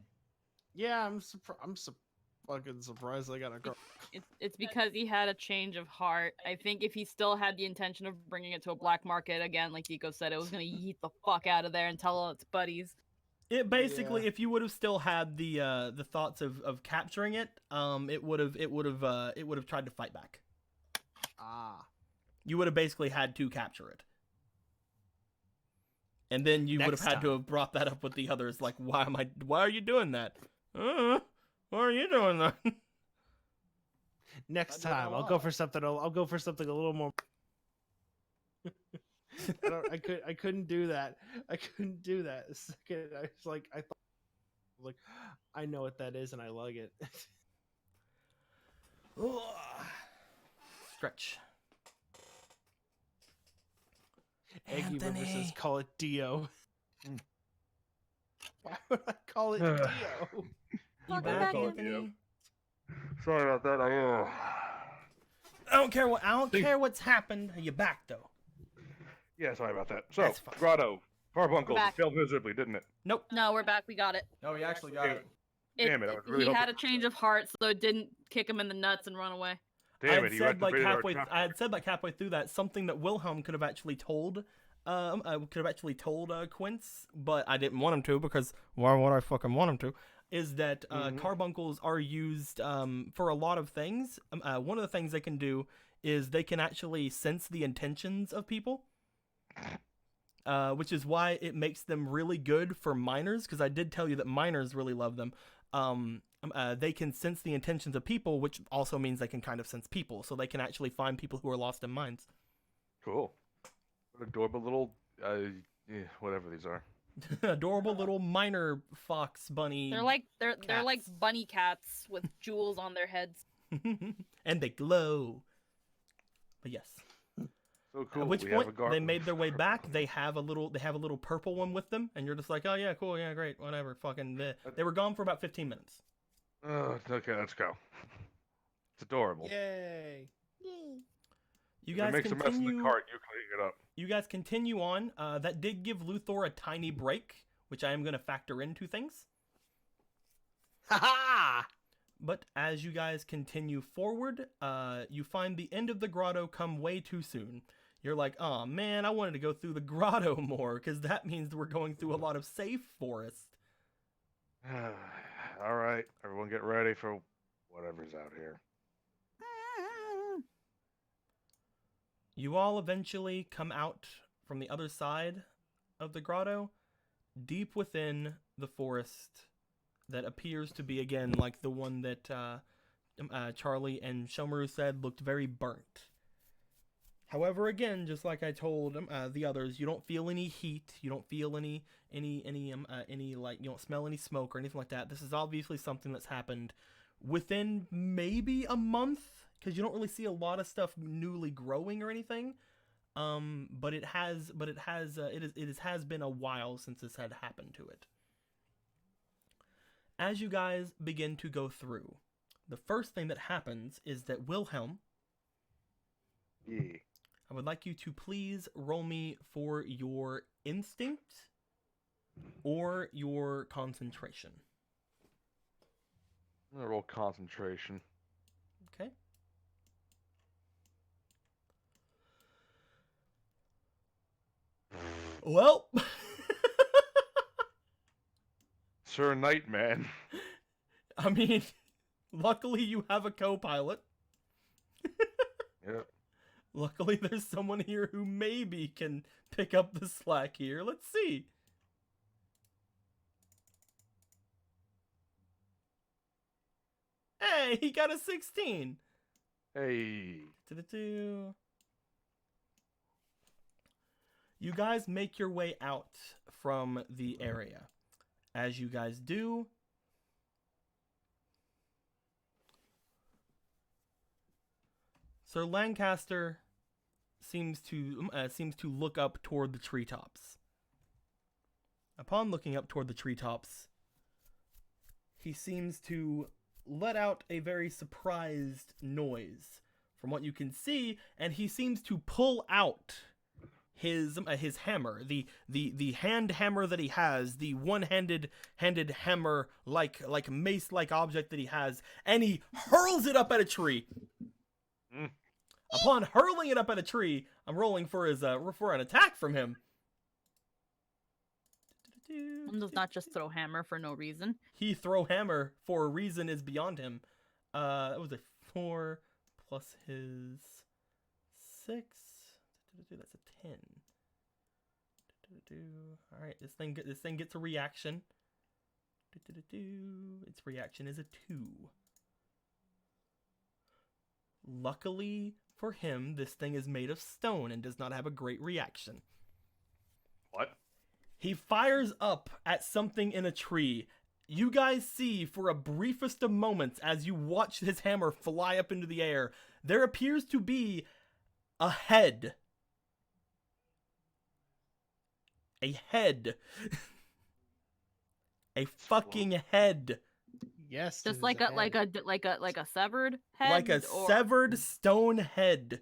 yeah, I'm fucking surprised I got a girl. It's because he had a change of heart. I think if he still had the intention of bringing it to a black market again, like Deco said, it was gonna yeet the fuck out of there and tell all its buddies. It basically, Yeah. if you would have still had the thoughts of capturing it, it would have tried to fight back. Ah. You would have basically had to capture it, and then you would have Next had to time. have brought that up with the others. Like, why are you doing that? Why are you doing that? Next I do it a time, I'll lot. go for something. I'll go for something a little more. I couldn't do that. I couldn't do that. The second I was like, I know what that is, and I like it. Stretch. Eggy River says, Anthony. "Call it Dio." Why would I call it Dio? You Welcome back, back, Anthony? Sorry about that. I don't care what's happened. You're back though. Yeah, sorry about that. So, That's fine. Grotto, Carbuncle back. failed miserably, didn't it? Nope. No, we're back. We got it. No, he actually got it. Damn it, I was really he hoping- had a change of heart, so it didn't kick him in the nuts and run away. Damn it, he activated our trap I had said like halfway through that something that Wilhelm could have actually told. Quince, but I didn't want him to because why would I fucking want him to? Is that carbuncles are used for a lot of things. One of the things they can do is they can actually sense the intentions of people. which is why it makes them really good for miners, because I did tell you that miners really love them. They can sense the intentions of people, which also means they can kind of sense people, so they can actually find people who are lost in mines. Cool. Adorable little, whatever these are. Adorable little miner fox bunny. They're like cats. bunny cats with jewels on their heads. And they glow. But yes. So cool. At which we point have a they made their way back. They have a little purple one with them, and you're just like, oh yeah, cool, yeah, great, whatever. Fucking. They were gone for about 15 minutes. Okay, let's go. It's adorable. Yay! Yay. You If guys it makes a mess in continue. the cart, you clean it up. You guys continue on. That did give Luthor a tiny break, which I am going to factor into things. Ha ha! But as you guys continue forward, you find the end of the grotto come way too soon. You're like, oh man, I wanted to go through the grotto more, because that means we're going through a lot of safe forest. All right, everyone get ready for whatever's out here. You all eventually come out from the other side of the grotto, deep within the forest that appears to be, again, like the one that Charlie and Shomaru said looked very burnt. However, again, just like I told the others, you don't feel any heat, you don't feel any like, you don't smell any smoke or anything like that. This is obviously something that's happened within maybe a month, because you don't really see a lot of stuff newly growing or anything. But it has been a while since this had happened to it. As you guys begin to go through, the first thing that happens is that Wilhelm, Yeah. I would like you to please roll me for your instinct or your concentration. I'm gonna roll concentration. Okay. Well, Sir Nightman. I mean, luckily you have a co-pilot. Yep. Luckily there's someone here who maybe can pick up the slack here. Let's see. Hey, he got a 16. Hey. Do-do-do. You guys make your way out from the area. As you guys do, Sir Lancaster seems to look up toward the treetops. Upon looking up toward the treetops, he seems to let out a very surprised noise from what you can see, and he seems to pull out his hammer, the hand hammer that he has, the one-handed hammer like mace-like object that he has, and he hurls it up at a tree. Upon hurling it up at a tree, I'm rolling for an attack from him. One does not just throw hammer for no reason. He throw hammer for a reason is beyond him. That was a 4 plus his 6. That's a 10. All right, this thing gets a reaction. Its reaction is a 2. Luckily for him, this thing is made of stone and does not have a great reaction. What? He fires up at something in a tree. You guys see for a briefest of moments as you watch his hammer fly up into the air, there appears to be a head. A head. A fucking head. Yes. Just it like is a like a severed head. Like a or... severed stone head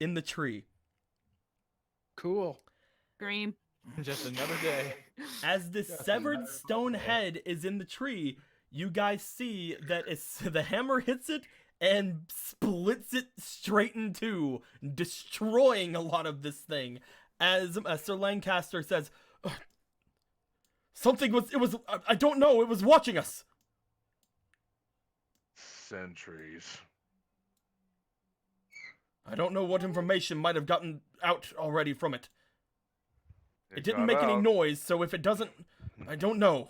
in the tree. Cool. Scream. Just another day. As this severed stone head is in the tree, you guys see that the hammer hits it and splits it straight in two, destroying a lot of this thing. As Sir Lancaster says, I don't know, it was watching us. Sentries. I don't know what information might have gotten out already from it. It didn't got make any out. noise, so if it doesn't, I don't know.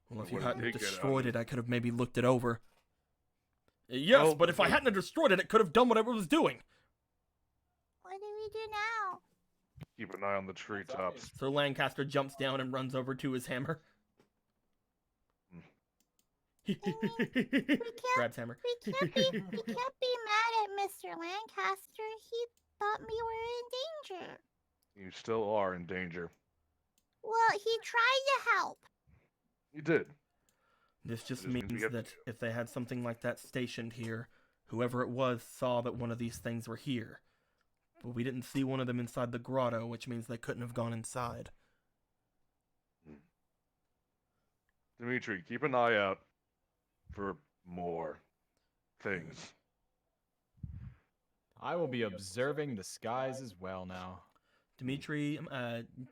Well, if you What did hadn't they get destroyed out? it, I could have maybe looked it over. Yes, Well, but if I hadn't destroyed it, it could have done whatever it was doing. What do we do now? Keep an eye on the treetops. So Lancaster jumps down and runs over to his hammer. Grabs hammer. We can't be mad at Mr. Lancaster. He thought we were in danger. You still are in danger. Well, he tried to help. You did. This just It just means we means have- that if they had something like that stationed here, whoever it was saw that one of these things were here. But we didn't see one of them inside the grotto, which means they couldn't have gone inside. Dimitri, keep an eye out for more things. I will be observing the skies as well now. Dimitri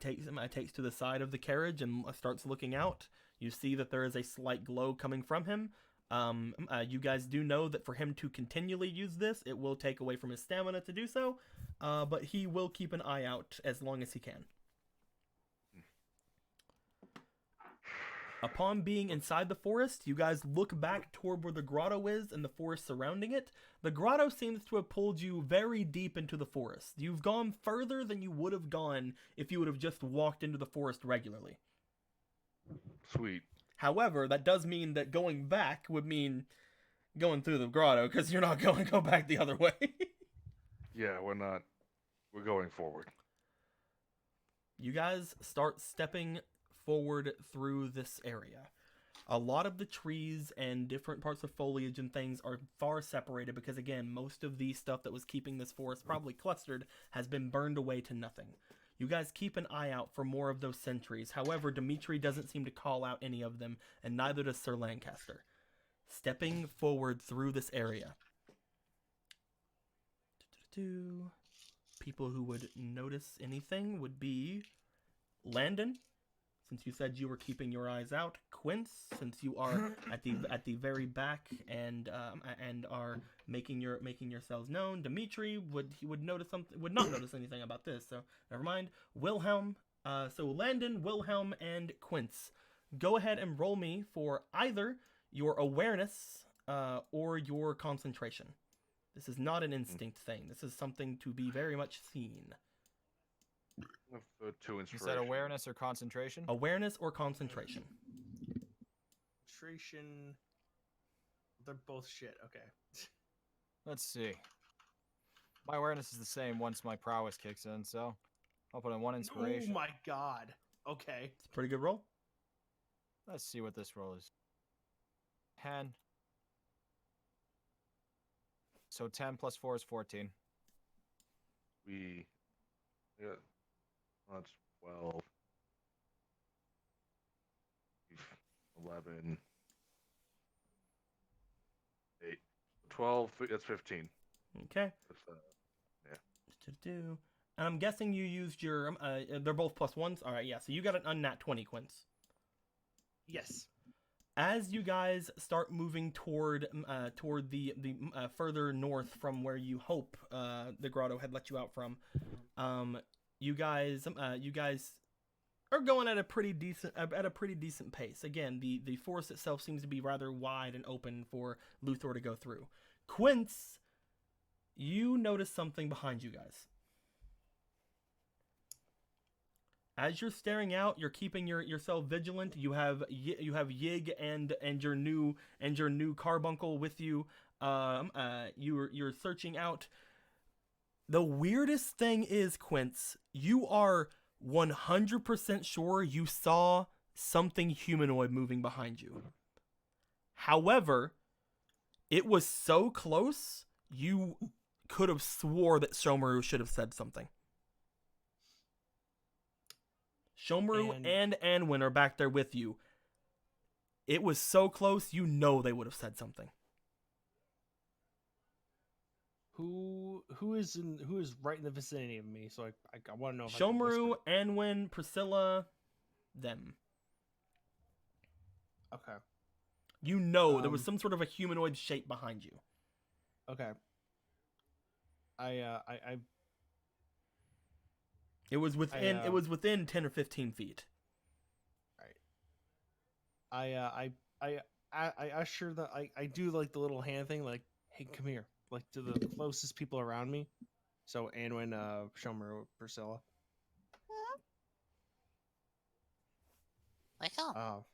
takes to the side of the carriage and starts looking out. You see that there is a slight glow coming from him. You guys do know that for him to continually use this, it will take away from his stamina to do so, but he will keep an eye out as long as he can. Upon being inside the forest, you guys look back toward where the grotto is and the forest surrounding it. The grotto seems to have pulled you very deep into the forest. You've gone further than you would have gone if you would have just walked into the forest regularly. Sweet. However, that does mean that going back would mean going through the grotto, because you're not going to go back the other way. Yeah, we're not. We're going forward. You guys start stepping forward through this area. A lot of the trees and different parts of foliage and things are far separated because, again, most of the stuff that was keeping this forest probably clustered has been burned away to nothing. You guys keep an eye out for more of those sentries. However, Dimitri doesn't seem to call out any of them, and neither does Sir Lancaster. Stepping forward through this area. People who would notice anything would be Landon, since you said you were keeping your eyes out. Quince, since you are at the very back and are making yourselves known. Dimitri would notice something, would not notice anything about this, so never mind. Wilhelm, so Landon, Wilhelm, and Quince, go ahead and roll me for either your awareness or your concentration. This is not an instinct thing. This is something to be very much seen. Two You inspiration. said awareness or concentration? Awareness or concentration. Concentration. They're both shit. Okay. Let's see. My awareness is the same once my prowess kicks in, so I'll put in one inspiration. Oh my god. Okay. It's a pretty good roll. Let's see what this roll is. 10. So 10 plus 4 is 14. Yeah, that's 12. 11. 8. 12, that's 15. Okay. That's, And I'm guessing you used your. They're both plus ones. All right. Yeah. So you got an unnat 20, Quince. Yes. As you guys start moving toward the further north from where you hope the grotto had let you out from, you guys are going at a pretty decent pace. Again, the forest itself seems to be rather wide and open for Luthor to go through. Quince, you notice something behind you guys. As you're staring out, you're keeping yourself vigilant. You have Yig and your new carbuncle with you. You're searching out. The weirdest thing is, Quince, you are 100% sure you saw something humanoid moving behind you. However, it was so close, you could have swore that Shomaru should have said something. Shomaru and Anwin are back there with you. It was so close, you know they would have said something. Who is right in the vicinity of me? So I want to know. If Shomaru, I can Anwin, Priscilla, them. whisper. Okay. You know there was some sort of a humanoid shape behind you. Okay. I It was within. It was within 10 or 15 feet. I usher the I do like the little hand thing, like, hey, come here, like to the closest people around me. So Anwin, Shomer, Priscilla. Like, oh.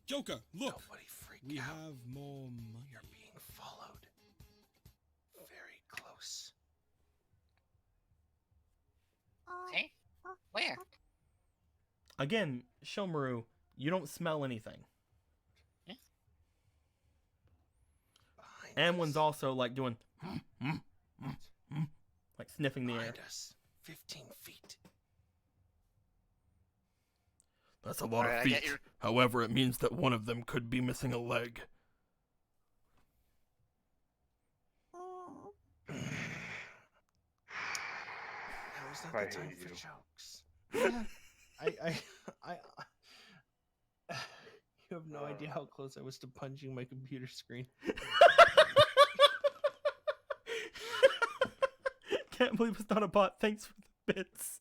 Joker, look. Nobody freak We out. have more money. You're being followed. Very close. Hey? Where? Again, Shomaru, you don't smell anything. Yeah. Anwin's also like doing, like sniffing the air. Behind us, 15 feet. That's a lot Alright, of I get feet. your- However, it means that one of them could be missing a leg. Now is not I the time hate for you. jokes. I you have no idea how close I was to punching my computer screen. Can't believe it's not a bot. Thanks for the bits.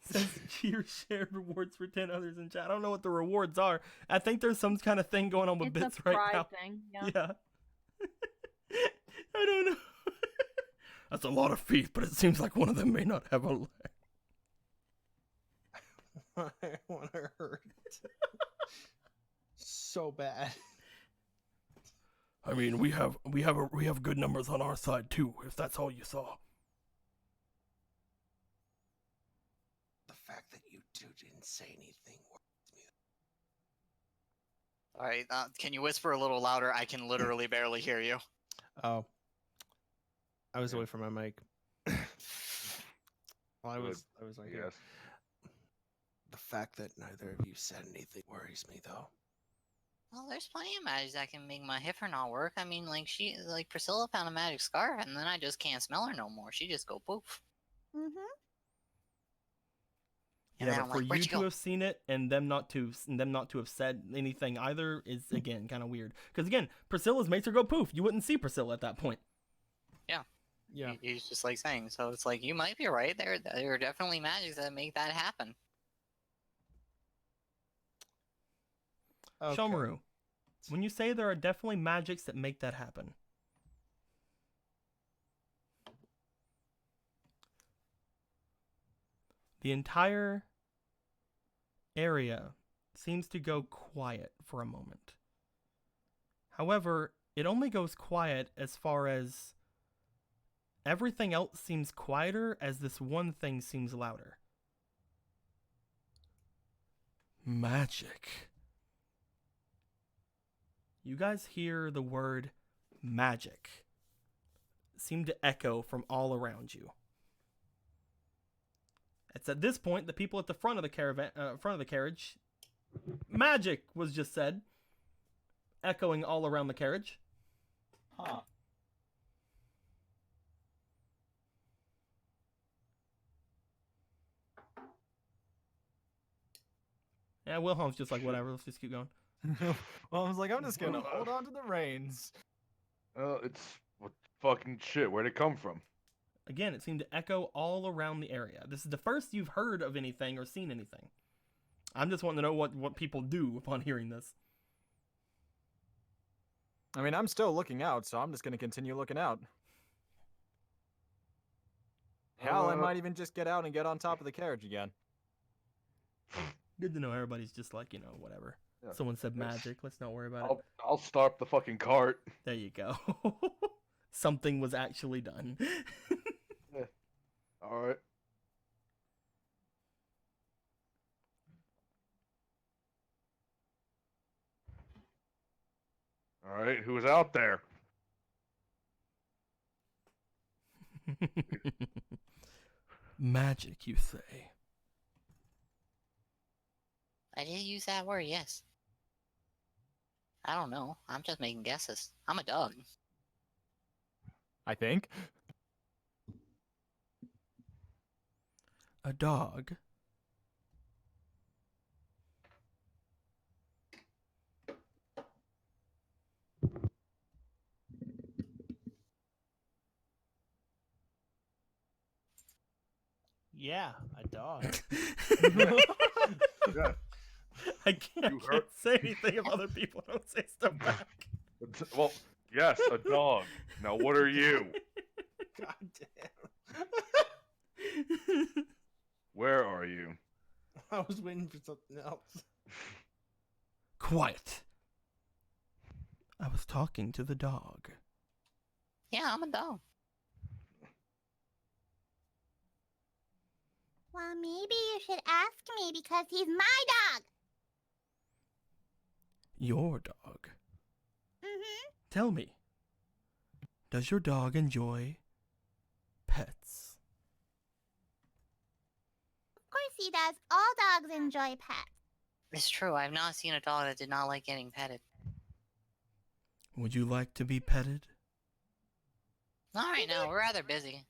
Says cheer shared rewards for 10 others in chat. I don't know what the rewards are. I think there's some kind of thing going on with It's bits a right pride now. thing. Yeah. Yeah. I don't know. That's a lot of feet, but it seems like one of them may not have a leg. I want to hurt. So bad. I mean, we have good numbers on our side too, if that's all you saw. The fact that you two didn't say anything worries me. Alright, can you whisper a little louder? I can literally barely hear you. Oh. I was away from my mic. Well, I was like, Yes. the fact that neither of you said anything worries me, though. Well, there's plenty of magic that can make my heifer not work. I mean, like Priscilla found a magic scarf, and then I just can't smell her no more. She just go poof. Mm-hmm. And Yeah, then but I'm for like, where'd you you to go? have seen it and them not to have said anything either is again kind of weird. Because again, Priscilla's mates her go poof. You wouldn't see Priscilla at that point. Yeah. He's just like saying. So it's like, you might be right. There are definitely magics that make that happen. Okay. Shomaru, when you say there are definitely magics that make that happen, the entire area seems to go quiet for a moment. However, it only goes quiet as far as everything else seems quieter as this one thing seems louder. Magic. You guys hear the word magic seem to echo from all around you. It's at this point the people at the front of the carriage, magic was just said, echoing all around the carriage. Huh. Yeah, Wilhelm's just like, whatever, let's just keep going. Well, I was like, I'm just gonna hold on to the reins. It's what fucking shit. Where'd it come from? Again, it seemed to echo all around the area. This is the first you've heard of anything or seen anything. I'm just wanting to know what people do upon hearing this. I mean, I'm still looking out, so I'm just gonna continue looking out. Hell, I might even just get out and get on top of the carriage again. Good to know everybody's just like, whatever. Yeah, Someone said it's- magic. Let's not worry about it. I'll start the fucking cart. There you go. Something was actually done. All right. All right. Who's out there? Magic, you say? I did use that word, yes. I don't know. I'm just making guesses. I'm a dog. I think. A dog? Yeah, a dog. Yeah. I can't say anything if other people don't say stuff back. Well, yes, a dog. Now, what are you? God damn. Where are you? I was waiting for something else. Quiet. I was talking to the dog. Yeah, I'm a dog. Well, maybe you should ask me because he's my dog. Your dog. Mm-hmm. Tell me, does your dog enjoy pets? Of course he does. All dogs enjoy pets. It's true. I've not seen a dog that did not like getting petted. Would you like to be petted? Not right now. We're rather busy.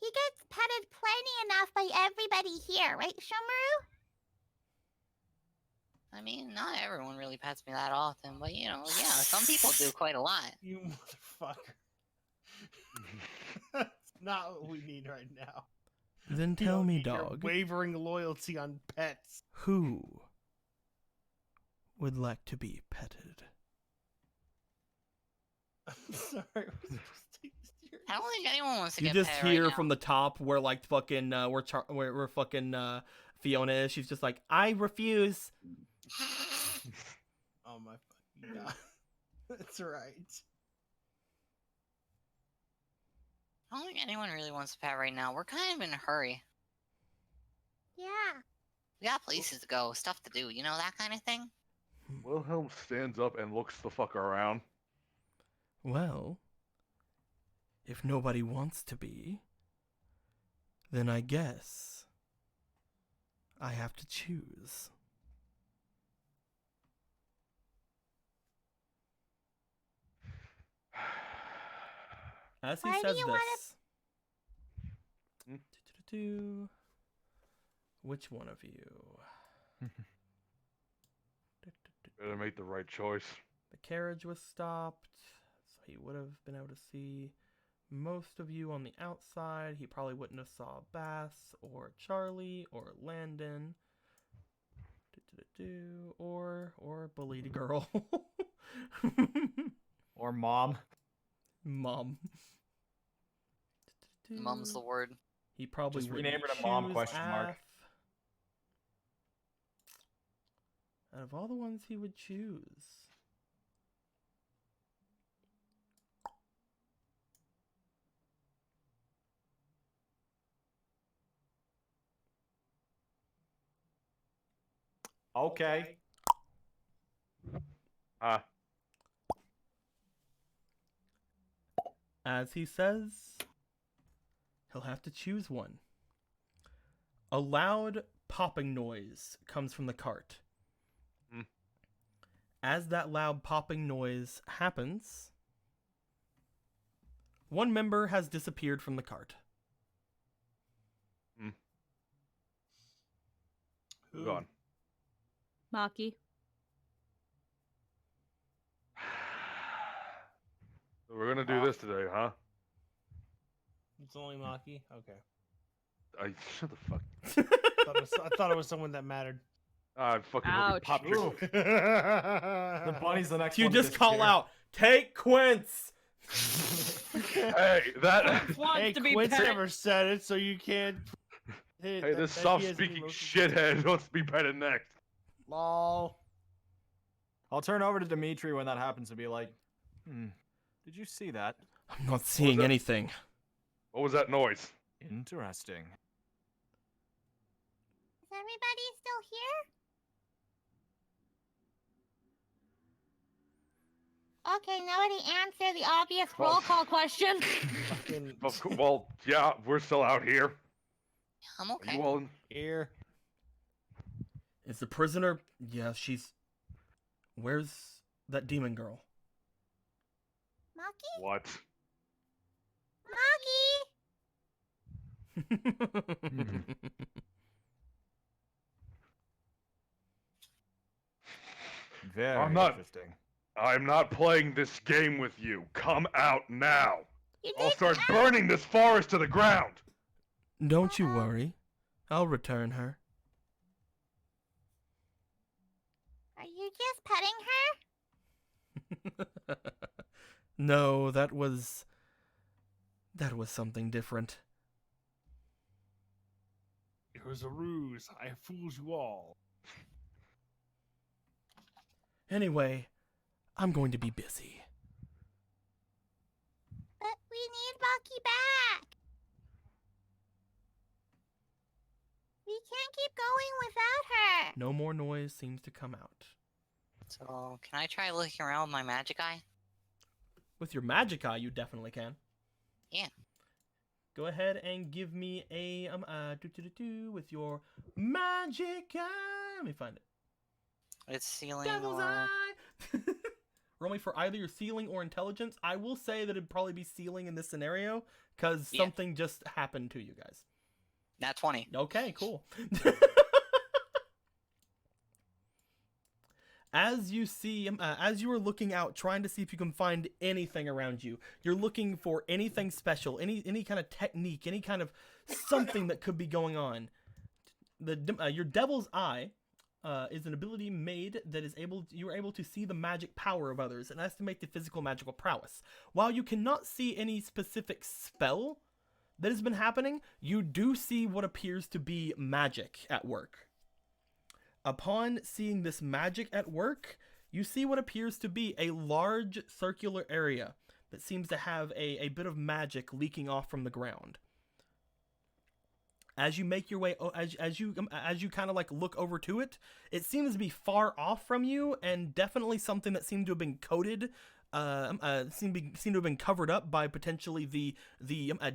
He gets petted plenty enough by everybody here, right, Shomaru? I mean, not everyone really pets me that often, but you know, yeah, some people do quite a lot. You motherfucker. That's not what we need right now. Then We tell don't me, need your dog, wavering loyalty on pets. who would like to be petted? I'm sorry. We're supposed to take this serious. I don't think anyone wants to You get just petted hear right from now. the top where like fucking where fucking Fiona is. She's just like, I refuse. Oh my fucking god. That's right. I don't think anyone really wants to pet right now. We're kind of in a hurry. Yeah. We got places to go, stuff to do, you know, that kind of thing. Wilhelm stands up and looks the fuck around. Well, if nobody wants to be, then I guess I have to choose. As he Why do says you this, wanna- do-do-do-do. Which one of you? Better make the right choice. The carriage was stopped, so he would have been able to see most of you on the outside. He probably wouldn't have saw Bass or Charlie or Landon. Or bullied girl. Or mom. Mom. Mum's the word. He probably Just wouldn't rename her to Mom, choose question mark. Af. Out of all the ones he would choose. Okay. As he says, he'll have to choose one. A loud popping noise comes from the cart. Mm. As that loud popping noise happens, one member has disappeared from the cart. Who's gone? Maki. So we're gonna do this today, huh? It's only Maki? Okay. Shut the fuck. I thought it was someone that mattered. I fucking hope you Ouch. pop your. Ooh. The bunny's the next You one to just call disappear. out, take Quince! Hey, that. Wants Hey, to be Quince pet. never said it, so you can't. Hey, that- this that he soft-speaking has shithead wants to be petted next. Lol. I'll turn over to Dimitri when that happens and be like, did you see that? I'm not seeing that? anything. What was that noise? Interesting. Is everybody still here? Okay, nobody answer the obvious Well- roll call question. Fucking Well, yeah, we're still out here. I'm Are okay. you all in? here. Is the prisoner? Yeah, she's. Where's that demon girl? Maki? What? Maki? Very I'm not- interesting. I'm not playing this game with you. Come out now. You I'll did start burning this forest to the ground. Don't you worry. I'll return her. Are you just petting her? No, that was something different. It was a ruse. I fooled you all. Anyway, I'm going to be busy. But we need Bucky back. We can't keep going without her. No more noise seems to come out. So, can I try looking around with my magic eye? With your magic eye, you definitely can. Yeah. Go ahead and give me a with your magic eye. Let me find it. It's ceiling Devil's or... eye. Roll me for either your sealing or intelligence. I will say that it'd probably be sealing in this scenario because Yeah. something just happened to you guys. Nat 20. Okay, cool. As you see, as you are looking out, trying to see if you can find anything around you, you're looking for anything special, any kind of technique, any kind of something that could be going on. Your devil's eye is an ability made that is you are able to see the magic power of others and estimate the physical magical prowess. While you cannot see any specific spell that has been happening, you do see what appears to be magic at work. Upon seeing this magic at work, you see what appears to be a large circular area that seems to have a bit of magic leaking off from the ground. As you make your way, as you kind of like look over to it, it seems to be far off from you and definitely something that seemed to have been coated. Seem to have been covered up by potentially the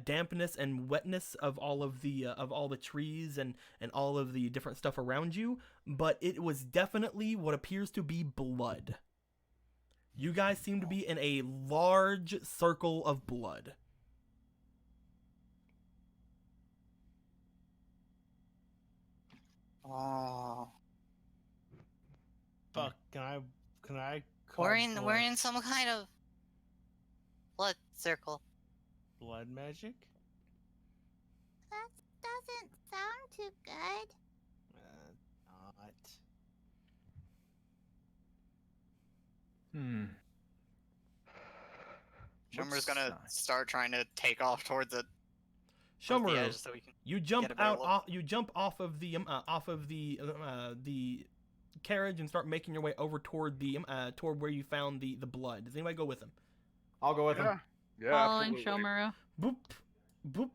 dampness and wetness of all the trees and all of the different stuff around you, but it was definitely what appears to be blood. You guys seem to be in a large circle of blood. Oh. Fuck, can I call We're in for some kind of blood circle. blood magic? That doesn't sound too good. Not. Shummer's gonna start trying to take off towards it. Shomaru, the edge so we can you jump get a better out. look. You jump off of the carriage and start making your way over toward toward where you found the blood. Does anybody go with him? I'll go with him. Yeah, Following absolutely. Shomaru. Boop, boop,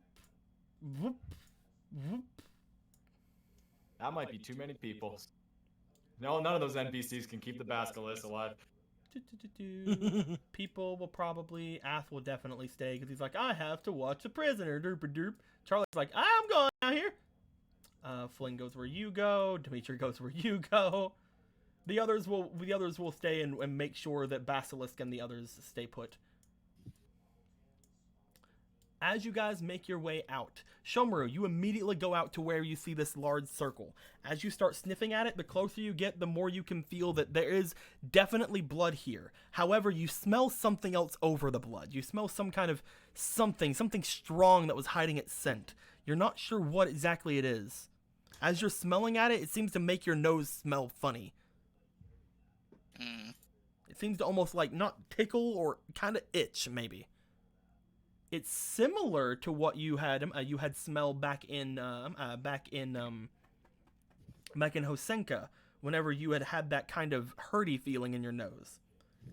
boop, boop. That might be too many people. No, none of those NPCs can keep the Basilisk alive. People will probably. Ath will definitely stay because he's like, I have to watch a prisoner. Derp derp. Charlie's like, I'm going out here. Flynn goes where you go. Dimitri goes where you go. The others will stay and make sure that Basilisk and the others stay put. As you guys make your way out, Shomaru, you immediately go out to where you see this large circle. As you start sniffing at it, the closer you get, the more you can feel that there is definitely blood here. However, you smell something else over the blood. You smell some kind of something strong that was hiding its scent. You're not sure what exactly it is. As you're smelling at it, it seems to make your nose smell funny. It seems to almost like not tickle or kind of itch, maybe. It's similar to what you had smelled back in Hosenka, whenever you had that kind of hurty feeling in your nose.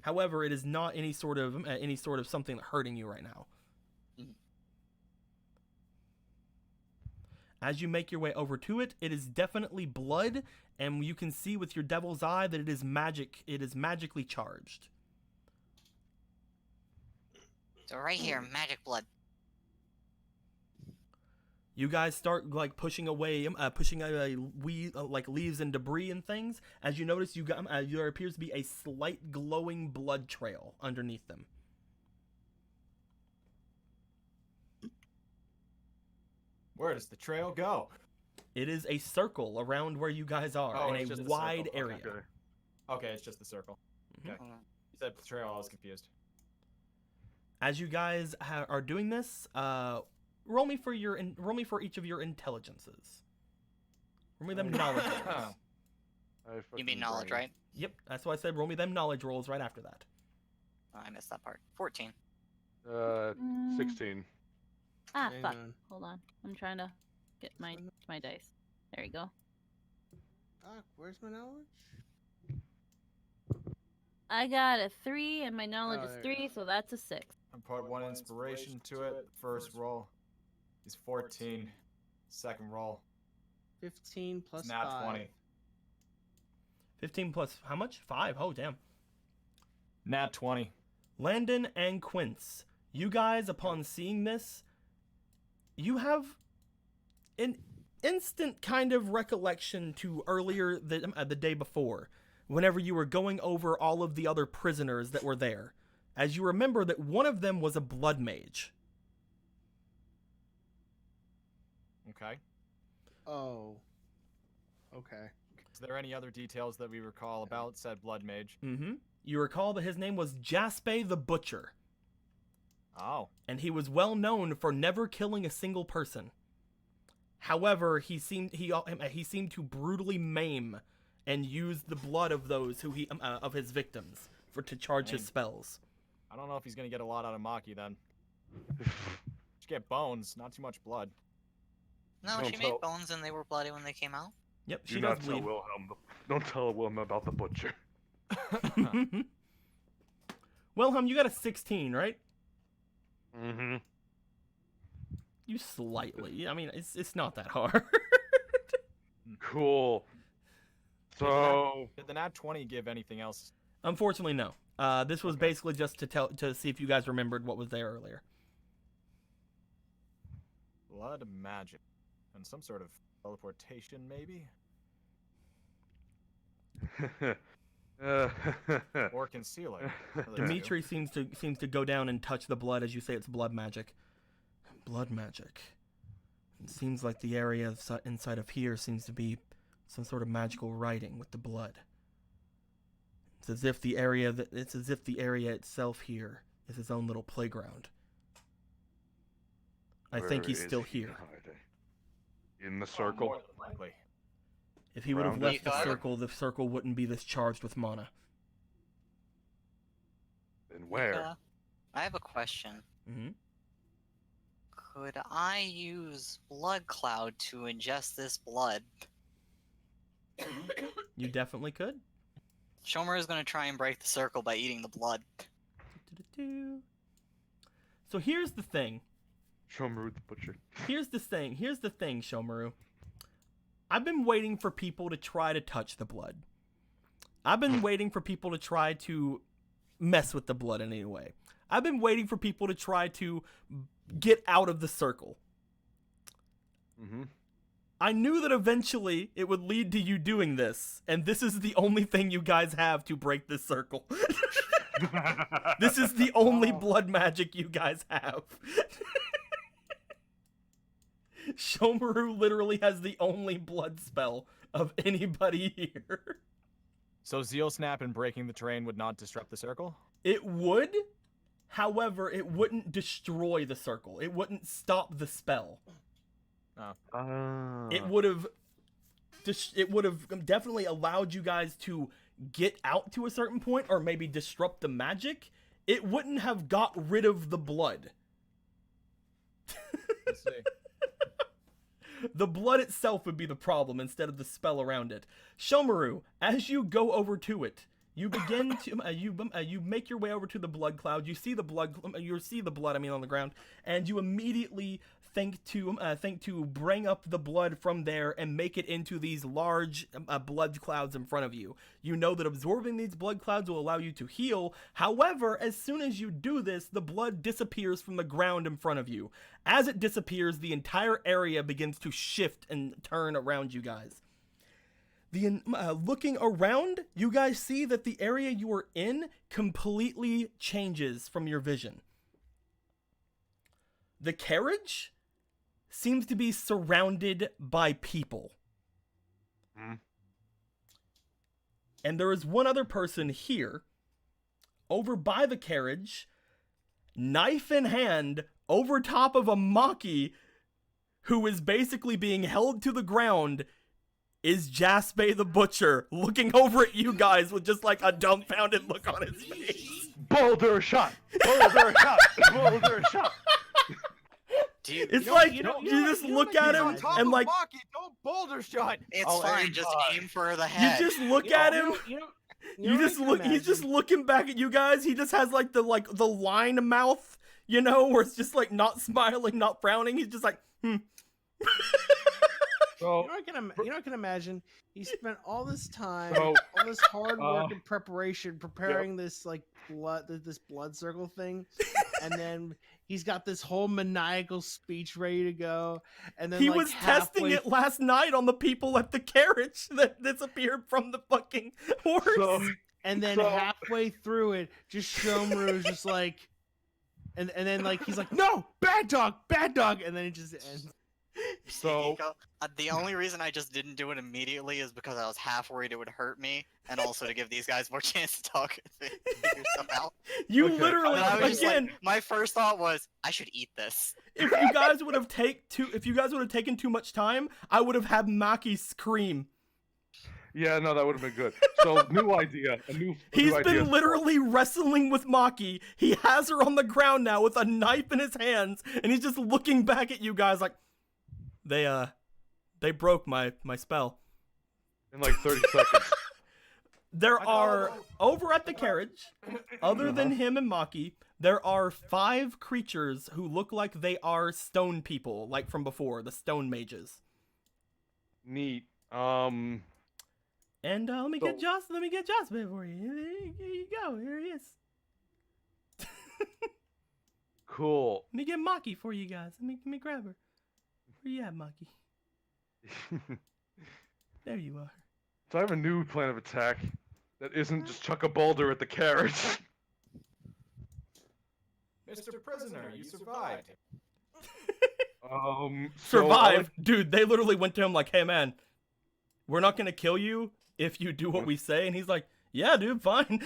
However, it is not any sort of something hurting you right now. As you make your way over to it, it is definitely blood, and you can see with your devil's eye that it is magic. It is magically charged. So right here, magic blood. You guys start like pushing away, like leaves and debris and things. As you notice, there appears to be a slight glowing blood trail underneath them. Where does the trail go? It is a circle around where you guys are Oh, in it's a just a wide circle. area. Okay. Okay, it's just the circle. Okay. Mhm. You said the trail, I was confused. As you guys are doing this, roll me for each of your intelligences. Roll me them knowledge rolls. I You fucking mean knowledge, brain. right? Yep, that's why I said roll me them knowledge rolls right after that. Oh, I missed that part. 14. Mm, 16. Ah, Hang fuck. on. Hold on. I'm trying to get my dice. There you go. Where's my knowledge? I got a 3, and my knowledge Oh, is there you 3, so that's a 6. I put 1 inspiration to it. First roll is 14. Second roll 15 plus is nat 5. 20. 15 plus how much? 5. Oh, damn. Nat 20. Landon and Quince, you guys, upon seeing this, you have an instant kind of recollection to earlier the day before, whenever you were going over all of the other prisoners that were there, as you remember that one of them was a blood mage. Okay. Oh. Okay. Is there any other details that we recall about said blood mage? Mm-hmm. You recall that his name was Jaspe the Butcher, Oh. and he was well known for never killing a single person. However, he seemed to brutally maim and use the blood of those who of his victims to charge his spells. I don't know if he's gonna get a lot out of Maki then. Just get bones, not too much blood. No, Don't she tell- made bones and they were bloody when they came out. Yep, Do she not does tell bleed. Wilhelm. Don't tell Wilhelm about the butcher. Wilhelm, you got a 16, right? Mm-hmm. You slightly. I mean, it's not that hard. Cool. So Did the nat 20 give anything else? Unfortunately, no. This was basically just to see if you guys remembered what was there earlier. Blood magic. And some sort of teleportation, maybe? Or concealer. Dimitri seems to go down and touch the blood as you say it's blood magic. Blood magic. It seems like the area inside of here seems to be some sort of magical writing with the blood. It's as if the area itself here is his own little playground. I think where he's is still he here. hiding? In the circle. More than likely. If he would have Around left it. the circle wouldn't be this charged with mana. Then where? I have a question. Hmm. Could I use Blood Cloud to ingest this blood? You definitely could. Shomer is going to try and break the circle by eating the blood. So here's the thing. Shomaru the butcher. Here's the thing, Shomaru. I've been waiting for people to try to touch the blood. I've been waiting for people to try to mess with the blood in any way. I've been waiting for people to try to get out of the circle. Mm-hmm. I knew that eventually it would lead to you doing this, and this is the only thing you guys have to break this circle. This is the only blood magic you guys have. Shomaru literally has the only blood spell of anybody here. So Zeal Snap and breaking the terrain would not disrupt the circle? It would, however, it wouldn't destroy the circle. It wouldn't stop the spell. It would have definitely allowed you guys to get out to a certain point or maybe disrupt the magic. It wouldn't have got rid of the blood. Let's see. The blood itself would be the problem instead of the spell around it. Shomaru, as you go over to it, you begin to you make your way over to the blood cloud. You see the blood. I mean, on the ground, and you immediately think to bring up the blood from there and make it into these large blood clouds in front of you. You know that absorbing these blood clouds will allow you to heal. However, as soon as you do this, the blood disappears from the ground in front of you. As it disappears, the entire area begins to shift and turn around you guys. Looking around, you guys see that the area you are in completely changes from your vision. The carriage seems to be surrounded by people. And there is one other person here, over by the carriage, knife in hand, over top of a Maki, who is basically being held to the ground is Jasper the Butcher looking over at you guys with just like a dumbfounded look on his face. Boulder shot! Boulder shot! Boulder shot! Do you, It's You like know- you, you know- just you know look what at he's him on top and like Don't boulder shot. it's I'll fine. aim Just high. aim for the you head. just look at him. You Just look. He's just looking back at you guys. He just has like the line mouth, you know, where it's just like not smiling, not frowning. He's just like, You So, know, I can imagine. He spent all this time, So, all this hard work and preparation, preparing this like this blood circle thing, and then he's got this whole maniacal speech ready to go. And then he like, was testing halfway it last night on the people at the carriage that disappeared from the fucking horse. so, and then So- halfway through it, just Shomru's just like, and then like he's like, no, bad dog, and then it just ends. so, The only reason I just didn't do it immediately is because I was half worried it would hurt me, and also to give these guys more chance to talk and figure stuff out. You Okay. literally And I was just again. like, my first thought was, I should eat this. If you guys would have taken too much time, I would have had Maki scream. yeah, no, that would have been good. So, new idea. He's new been idea. literally wrestling with Maki. He has her on the ground now with a knife in his hands, and he's just looking back at you guys like, they broke my spell. in like 30 seconds. There I are thought- over at the carriage, other than him and Maki, there are 5 creatures who look like they are stone people, like from before, the stone mages. Neat. And let me get So- Joss for you. Here you go. Here he is. Cool. Let me get Maki for you guys. Let me grab her. Where you at, Maki? There you are. So I have a new plan of attack that isn't just chuck a boulder at the carriage. Mr. Prisoner, you survived. So Survive, dude. They literally went to him like, "Hey, man, we're not gonna kill you if you do what we say." And he's like, "Yeah, dude, fine."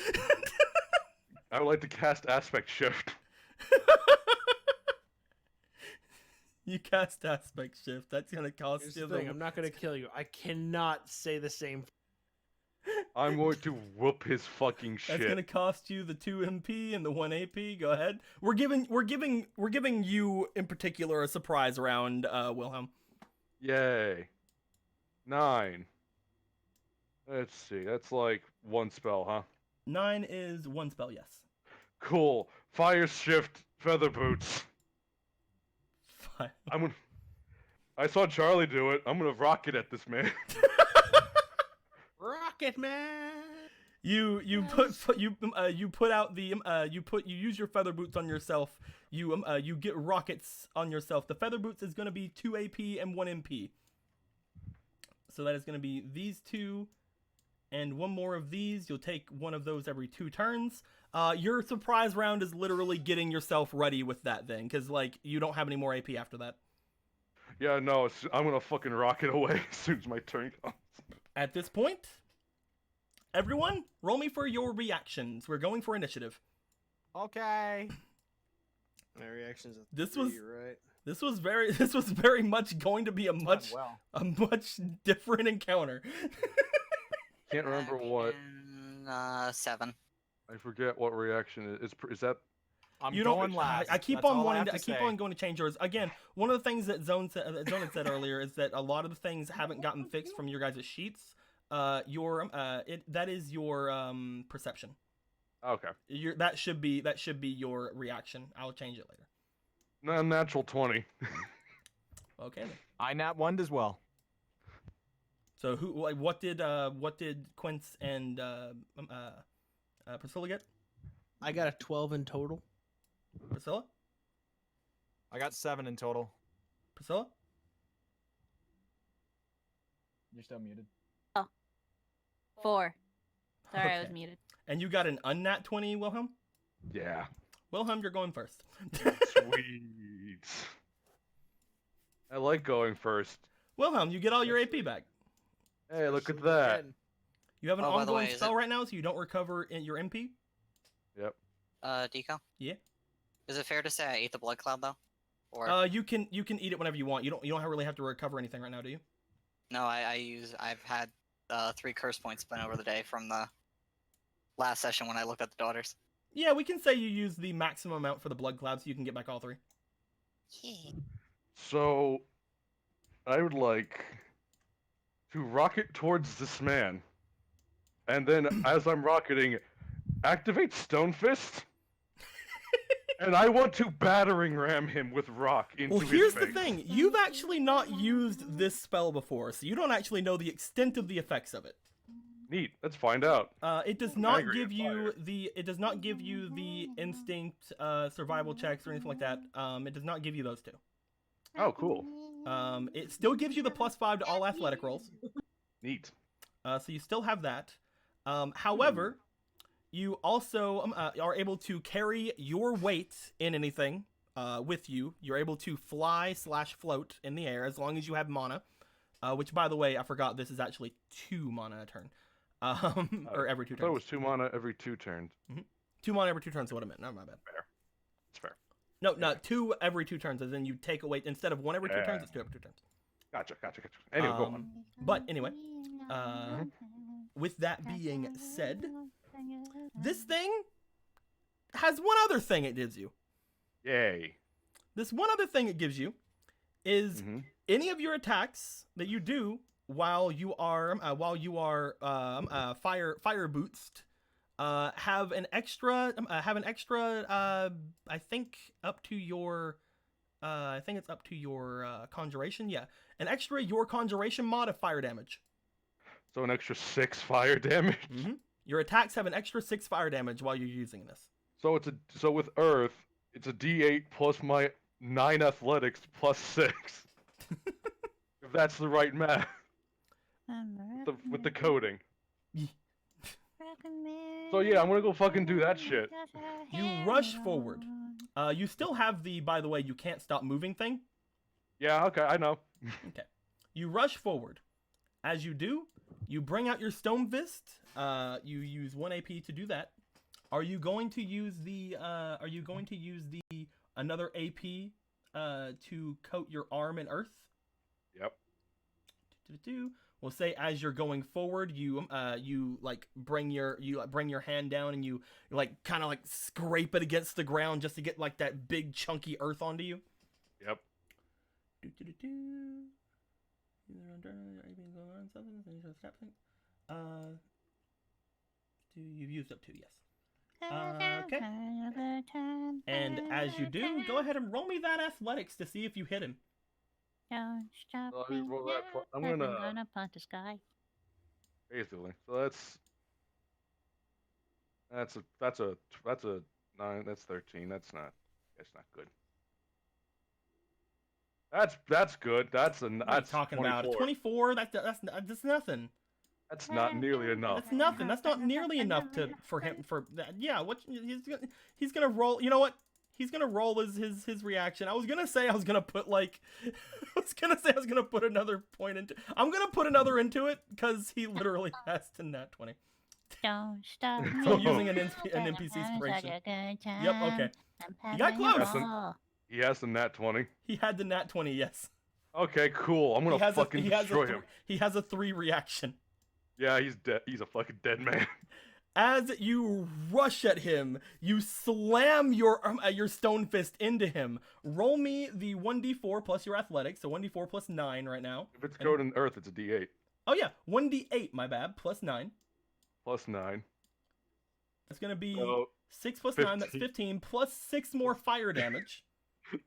I would like to cast Aspect Shift. You cast aspect shift. That's gonna cost Here's you the thing, I'm not gonna kill you. I cannot say the same. I'm going to whoop his fucking shit. That's gonna cost you the 2 MP and the 1 AP. Go ahead. We're giving you in particular a surprise round, Wilhelm. Yay. 9. Let's see. That's like 1 spell, huh? 9 is 1 spell. Yes. Cool. Fire Shift Feather Boots. Fine. I saw Charlie do it. I'm gonna rock it at this man. Rocket Man. You use your feather boots on yourself. You get rockets on yourself. The feather boots is gonna be 2 AP and 1 MP. So that is gonna be these 2, and 1 more of these. You'll take 1 of those every 2 turns. Your surprise round is literally getting yourself ready with that thing, because like you don't have any more AP after that. Yeah, no, I'm gonna fucking rock it away as soon as my turn comes. At this point, everyone, roll me for your reactions. We're going for initiative. Okay. My reaction's a This 3, was- right. This was very much going to be a much different encounter. Can't remember what. 7. I forget what reaction is that? I'm You don't. going last. I keep That's on all wanting. have I keep say. on going to change yours. Again, one of the things that Zone had said earlier is that a lot of the things haven't gotten fixed from your guys' sheets. That is your perception. Okay. That should be your reaction. I'll change it later. Natural 20. Okay. Then. I nat 1'd as well. So what did Quince and Priscilla get? I got a 12 in total. Priscilla? I got 7 in total. Priscilla? You're still muted. 4. Sorry, I was Okay. muted. And you got an unnat 20, Wilhelm? Yeah. Wilhelm, you're going first. Sweet. I like going first. Wilhelm, you get all your AP back. Hey, look at that. You have an Oh, by the ongoing way, is spell it- right now, so you don't recover in your MP. Deco? Yeah. Is it fair to say I ate the blood cloud though? Or You can eat it whenever you want. You don't really have to recover anything right now, do you? No, I've had 3 curse points spent over the day from the last session when I looked at the daughters. Yeah, we can say you use the maximum amount for the blood cloud, so you can get back all 3. Yeah. So, I would like to rocket towards this man, and then as I'm rocketing, activate Stone Fist, and I want to battering ram him with rock into Well, his here's face. the thing. You've actually not used this spell before, so you don't actually know the extent of the effects of it. Neat. Let's find out. It does not Angry give at you fire. the instinct survival checks or anything like that. It does not give you those 2. Oh, cool. It still gives you the +5 to all athletic rolls. Neat. So you still have that. However, you also are able to carry your weight in anything with you. You're able to fly/float in the air as long as you have mana. Which, by the way, I forgot this is actually 2 mana a turn. Or every 2 I thought it turns. was 2 mana every 2 turns. 2 mana every 2 turns is what I meant. No, my bad. Fair. It's fair. No, 2 every 2 turns, as in you take away, instead of 1 every 2 turns, it's 2 every 2 turns. Gotcha. Anyway, go on. But anyway, with that being said, this thing has one other thing it gives you. Yay. This one other thing it gives you is any of your attacks that you do while you are fire bootsed have an extra I think up to your I think it's up to your conjuration. Yeah, an extra your conjuration mod of fire damage. So an extra 6 fire damage. Your attacks have an extra 6 fire damage while you're using this. So with Earth, it's a D8 plus my 9 athletics plus 6. If that's the right math. With the coding. So yeah, I'm gonna go fucking do that shit. You rush forward. You still have the, by the way, you can't stop moving thing. Yeah, okay, I know. Okay. You rush forward. As you do, you bring out your Stone Fist. You use 1 AP to do that. Are you going to use the another AP to coat your arm in earth? Yep. We'll say as you're going forward, you like bring your hand down and you like kind of like scrape it against the ground just to get like that big chunky earth onto you. Yep. You've used up 2, yes. Okay. And as you do, go ahead and roll me that athletics to see if you hit him. Don't stop So I roll that me I'm now, 'cause gonna- I'm gonna punch this guy. Basically. So that's a 9, that's 13. That's not good. That's good. That's What are you talking 24. about? 24? That's nothing. That's not nearly enough. That's nothing. That's not nearly enough for him. Yeah, what he's gonna roll. You know what? He's gonna roll his reaction. I was gonna say I was gonna put another point into. I'm gonna put another into it because he literally has to nat 20. Don't stop me. So I'm using an NPC inspiration. Yep. Okay. You got close. He has the nat 20. He had the nat 20. Yes. Okay, cool. I'm gonna fucking destroy him. He has a 3 reaction. Yeah, he's dead. He's a fucking dead man. As you rush at him, you slam your Stone Fist into him. Roll me the 1d4 plus your athletics, so 1d4 plus 9 right now. If it's code in Earth, it's a D8. Oh yeah, 1d8, my bad, plus 9. Plus 9. That's gonna be So, 6 plus 9, that's 15, plus 6 more fire damage.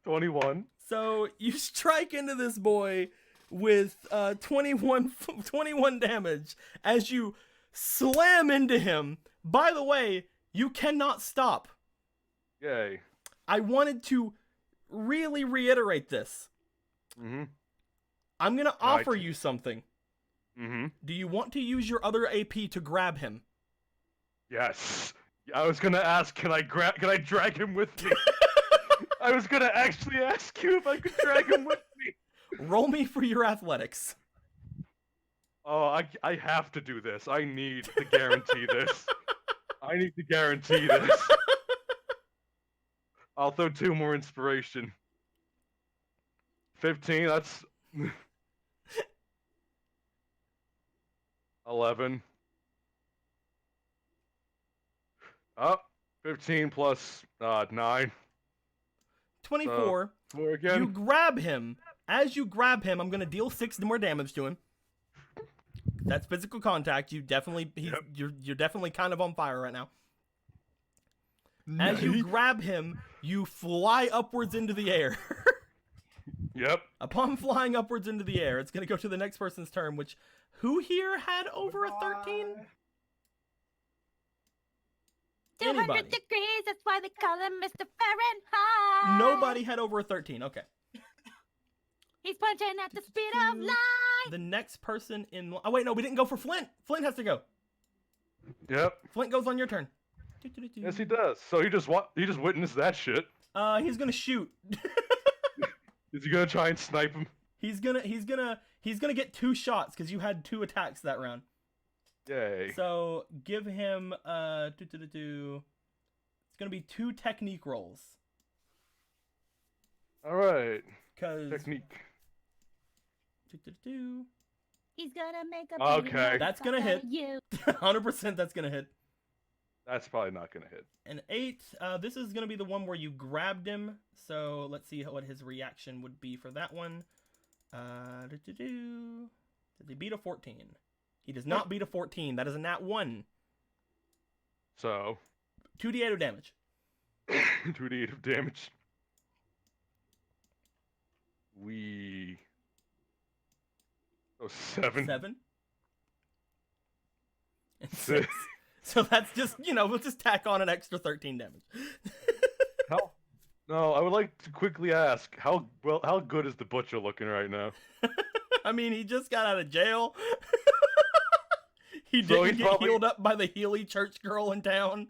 21. So you strike into this boy with 21 damage as you slam into him. By the way, you cannot stop. Yay. I wanted to really reiterate this. I'm gonna offer you something. Do you want to use your other AP to grab him? Yes. I was gonna ask, can I drag him with me? I was gonna actually ask you if I could drag him with me. Roll me for your athletics. Oh, I have to do this. I need to guarantee this. I need to guarantee this. I'll throw 2 more inspiration. 15, that's... 11. Up. 15 plus 9. 24. Four again. You grab him. As you grab him, I'm gonna deal 6 more damage to him. That's physical contact. You definitely, you're definitely kind of on fire right now. As you grab him, you fly upwards into the air. Yep. Upon flying upwards into the air, it's gonna go to the next person's turn. Which, who here had over a 13? 200 Anybody? degrees, that's why they call him Mr. Fahrenheit. Nobody had over a 13. Okay. He's punching at the speed of light. The next person in. Oh wait, no, we didn't go for Flint. Flint has to go. Yep. Flint goes on your turn. Yes, he does. So he just witnessed that shit. He's gonna shoot. Is he gonna try and snipe him? He's gonna get 2 shots because you had 2 attacks that round. Yay. So give him it's gonna be 2 technique rolls. All right. Cause Technique. He's gonna make a Okay. That's gonna hit. You. 100% that's gonna hit. That's probably not gonna hit. An 8. This is gonna be the one where you grabbed him. So let's see what his reaction would be for that one. Did he beat a 14? He does not beat a 14. That is a nat 1. So 2d8 of damage. 2d8 of damage. Oh, 7. 7. And 6. So that's just, we'll just tack on an extra 13 damage. How? No, I would like to quickly ask, how good is the butcher looking right now? I mean, he just got out of jail. He So didn't he's get probably- healed up by the Healy church girl in town.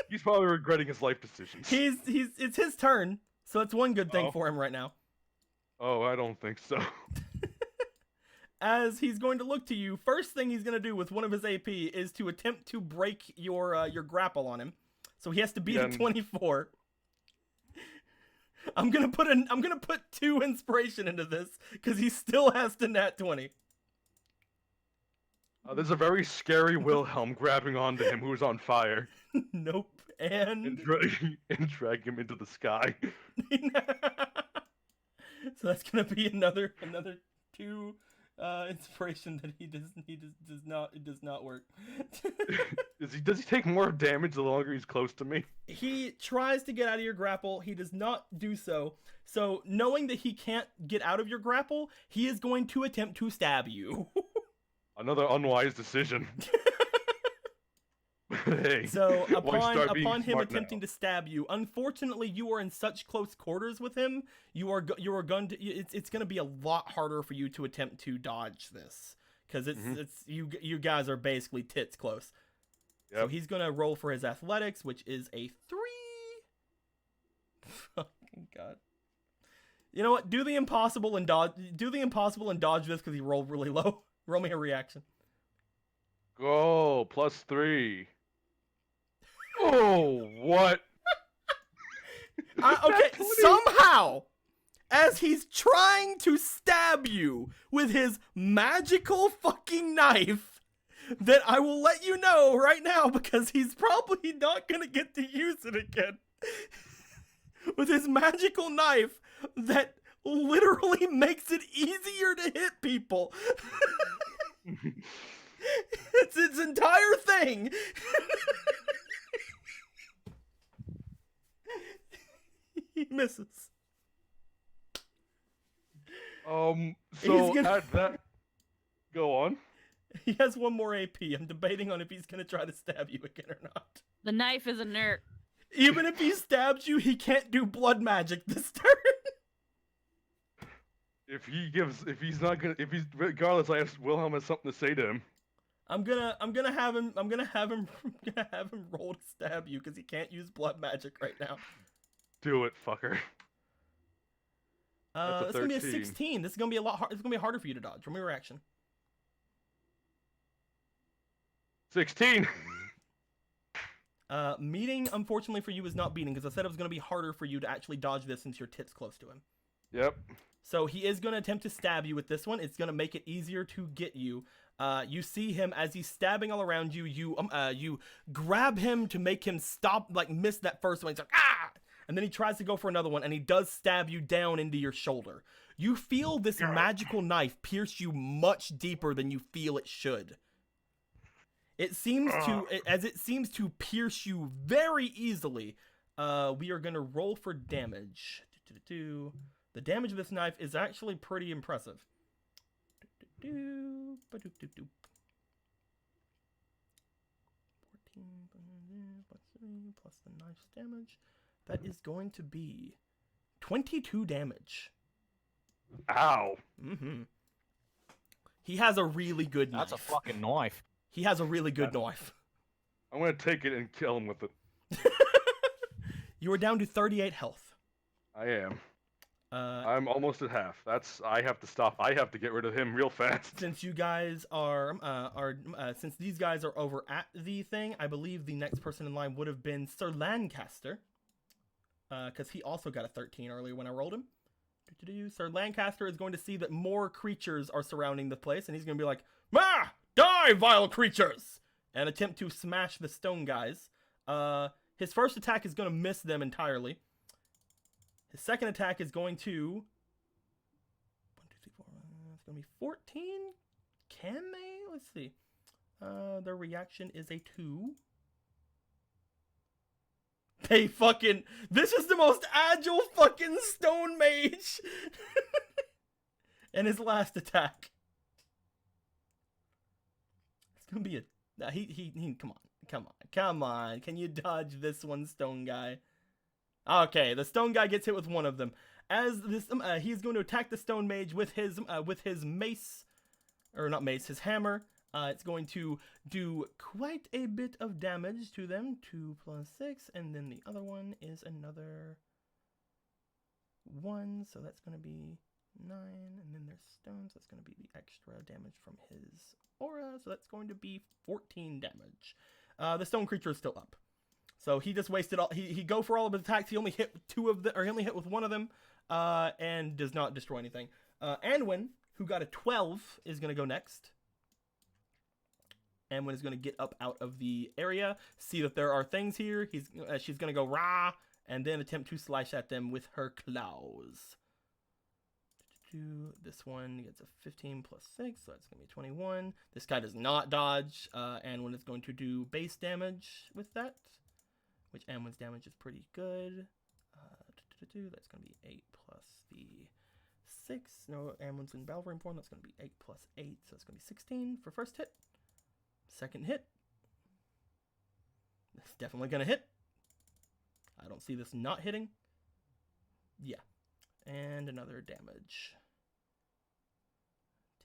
He's probably regretting his life decisions. It's his turn, so it's one good thing Oh. for him right now. Oh, I don't think so. As he's going to look to you, first thing he's going to do with one of his AP is to attempt to break your grapple on him. So he has to beat a Yeah. 24. I'm gonna put 2 inspiration into this because he still has to nat 20. There's a very scary Wilhelm grabbing onto him who's on fire Nope. and And drag him into the sky. so that's gonna be another 2 inspiration that it does not work. Does he take more damage the longer he's close to me? He tries to get out of your grapple. He does not do so. So knowing that he can't get out of your grapple, he is going to attempt to stab you. Another unwise decision. Hey, So why start being upon him smart attempting now? to stab you, unfortunately, you are in such close quarters with him. It's going to be a lot harder for you to attempt to dodge this because it's you guys are basically tits close. So Yep. he's going to roll for his athletics, which is a 3. Fucking god. You know what? Do the impossible and dodge this because he rolled really low. Roll me a reaction. Go +3. Oh, what? Okay, somehow, as he's trying to stab you with his magical fucking knife, that I will let you know right now because he's probably not gonna get to use it again. With his magical knife that literally makes it easier to hit people. It's its entire thing. He misses. So He's gonna- at that, go on. He has 1 more AP. I'm debating on if he's gonna try to stab you again or not. The knife is inert. Even if he stabs you, he can't do blood magic this turn. Regardless, I have Wilhelm has something to say to him. I'm gonna have him roll to stab you because he can't use blood magic right now. Do it, fucker. That's a It's gonna be a 13. 16. This is gonna be it's gonna be harder for you to dodge. Roll me a reaction. 16. Meeting, unfortunately for you, is not beating because I said it was gonna be harder for you to actually dodge this since your tit's close to him. Yep. So he is going to attempt to stab you with this one. It's going to make it easier to get you. You see him as he's stabbing all around you. You grab him to make him stop, like miss that first one. He's like, ah! And then he tries to go for another one, and he does stab you down into your shoulder. You feel this magical knife pierce you much deeper than you feel it should. It seems to pierce you very easily. We are going to roll for damage. The damage of this knife is actually pretty impressive. 14 plus 3 plus the knife's damage. That is going to be 22 damage. Ow. Mm-hmm. He has a really good knife. That's a fucking knife. He has a really good knife. I'm gonna take it and kill him with it. You are down to 38 health. I am. I'm almost at half. I have to stop. I have to get rid of him real fast. Since you guys are since these guys are over at the thing, I believe the next person in line would have been Sir Lancaster, because he also got a 13 earlier when I rolled him. Sir Lancaster is going to see that more creatures are surrounding the place, and he's going to be like, "Ah, die, vile creatures!" and attempt to smash the stone guys. His first attack is going to miss them entirely. His second attack is going to... 1, 2, 3, 4... It's going to be 14? Can they? Let's see. Their reaction is a 2. They fucking... This is the most agile fucking stone mage! And his last attack. It's going to be a... He come on. Can you dodge this one, stone guy? Okay, the stone guy gets hit with one of them. As this, he's going to attack the stone mage with his mace, or not mace, his hammer. It's going to do quite a bit of damage to them. 2 plus 6, and then the other one is another 1, so that's going to be 9, and then there's stones. That's going to be the extra damage from his aura, so that's going to be 14 damage. The stone creature is still up. So he just wasted all. He go for all of his attacks. He only hit he only hit with one of them, and does not destroy anything. Anwin, who got a 12, is gonna go next. Anwin is gonna get up out of the area, see that there are things here. She's gonna go rah, and then attempt to slash at them with her claws. This one gets a 15 plus 6, so that's gonna be 21. This guy does not dodge. Anwin is going to do base damage with that. Which Anwin's damage is pretty good. That's going to be 8 plus the 6. No, Anwin's in Balverine form. That's going to be 8 plus 8. So that's going to be 16 for first hit. Second hit. It's definitely going to hit. I don't see this not hitting. Yeah. And another damage.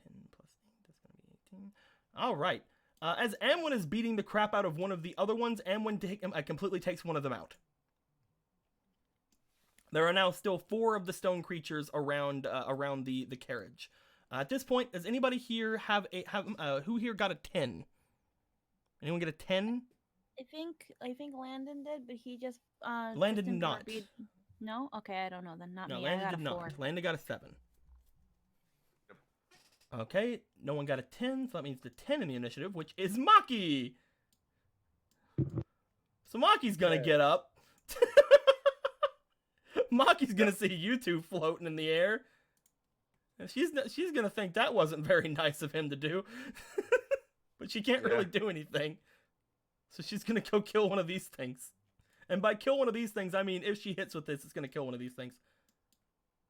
10 plus 8. That's going to be 18. All right. As Anwin is beating the crap out of one of the other ones, Anwin completely takes one of them out. There are now still 4 of the stone creatures around the carriage. At this point, does anybody here who here got a 10? Anyone get a 10? I think Landon did, but he just Landon did not. No? Okay, I don't know then. Not No, me. Landon I got did a 4. not. Landon got a 7. Okay, no one got a 10, so that means the 10 in the initiative, which is Maki! So Maki's gonna get up. Maki's gonna see you two floating in the air. And she's gonna think that wasn't very nice of him to do. But she can't really do anything. So she's gonna go kill one of these things. And by kill one of these things, I mean if she hits with this, it's gonna kill one of these things.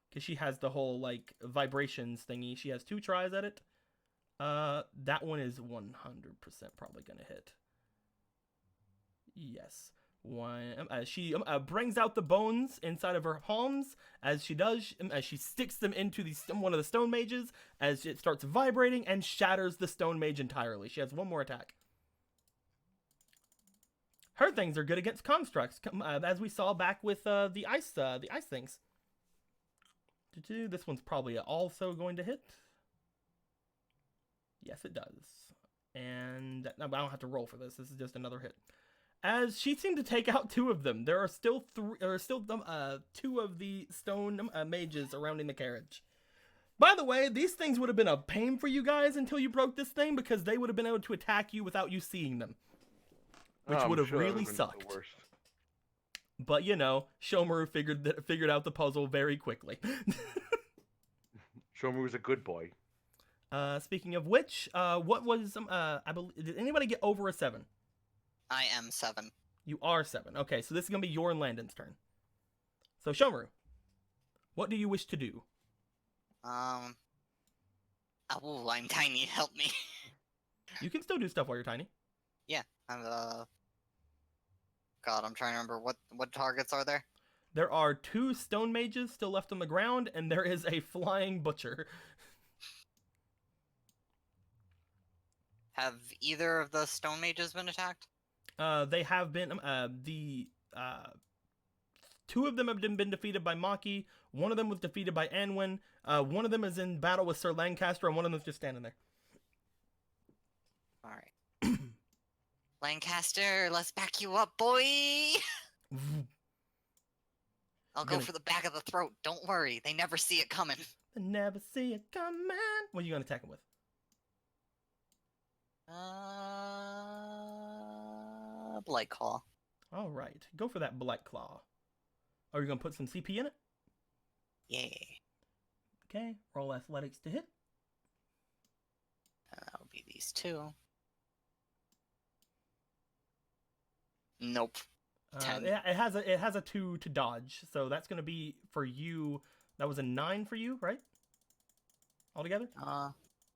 Because she has the whole, like, vibrations thingy. She has 2 tries at it. That one is 100% probably going to hit. Yes. She brings out the bones inside of her palms. As she does, she sticks them into one of the stone mages as it starts vibrating and shatters the stone mage entirely. She has 1 more attack. Her things are good against constructs, as we saw back with the ice things. This one's probably also going to hit. Yes, it does. And I don't have to roll for this. This is just another hit. As she seemed to take out 2 of them, there are still 2 of the stone mages surrounding the carriage. By the way, these things would have been a pain for you guys until you broke this thing, because they would have been able to attack you without you seeing them, which I'm would have sure that really would've been the sucked. worst. But Shomaru figured out the puzzle very quickly. Shomu was a good boy. Speaking of which, what was I believe, did anybody get over a 7? I am 7. You are 7. Okay, so this is gonna be your and Landon's turn. So Shomaru, what do you wish to do? Oh, I'm tiny. Help me. You can still do stuff while you're tiny. Yeah, I'm God, I'm trying to remember what targets are there. There are 2 stone mages still left on the ground, and there is a flying butcher. Have either of the stone mages been attacked? They have been. 2 of them have been defeated by Maki. 1 of them was defeated by Anwin. 1 of them is in battle with Sir Lancaster, and 1 of them is just standing there. All right. Lancaster, let's back you up, boy. I'll go Gonna- for the back of the throat. Don't worry, they never see it coming. I never see it coming. What are you gonna attack him with? Blight Claw. All right, go for that Black Claw. Are you gonna put some CP in it? Yeah. Okay, roll athletics to hit. That'll be these 2. Nope. 10. It has a 2 to dodge, so that's gonna be for you. That was a 9 for you, right? Altogether?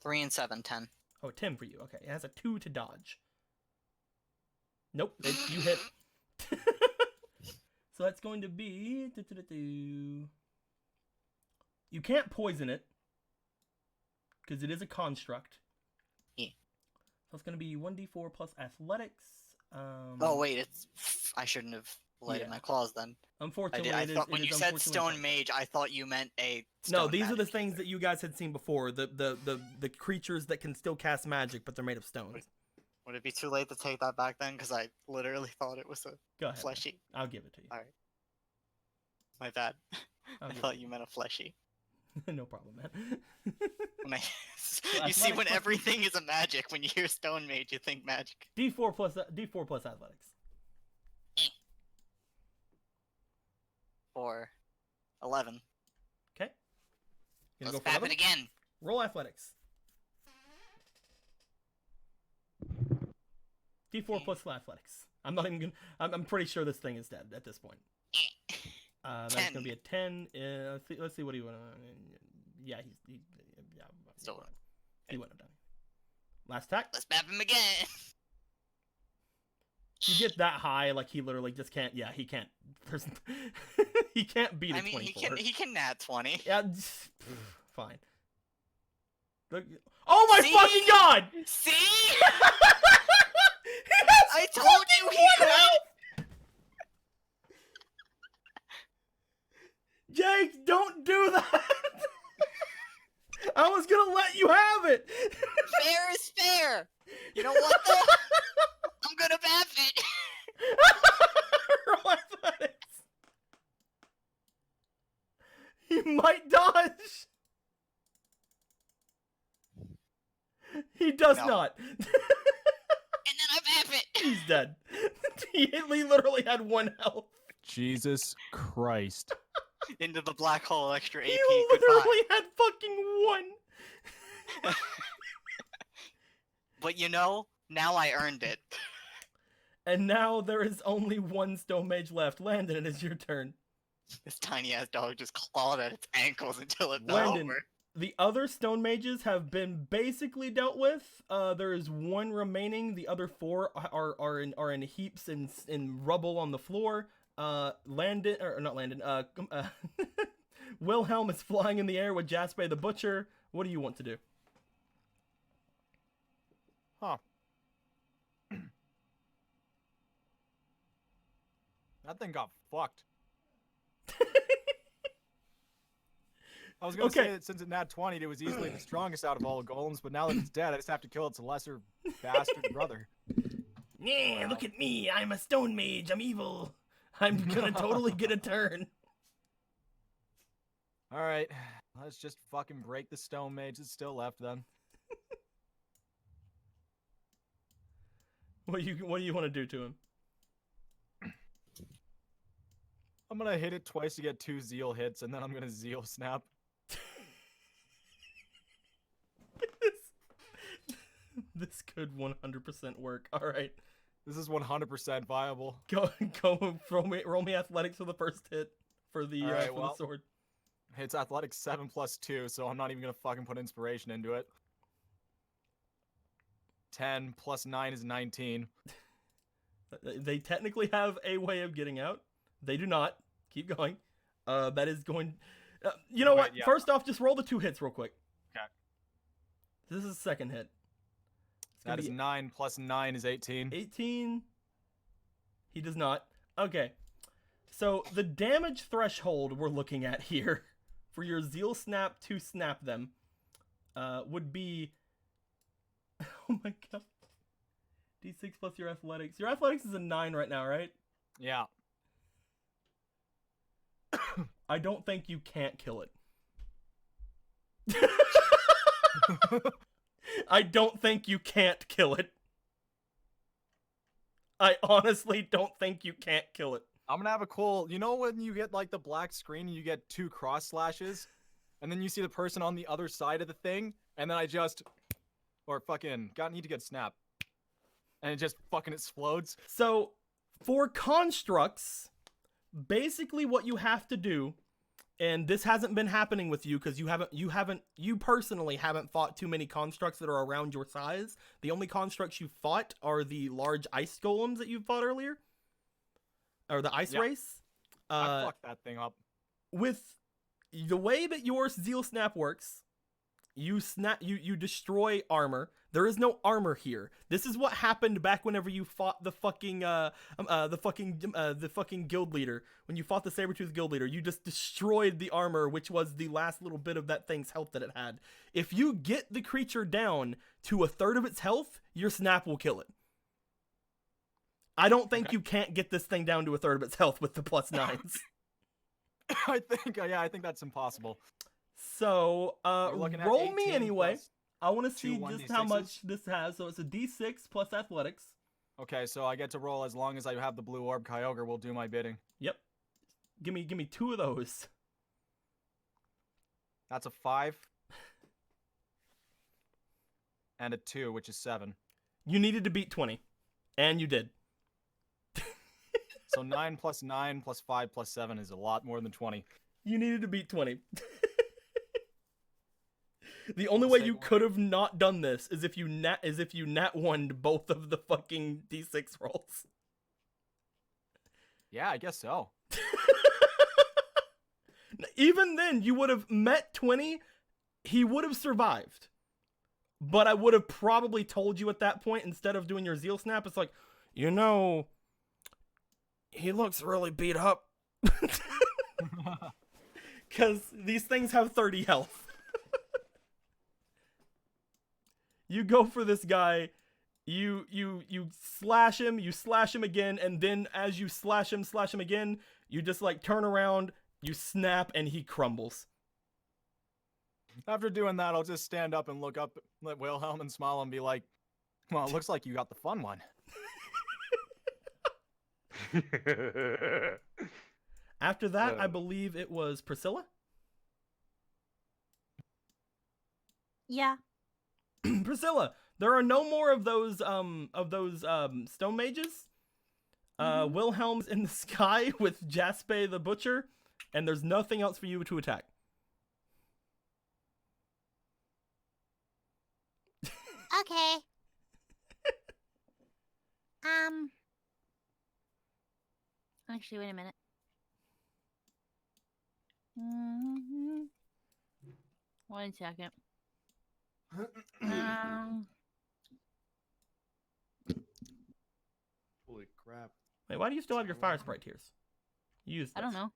3 and 7, 10. Oh, 10 for you. Okay, it has a 2 to dodge. Nope, you hit. So that's going to be... You can't poison it, because it is a construct. Yeah. So it's going to be 1d4 plus athletics. Oh wait, I shouldn't have lighted Yeah. my claws then. Unfortunately, I it is, thought when it you is said unfortunately stone mage, I thought you meant a No, stone these are the magic things user. that you guys had seen before. The creatures that can still cast magic, but they're made of stones. Would it be too late to take that back then? Because I literally thought it was a Go ahead. fleshy. I'll give it to you. Alright. My bad. I'll I give thought it you meant a fleshy. No problem, man. When I, Well, you see, when athletics- everything is a magic, when you hear stone mage, you think magic. D4 plus athletics. Or 11. Okay. You gonna Let's go for bap another it again. Roll athletics. D4 plus athletics. I'm not even gonna. I'm pretty sure this thing is dead at this point. That's 10. gonna be a 10. Let's see what he went. Yeah, yeah. Still alive. He wouldn't have done it. Last attack. Let's bap him again. You get that high, like he literally just can't. Yeah, he can't. There's, he can't beat a I mean, 24. he can nat 20. Yeah, fine. Look, oh my See? fucking god! See? He has I told you he fucking could. health! Jake, don't do that! I was gonna let you have it! Fair is fair. You know what though? I'm gonna bap it. Roll athletics. He might dodge. He does No. not. And then I bap it. He's dead. He literally had 1 health. Jesus Christ. Into the black hole, extra AP. He Goodbye. literally had fucking 1. But you know, now I earned it. And now there is only 1 stone mage left. Landon, it is your turn. This tiny ass dog just clawed at its ankles until it fell Landon, over. the other stone mages have been basically dealt with. There is 1 remaining. The other 4 are in heaps in rubble on the floor. Landon, or not Landon, Wilhelm is flying in the air with Jasper the Butcher. What do you want to do? Huh. That thing got fucked. I was gonna say Okay. that since it nat 20, it was easily the strongest out of all the golems, but now that it's dead, I just have to kill its lesser bastard brother. Yeah, look at me. I'm a stone mage. I'm evil. I'm gonna totally get a turn. All right, let's just fucking break the stone mage that's still left then. What do you want to do to him? I'm gonna hit it twice to get 2 zeal hits, and then I'm gonna zeal snap. This could 100% work. All right, This is 100% viable. go roll me athletics for the first hit for the All right, for well. the sword. It's athletics 7 plus 2, so I'm not even gonna fucking put inspiration into it. 10 plus 9 is 19. They technically have a way of getting out. They do not. Keep going. That is going. You know Wait, what? yeah. First off, just roll the 2 hits real quick. Okay. This is the second hit. It's gonna That is be 9 plus 9 is 18. 18. He does not. Okay. So the damage threshold we're looking at here for your Zeal Snap to snap them would be. Oh my god. D6 plus your athletics. Your athletics is a 9 right now, right? Yeah. I don't think you can't kill it. I don't think you can't kill it. I honestly don't think you can't kill it. I'm gonna have a cool. You know when you get like the black screen and you get 2 cross slashes, and then you see the person on the other side of the thing, and then I just, or fucking, need to get snap, and it just fucking explodes. So, for constructs, basically what you have to do, and this hasn't been happening with you because you personally haven't fought too many constructs that are around your size. The only constructs you've fought are the large ice golems that you fought earlier, or the ice race. I fucked that thing up. With the way that your Zeal Snap works, you destroy armor. There is no armor here. This is what happened back whenever you fought the fucking guild leader. When you fought the Sabertooth guild leader, you just destroyed the armor, which was the last little bit of that thing's health that it had. If you get the creature down to 1/3 of its health, your snap will kill it. I don't think you can't get this thing down to 1/3 of its health with the +9s. I think that's impossible. So, looking at roll me 18 anyway. plus I want to see 2 just how 1d6s. much this has. So it's a D6 plus athletics. Okay, so I get to roll as long as I have the blue orb. Kyogre will do my bidding. Yep. Give me 2 of those. That's a 5. And a 2, which is 7. You needed to beat 20. And you did. So 9 plus 9 plus 5 plus 7 is a lot more than 20. You needed to beat 20. The only I'll way say you one. could have not done this is if you nat 1'd both of the fucking D6 rolls. Yeah, I guess so. Even then, you would have met 20. He would have survived. But I would have probably told you at that point, instead of doing your Zeal Snap, it's like, you know, he looks really beat up. Because these things have 30 health. You go for this guy, you slash him again, and then as you slash him again, you just like turn around, you snap, and he crumbles. After doing that, I'll just stand up and look up at Wilhelm and smile and be like, well, it looks like you got the fun one. After that, I believe it was Priscilla. Yeah. Priscilla, there are no more of those stone mages. Wilhelm's in the sky with Jaspe the Butcher, and there's nothing else for you to attack. Okay. Actually, wait a minute. One second. Holy crap. Wait, why do you still have your fire sprite tears? You used I don't this. know.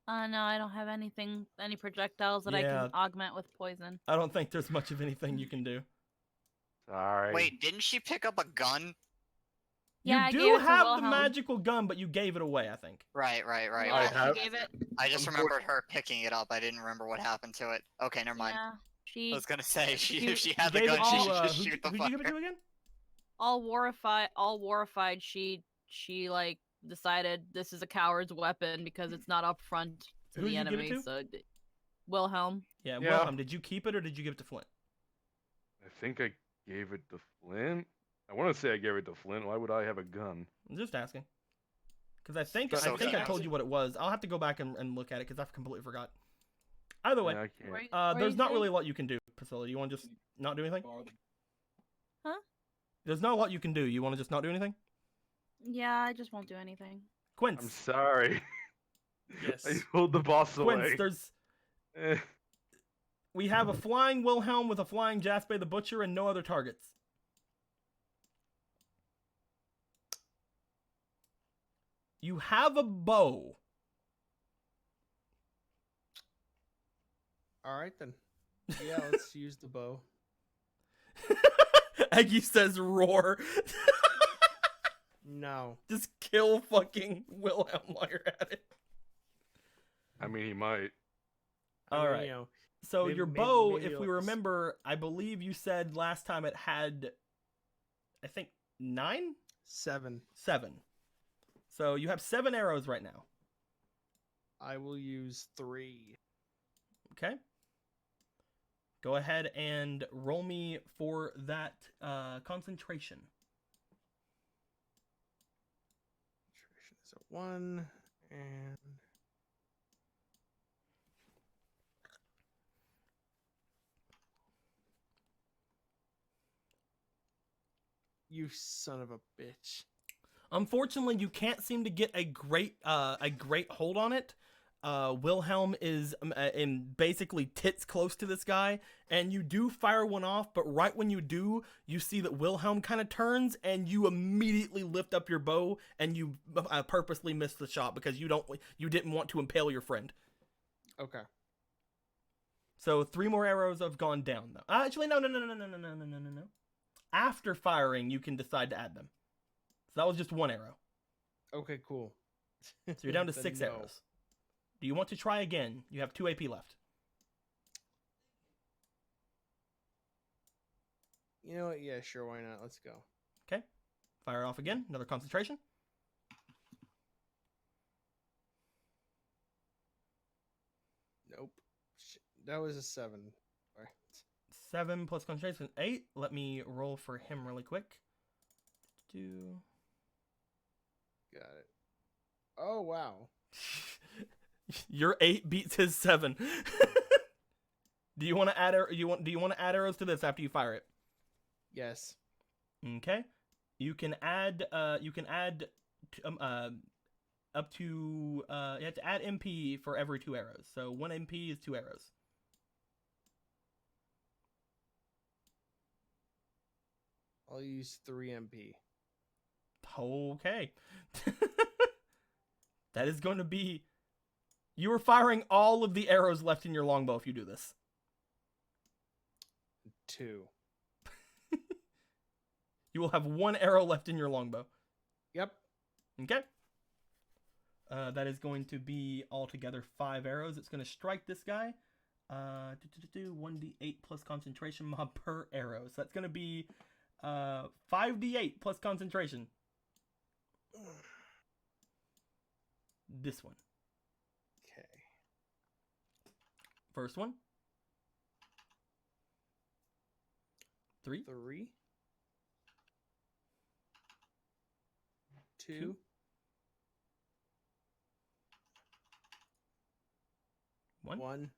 No, I don't have any projectiles that I Yeah. can augment with poison. I don't think there's much of anything you can do. Sorry. Wait, didn't she pick up a gun? Yeah, you I do gave it to have the Wilhelm. magical gun, but you gave it away, I think. Right. I have- She gave it. I just remembered her picking it up. I didn't remember what happened to it. Okay, never mind. Yeah, I she was gonna say, if she You had the gave gun, it she to, should just who'd shoot the who'd you give it fucker. to again? all warified. She like decided this is a coward's weapon because it's not up front to Who'd the you give it enemy. to? So Wilhelm. Yeah, Yeah. Wilhelm, did you keep it or did you give it to Flint? I think I gave it to Flint. I want to say I gave it to Flint. Why would I have a gun? I'm just asking. Because I think So I told you what it was. I'll have to go back and look at it because I completely forgot. Either way, Yeah, I can't. Where there's you not say? really a lot you can do, Priscilla. You want to just not do anything? Huh? There's not a lot you can do. You want to just not do anything? Yeah, I just won't do anything. I'm Quince. sorry. Yes. I pulled the boss Quince, away. there's Eh, we have a flying Wilhelm with a flying Jasper the Butcher and no other targets. You have a bow. All right then. Yeah, let's use the bow. Aggie says roar. No. Just kill fucking Wilhelm while you're at it. I mean, he might. All right. You know, So maybe- your maybe- bow, maybe if we let's- remember, I believe you said last time it had, I think, 9? 7. 7. So you have 7 arrows right now. I will use 3. Okay. Go ahead and roll me for that concentration. Concentration is a 1, and you son of a bitch. Unfortunately, you can't seem to get a great hold on it. Wilhelm is in basically tits close to this guy, and you do fire one off, but right when you do, you see that Wilhelm kind of turns, and you immediately lift up your bow, and you purposely miss the shot because you didn't want to impale your friend. Okay. So 3 more arrows have gone down though. Actually, no. After firing, you can decide to add them. So that was just 1 arrow. Okay, cool. So you're down to Then 6 no. arrows. Do you want to try again? You have 2 AP left. You know what? Yeah, sure, why not? Let's go. Okay. Fire off again. Another concentration. Nope. That was a 7. All right. 7 plus concentration, 8. Let me roll for him really quick. Got it. Oh, wow. Your 8 beats his 7. Do you want to add do you want to add arrows to this after you fire it? Yes. Okay. You can add up to you have to add MP for every 2 arrows. So 1 MP is 2 arrows. I'll use 3 MP. Okay. That is going to be you are firing all of the arrows left in your longbow if you do this. 2. You will have 1 arrow left in your longbow. Yep. Okay. That is going to be altogether 5 arrows. It's going to strike this guy. 1d8 plus concentration mod per arrow. So that's going to be 5d8 plus concentration. This one. Okay. First one. 3. 3. 2. 2. 1. 1.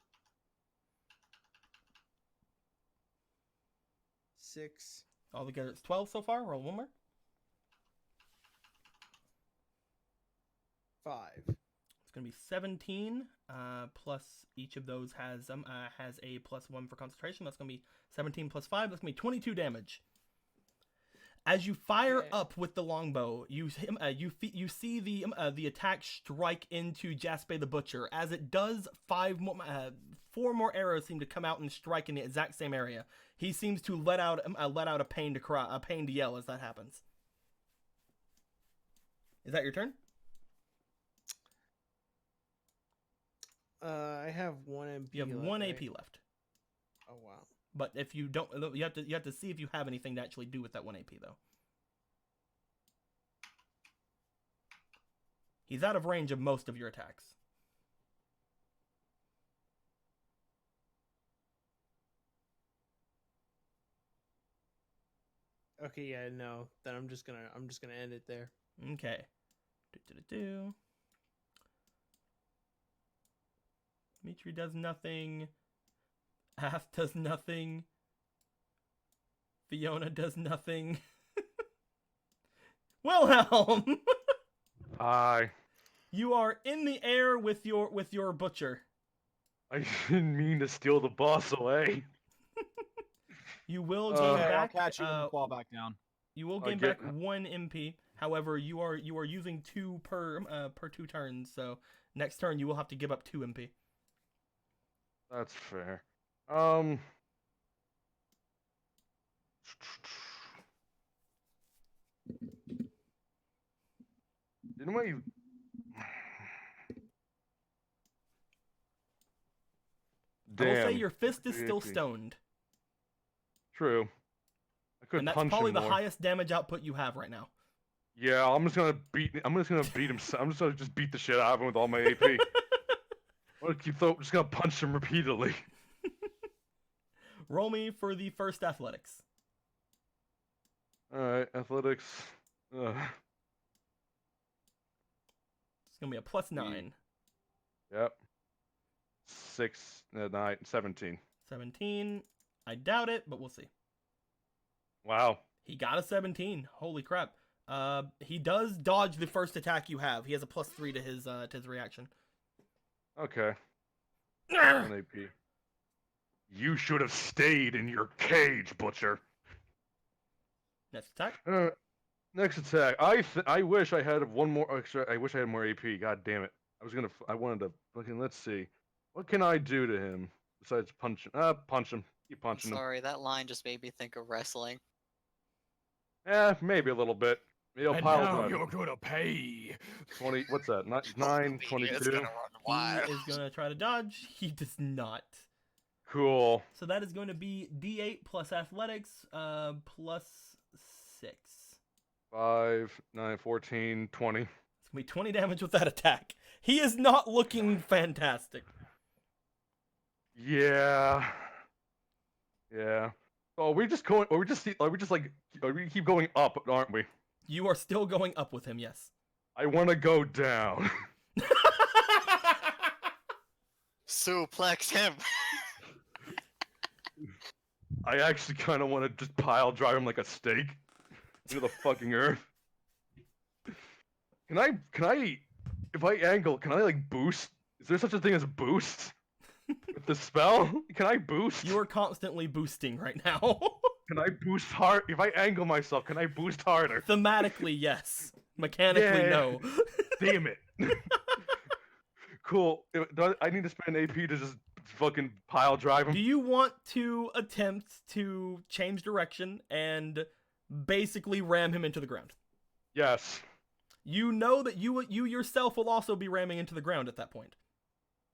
6. Altogether it's 12 so far. Roll 1 more. 5. It's going to be 17, plus each of those has a +1 for concentration. That's going to be 17 plus 5. That's going to be 22 damage. As you fire Okay. up with the longbow, you see the attack strike into Jasper the Butcher. As it does, 4 more arrows seem to come out and strike in the exact same area. He seems to let out a pain to yell as that happens. Is that your turn? I have 1 MP. You have left, 1 right? AP left. Oh wow. But if you don't, you have to see if you have anything to actually do with that 1 AP though. He's out of range of most of your attacks. Okay, yeah, no. Then I'm just gonna end it there. Okay. Dimitri does nothing. Half does nothing. Fiona does nothing. Wilhelm! I You are in the air with your butcher. didn't mean to steal the boss away. You will Okay, gain I'll back. catch you when you fall back down. You will I gain get- back 1 MP. However, you are using 2 per 2 turns. So next turn you will have to give up 2 MP. That's fair. Didn't we? I will say Damn. your fist is still AP. stoned, True. I could and that's punch probably him the more. highest damage output you have right now. Yeah, I'm just gonna beat him. I'm just gonna just beat the shit out of him with all my AP. Just gonna punch him repeatedly. Roll me for the first athletics. All right, athletics. Ugh. It's gonna be a +9. Yep. 6, 9, 17. 17. I doubt it, but we'll see. Wow. He got a 17. Holy crap. He does dodge the first attack you have. He has a +3 to his reaction. Okay. 1 AP. You should have stayed in your cage, Butcher. Next attack. Next attack. I wish I had one more extra. I wish I had more AP. God damn it. I wanted to. Fucking. Let's see. What can I do to him besides punch him? Punch him. Keep I'm punching him. sorry, that line just made me think of wrestling. Maybe a little bit. Maybe I'll And pile now drive. you're gonna pay. 20. What's that? 9, It's 22. gonna run He wild. is gonna try to dodge. He does not. Cool. So that is going to be D8 plus athletics, plus 6. 5, 9, 14, 20. It's gonna be 20 damage with that attack. He is not looking fantastic. Yeah. Yeah. Oh, we just going? Or we just we keep going up, aren't we? You are still going up with him, yes. I want to go down. Suplex him. I actually kind of want to just pile drive him like a steak into the fucking earth. Can I, if I angle, can I like boost? Is there such a thing as boost with the spell? Can I boost? You are constantly boosting right now. Can I boost hard? If I angle myself, can I boost harder? Thematically, yes. Mechanically, Yeah. no. Damn it. Cool. I need to spend AP to just fucking pile drive Do him. you want to attempt to change direction and basically ram him into the ground? Yes. You know that you yourself will also be ramming into the ground at that point.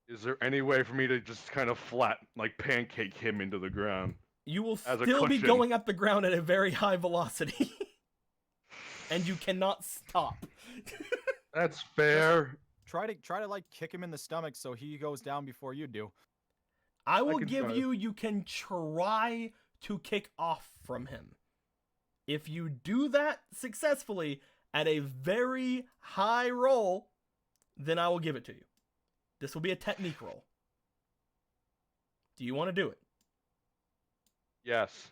Is there any way for me to just kind of like pancake him into the ground? You will As a still be cushion. going up the ground at a very high velocity. And you cannot stop. That's fair. Try to like kick him in the stomach so he goes down before you do. I will can give try. you can try to kick off from him. If you do that successfully at a very high roll, then I will give it to you. This will be a technique roll. Do you want to do it? Yes.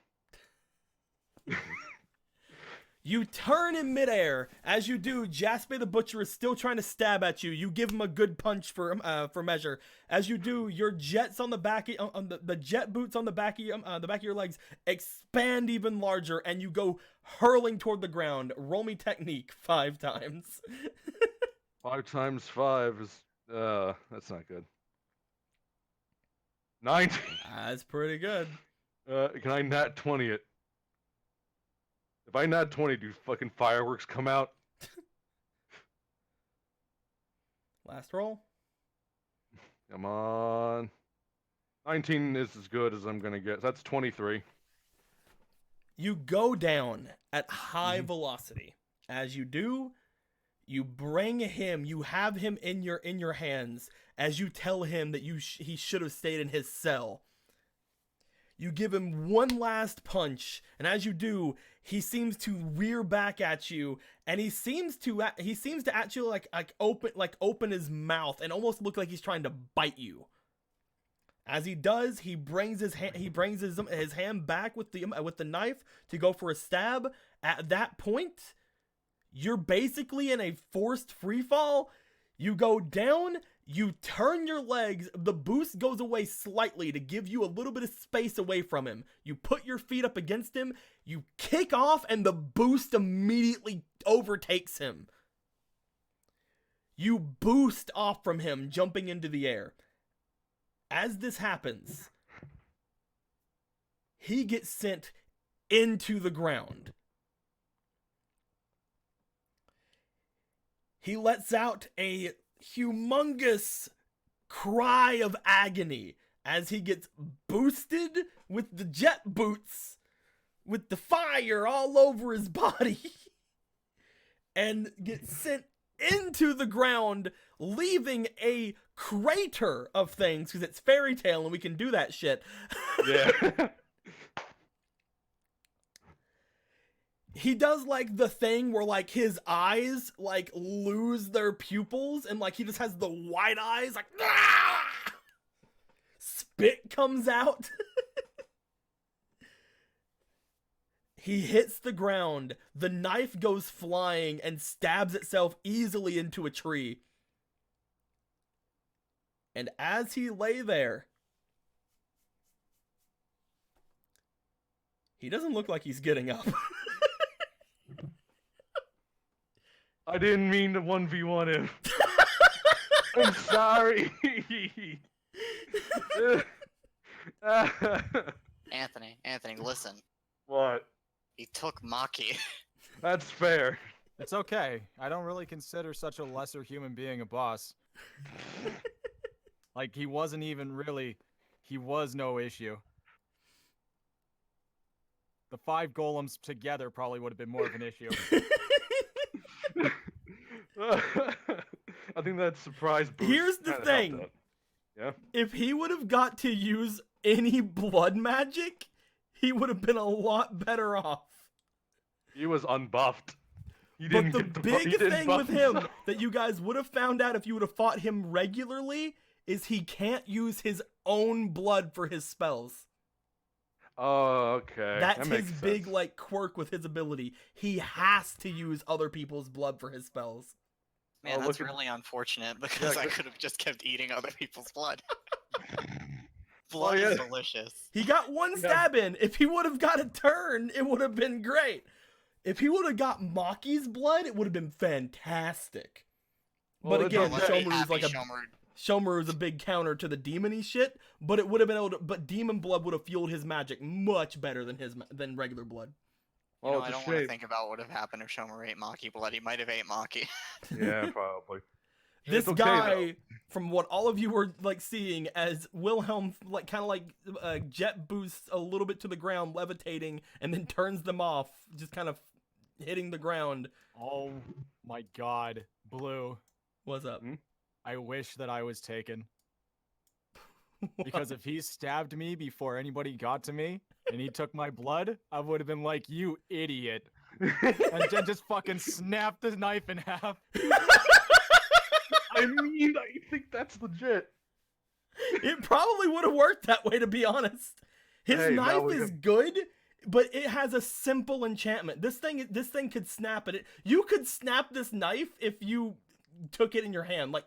You turn in midair. As you do, Jasper the Butcher is still trying to stab at you. You give him a good punch for measure. As you do, your jets on the back, the jet boots on the back of your legs expand even larger, and you go hurling toward the ground. Roll me technique 5 times. 5 times 5 is that's not good. 19. That's pretty good. Can I nat 20 it? If I nat 20, do fucking fireworks come out? Last roll. Come on. 19 is as good as I'm gonna get. That's 23. You go down at high velocity. As you do, you bring him. You have him in your hands. As you tell him that he should have stayed in his cell. You give him one last punch, and as you do, he seems to rear back at you, and he seems to actually open his mouth and almost look like he's trying to bite you. As he does, he brings his hand back with the knife to go for a stab. At that point, you're basically in a forced free fall. You go down. You turn your legs, the boost goes away slightly to give you a little bit of space away from him. You put your feet up against him, you kick off, and the boost immediately overtakes him. You boost off from him, jumping into the air. As this happens, he gets sent into the ground. He lets out a humongous cry of agony as he gets boosted with the jet boots, with the fire all over his body, and gets sent into the ground, leaving a crater of things, because it's fairy tale and we can do that shit. Yeah. He does like the thing where like his eyes like lose their pupils and like he just has the wide eyes like ah! Spit comes out. He hits the ground. The knife goes flying and stabs itself easily into a tree. And as he lay there, he doesn't look like he's getting up. I didn't mean to 1v1 him. I'm sorry. Anthony, listen. What? He took Maki. That's fair. It's okay. I don't really consider such a lesser human being a boss. Like, he wasn't even really... He was no issue. The 5 golems together probably would have been more of an issue. I think that surprise boost. Here's the thing. Yeah. If he would have got to use any blood magic, he would have been a lot better off. He was unbuffed. But the big thing with him that you guys would have found out if you would have fought him regularly is he can't use his own blood for his spells. Oh, okay. That's that his big like quirk with his ability. He has to use other people's blood for his spells. Man, that's really unfortunate because I could have just kept eating other people's blood. Blood is delicious. He got one stab in. If he would have got a turn, it would have been great. If he would have got Maki's blood, it would have been fantastic. Well, but again, Shomaru's Shomaru's a big counter to the demon-y shit, but it would have been able to, but demon blood would have fueled his magic much better than regular blood. You know, I don't want to think about what would have happened if Shomaru ate Maki blood. He might have ate Maki. Yeah, probably. This guy, from what all of you were like seeing, as Wilhelm like kind of like jet boosts a little bit to the ground, levitating, and then turns them off, just kind of hitting the ground. Oh my God, Blue. What's up? I wish that I was taken. Because if he stabbed me before anybody got to me, and he took my blood, I would have been like, you idiot. And then just fucking snapped the knife in half. I mean, I think that's legit. It probably would have worked that way, to be honest. His knife is good. but it has a simple enchantment. This thing could snap it. You could snap this knife if you took it in your hand. Like,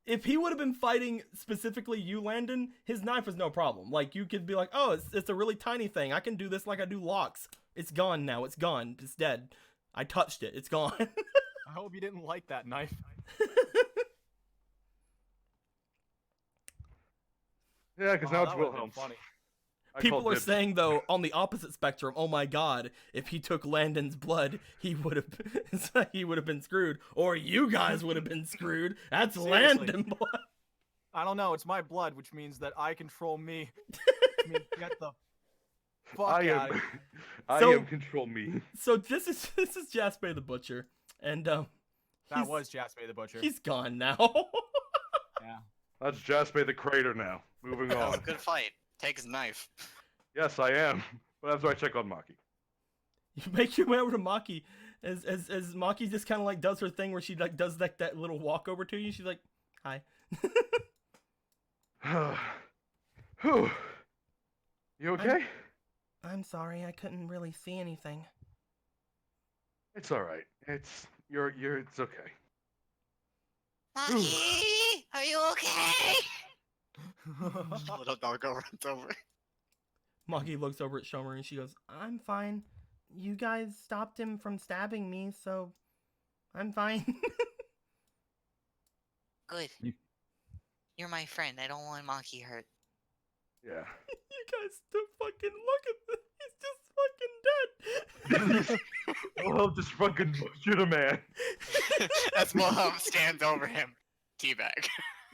if he would have been fighting specifically you, Landon, his knife was no problem. Like, you could be like, oh, it's a really tiny thing. I can do this like I do locks. It's gone now. It's gone. It's dead. I touched it. It's gone. I hope you didn't like that knife. Yeah, because Oh, now it's that would've been Wilhelm. funny. People are saying, though, on the opposite spectrum, oh my god, if he took Landon's blood, he would have been screwed. Or you guys would have been screwed. That's Seriously. Landon blood. I don't know. It's my blood, which means that I control me. I mean, get the fuck I out of am. here. I So- am control me. So this is Jasper the Butcher. And, That he's- was Jasper the Butcher. he's gone now. Yeah. That's Jasper the Crater now. Moving That was on. a good fight. Take his knife. Yes, I am. But that's why I check on Maki. You make your way over to Maki as Maki just kind of like does her thing where she like does like that little walk over to you. She's like, "Hi." Whew. You okay? I'm sorry, I couldn't really see anything. It's all right. It's okay. Maki, are you okay? Little doggo runs over. Maki looks over at Shomer and she goes, "I'm fine. You guys stopped him from stabbing me, so I'm fine." Good. You're my friend. I don't want Maki hurt. Yeah. You guys still fucking look at this. He's just fucking dead. Wilhelm just fucking shoot a man. As Wilhelm stands over him. Teabag.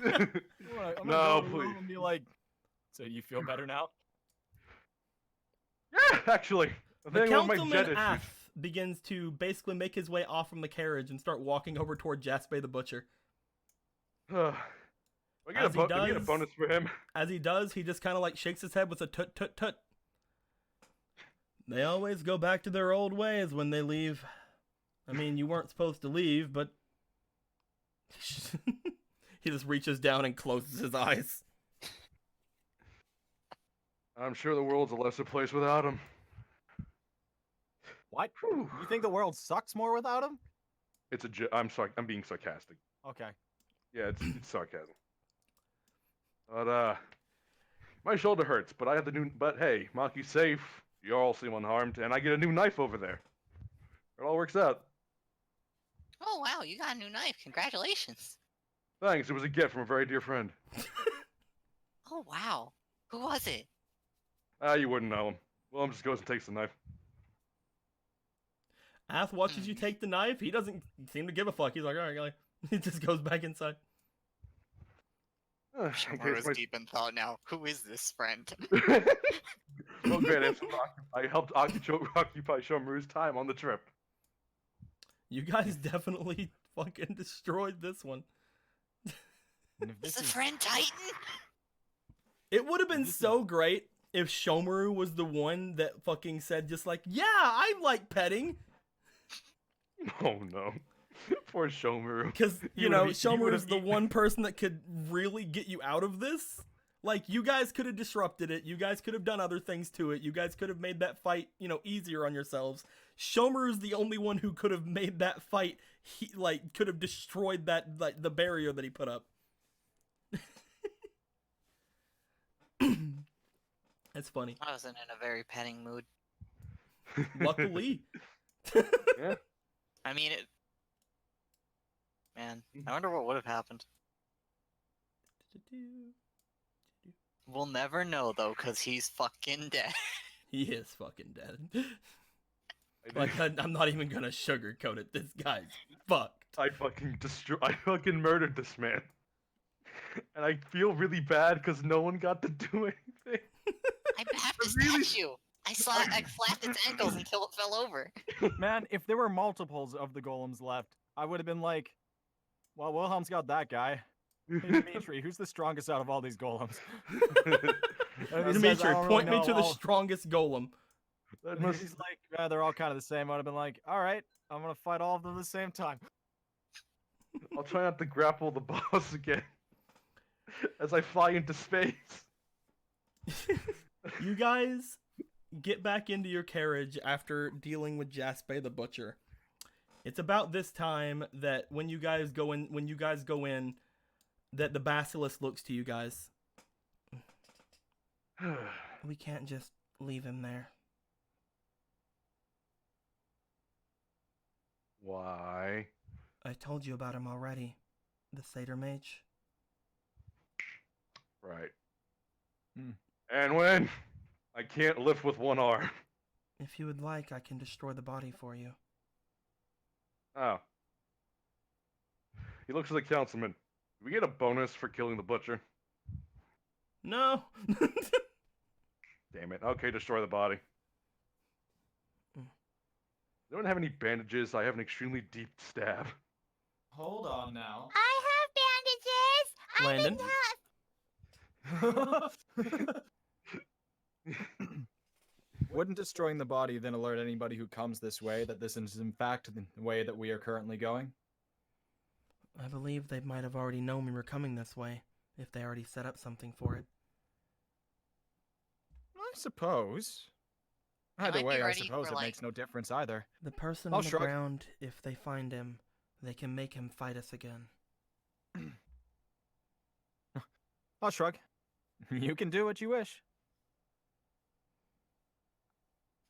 I'm No, gonna go to please. him and be like, so you feel better now? Yeah, actually. I The think one of my councilman jet issues. Ath begins to basically make his way off from the carriage and start walking over toward Jasper the Butcher. I get As he can we get a does- bonus for him? As he does, he just kind of like shakes his head with a tut tut tut. They always go back to their old ways when they leave. I mean, you weren't supposed to leave, but he just reaches down and closes his eyes. I'm sure the world's a lesser place without him. What? Whew. You think the world sucks more without him? I'm sorry. I'm being sarcastic. Okay. Yeah, it's sarcasm. But my shoulder hurts. But I have the new. But hey, Maki's safe. You all seem unharmed, and I get a new knife over there. It all works out. Oh wow, you got a new knife. Congratulations. Thanks. It was a gift from a very dear friend. Oh wow. Who was it? You wouldn't know him. Willem just goes and takes the knife. Ath watches you take the knife. He doesn't seem to give a fuck. He's like, all right, guy. He just goes back inside. In Shomer case is my- deep in thought now. Who is this friend? Oh, great. I helped occupy Shomuru's time on the trip. You guys definitely fucking destroyed this one. And if Is this the is friend Titan? It would have been This is- so great if Shomaru was the one that fucking said just like, yeah, I like petting. Oh no. Poor Shomaru. Because, He you know, would've- he Shomaru would've is the one person that could really get you out of this. Like, you guys could have disrupted it. You guys could have done other things to it. You guys could have made that fight, you know, easier on yourselves. Shomaru is the only one who could have made that fight, could have destroyed that, like, the barrier that he put up. That's funny. I wasn't in a very petting mood. Luckily. Yeah. I mean, man, I wonder what would have happened. We'll never know though, cause he's fucking dead. He is fucking dead. Like, I'm not even gonna sugarcoat it. This guy's fucked. I fucking murdered this man. And I feel really bad because no one got to do anything. I have to Really? statue. I slapped its ankles until it fell over. man, if there were multiples of the golems left, I would have been like, well, Wilhelm's got that guy. Hey, Dimitri, who's the strongest out of all these golems? And he says, Dimitri, "I don't point really me to know, the all-" strongest golem. That And must. he's like, yeah, they're all kind of the same. I would have been like, all right, I'm gonna fight all of them at the same time. I'll try not to grapple the boss again. As I fly into space. You guys get back into your carriage after dealing with Jasper the Butcher. It's about this time that when you guys go in, that the basilisk looks to you guys. We can't just leave him there. Why? I told you about him already. The satyr mage. Right. Hmm. And when I can't lift with one arm. If you would like, I can destroy the body for you. Oh. He looks like councilman. Do we get a bonus for killing the butcher? No. Damn it. Okay, destroy the body. Anyone have any bandages? I have an extremely deep stab. Hold on now. I have bandages. Landon? Wouldn't destroying the body then alert anybody who comes this way that this is in fact the way that we are currently going? I believe they might have already known we were coming this way, if they already set up something for it. I suppose. They Either might be way, I ready suppose for, it like- makes no difference either. The person I'll on the shrug. ground, if they find him, they can make him fight us again. I'll shrug. You can do what you wish.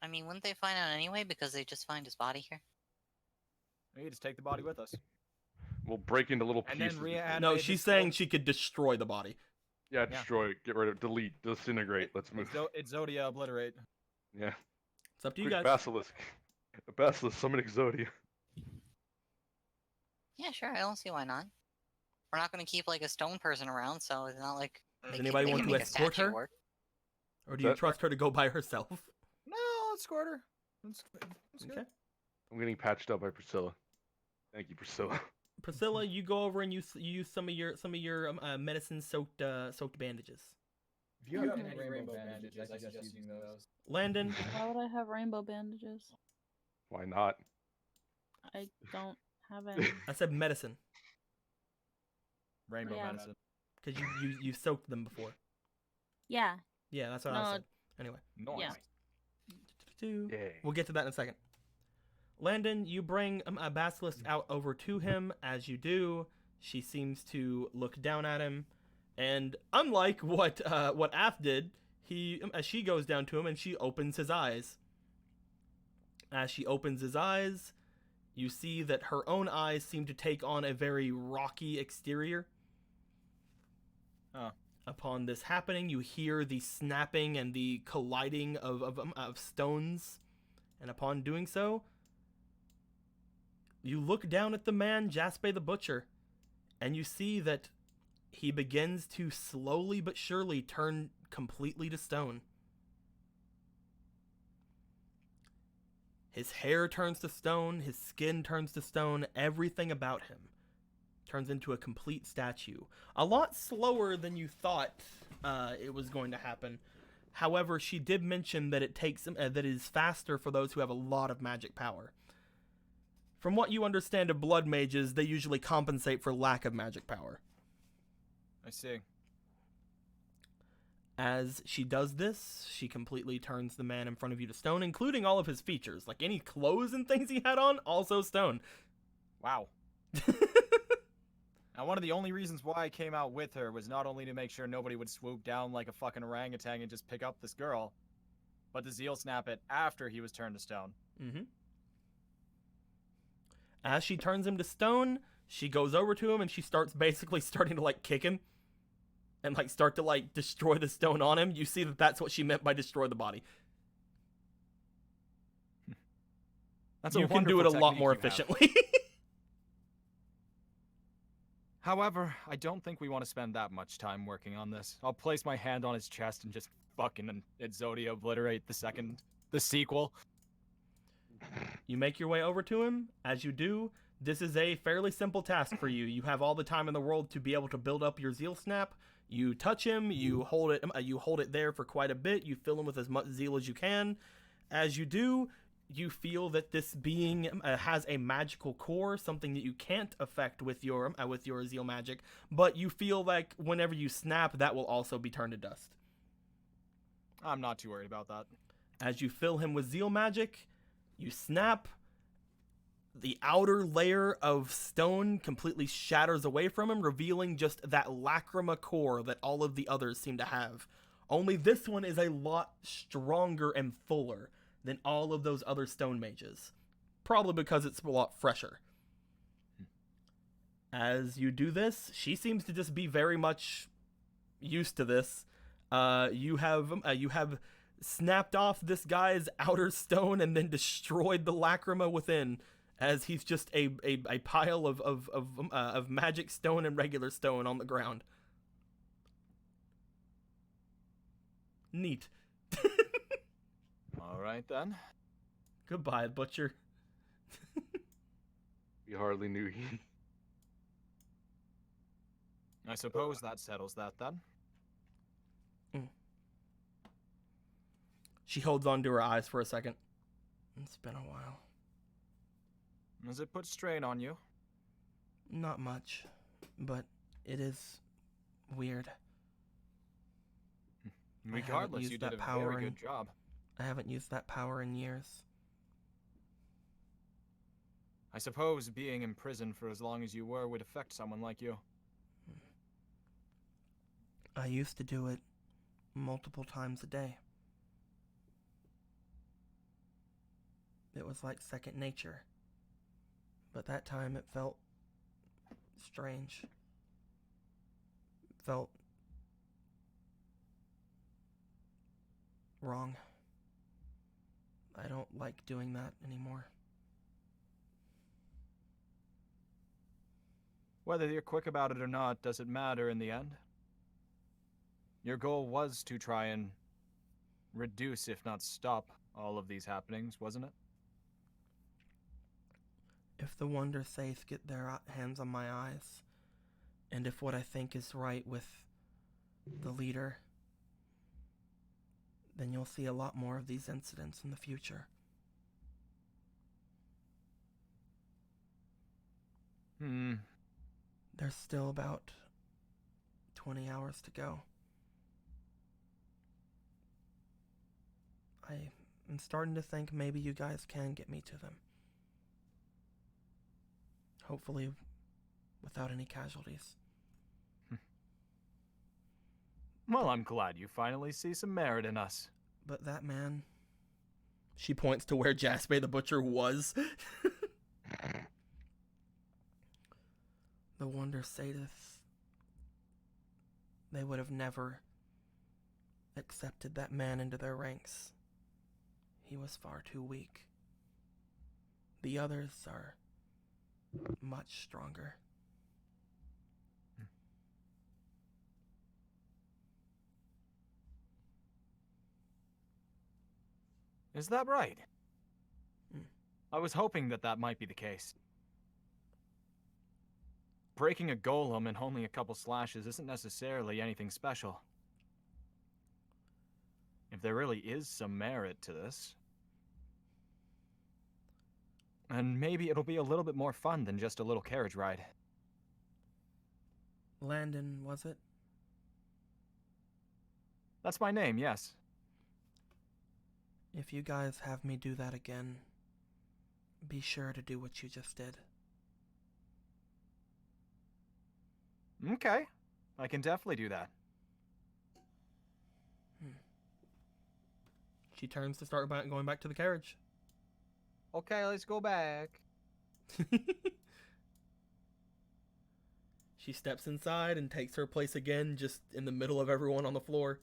I mean, wouldn't they find out anyway because they just find his body here? We just take the body with us. We'll break into little And pieces. then reanimate No, this she's skull. saying she could destroy the body. Yeah, Yeah. destroy it. Get rid of delete. Disintegrate. Let's move. It's Zodia obliterate. Yeah. It's up to you Quick guys. basilisk. A basilisk summon Exodia. Yeah, sure. I don't see why not. We're not going to keep like a stone person around, so it's not like. Does anybody want to escort her? Or do you that- trust her to go by herself? No, let's escort her. That's good. Okay. I'm getting patched up by Priscilla. Thank you, Priscilla. Priscilla, you go over and you use some of your medicine soaked bandages. If you have any rainbow bandages, I suggest using those. Landon, Why would I have rainbow bandages? Why not? I don't have any. I said medicine Rainbow Yeah. medicine. because you soaked them before. Yeah. Yeah, that's what I No, said. Anyway, Nice. Yeah. Yay. we'll get to that in a second. Landon, you bring a basilisk out over to him. As you do, she seems to look down at him, and unlike what Ath did, as she goes down to him and she opens his eyes. As she opens his eyes, you see that her own eyes seem to take on a very rocky exterior. Oh. Upon this happening, you hear the snapping and the colliding of stones, and upon doing so, you look down at the man, Jasper the Butcher, and you see that he begins to slowly but surely turn completely to stone. His hair turns to stone, his skin turns to stone, everything about him turns into a complete statue. A lot slower than you thought it was going to happen. However, she did mention that it is faster for those who have a lot of magic power. From what you understand of blood mages, they usually compensate for lack of magic power. I see. As she does this, she completely turns the man in front of you to stone, including all of his features. Like any clothes and things he had on, also stone. Wow. Now, one of the only reasons why I came out with her was not only to make sure nobody would swoop down like a fucking orangutan and just pick up this girl, but to zeal snap it after he was turned to stone. Mm-hmm. As she turns him to stone, she goes over to him and she starts starting to like kick him and like start to like destroy the stone on him. You see that that's what she meant by destroy the body. That's You can do it a lot more efficiently. However, I don't think we want to spend that much time working on this. I'll place my hand on his chest and just fucking Exodia obliterate the sequel. You make your way over to him. As you do, this is a fairly simple task for you. You have all the time in the world to be able to build up your zeal snap. You touch him, you hold it there for quite a bit. You fill him with as much zeal as you can. As you do, you feel that this being has a magical core, something that you can't affect with your zeal magic, but you feel like whenever you snap, that will also be turned to dust. I'm not too worried about that. As you fill him with zeal magic, you snap. The outer layer of stone completely shatters away from him, revealing just that lacrima core that all of the others seem to have. Only this one is a lot stronger and fuller than all of those other stone mages. Probably because it's a lot fresher. As you do this, she seems to just be very much used to this. You have snapped off this guy's outer stone and then destroyed the lacrima within, as he's just a pile of magic stone and regular stone on the ground. Neat. All right then. Goodbye, butcher. We hardly knew he. I suppose that settles that then. She holds on to her eyes for a second. It's been a while. Does it put strain on you? Not much, but it is weird. Regardless, used you did that a power very in- good job. I haven't used that power in years. I suppose being in prison for as long as you were would affect someone like you. I used to do it multiple times a day. It was like second nature. But that time it felt strange. It felt wrong. I don't like doing that anymore. Whether you're quick about it or not doesn't matter in the end. Your goal was to try and reduce, if not stop, all of these happenings, wasn't it? If the Wonder Saith get their hands on my eyes, and if what I think is right with the leader, then you'll see a lot more of these incidents in the future. There's still about 20 hours to go. I am starting to think maybe you guys can get me to them. Hopefully without any casualties. Well, I'm glad you finally see some merit in us. But that man... She points to where Jasper the Butcher was. The Wonder Saith, they would have never accepted that man into their ranks. He was far too weak. The others are much stronger. Is that right? Hmm. I was hoping that that might be the case. Breaking a golem in only a couple slashes isn't necessarily anything special. If there really is some merit to this, and maybe it'll be a little bit more fun than just a little carriage ride. Landon, was it? That's my name, yes. If you guys have me do that again, be sure to do what you just did. Okay, I can definitely do that. She turns to start going back to the carriage. Okay, let's go back. She steps inside and takes her place again, just in the middle of everyone on the floor.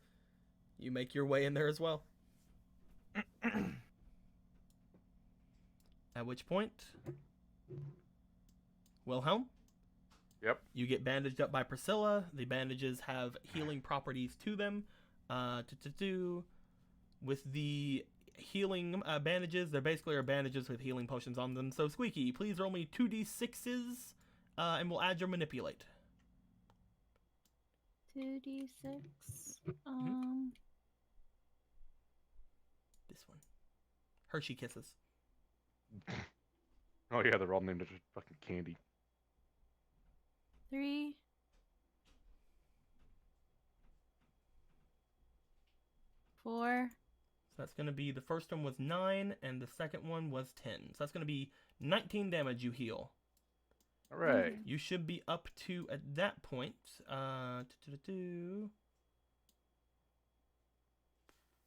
You make your way in there as well. At which point, Wilhelm? Yep. You get bandaged up by Priscilla. The bandages have healing properties to them. With the healing bandages, there basically are bandages with healing potions on them. So, Squeaky, please roll me 2d6s, and we'll add your manipulate. 2d6. This one. Hershey Kisses. Oh yeah, they're all named after fucking candy. 3. 4. So that's going to be, the first one was 9, and the second one was 10. So that's going to be 19 damage you heal. All right. You should be up to, at that point,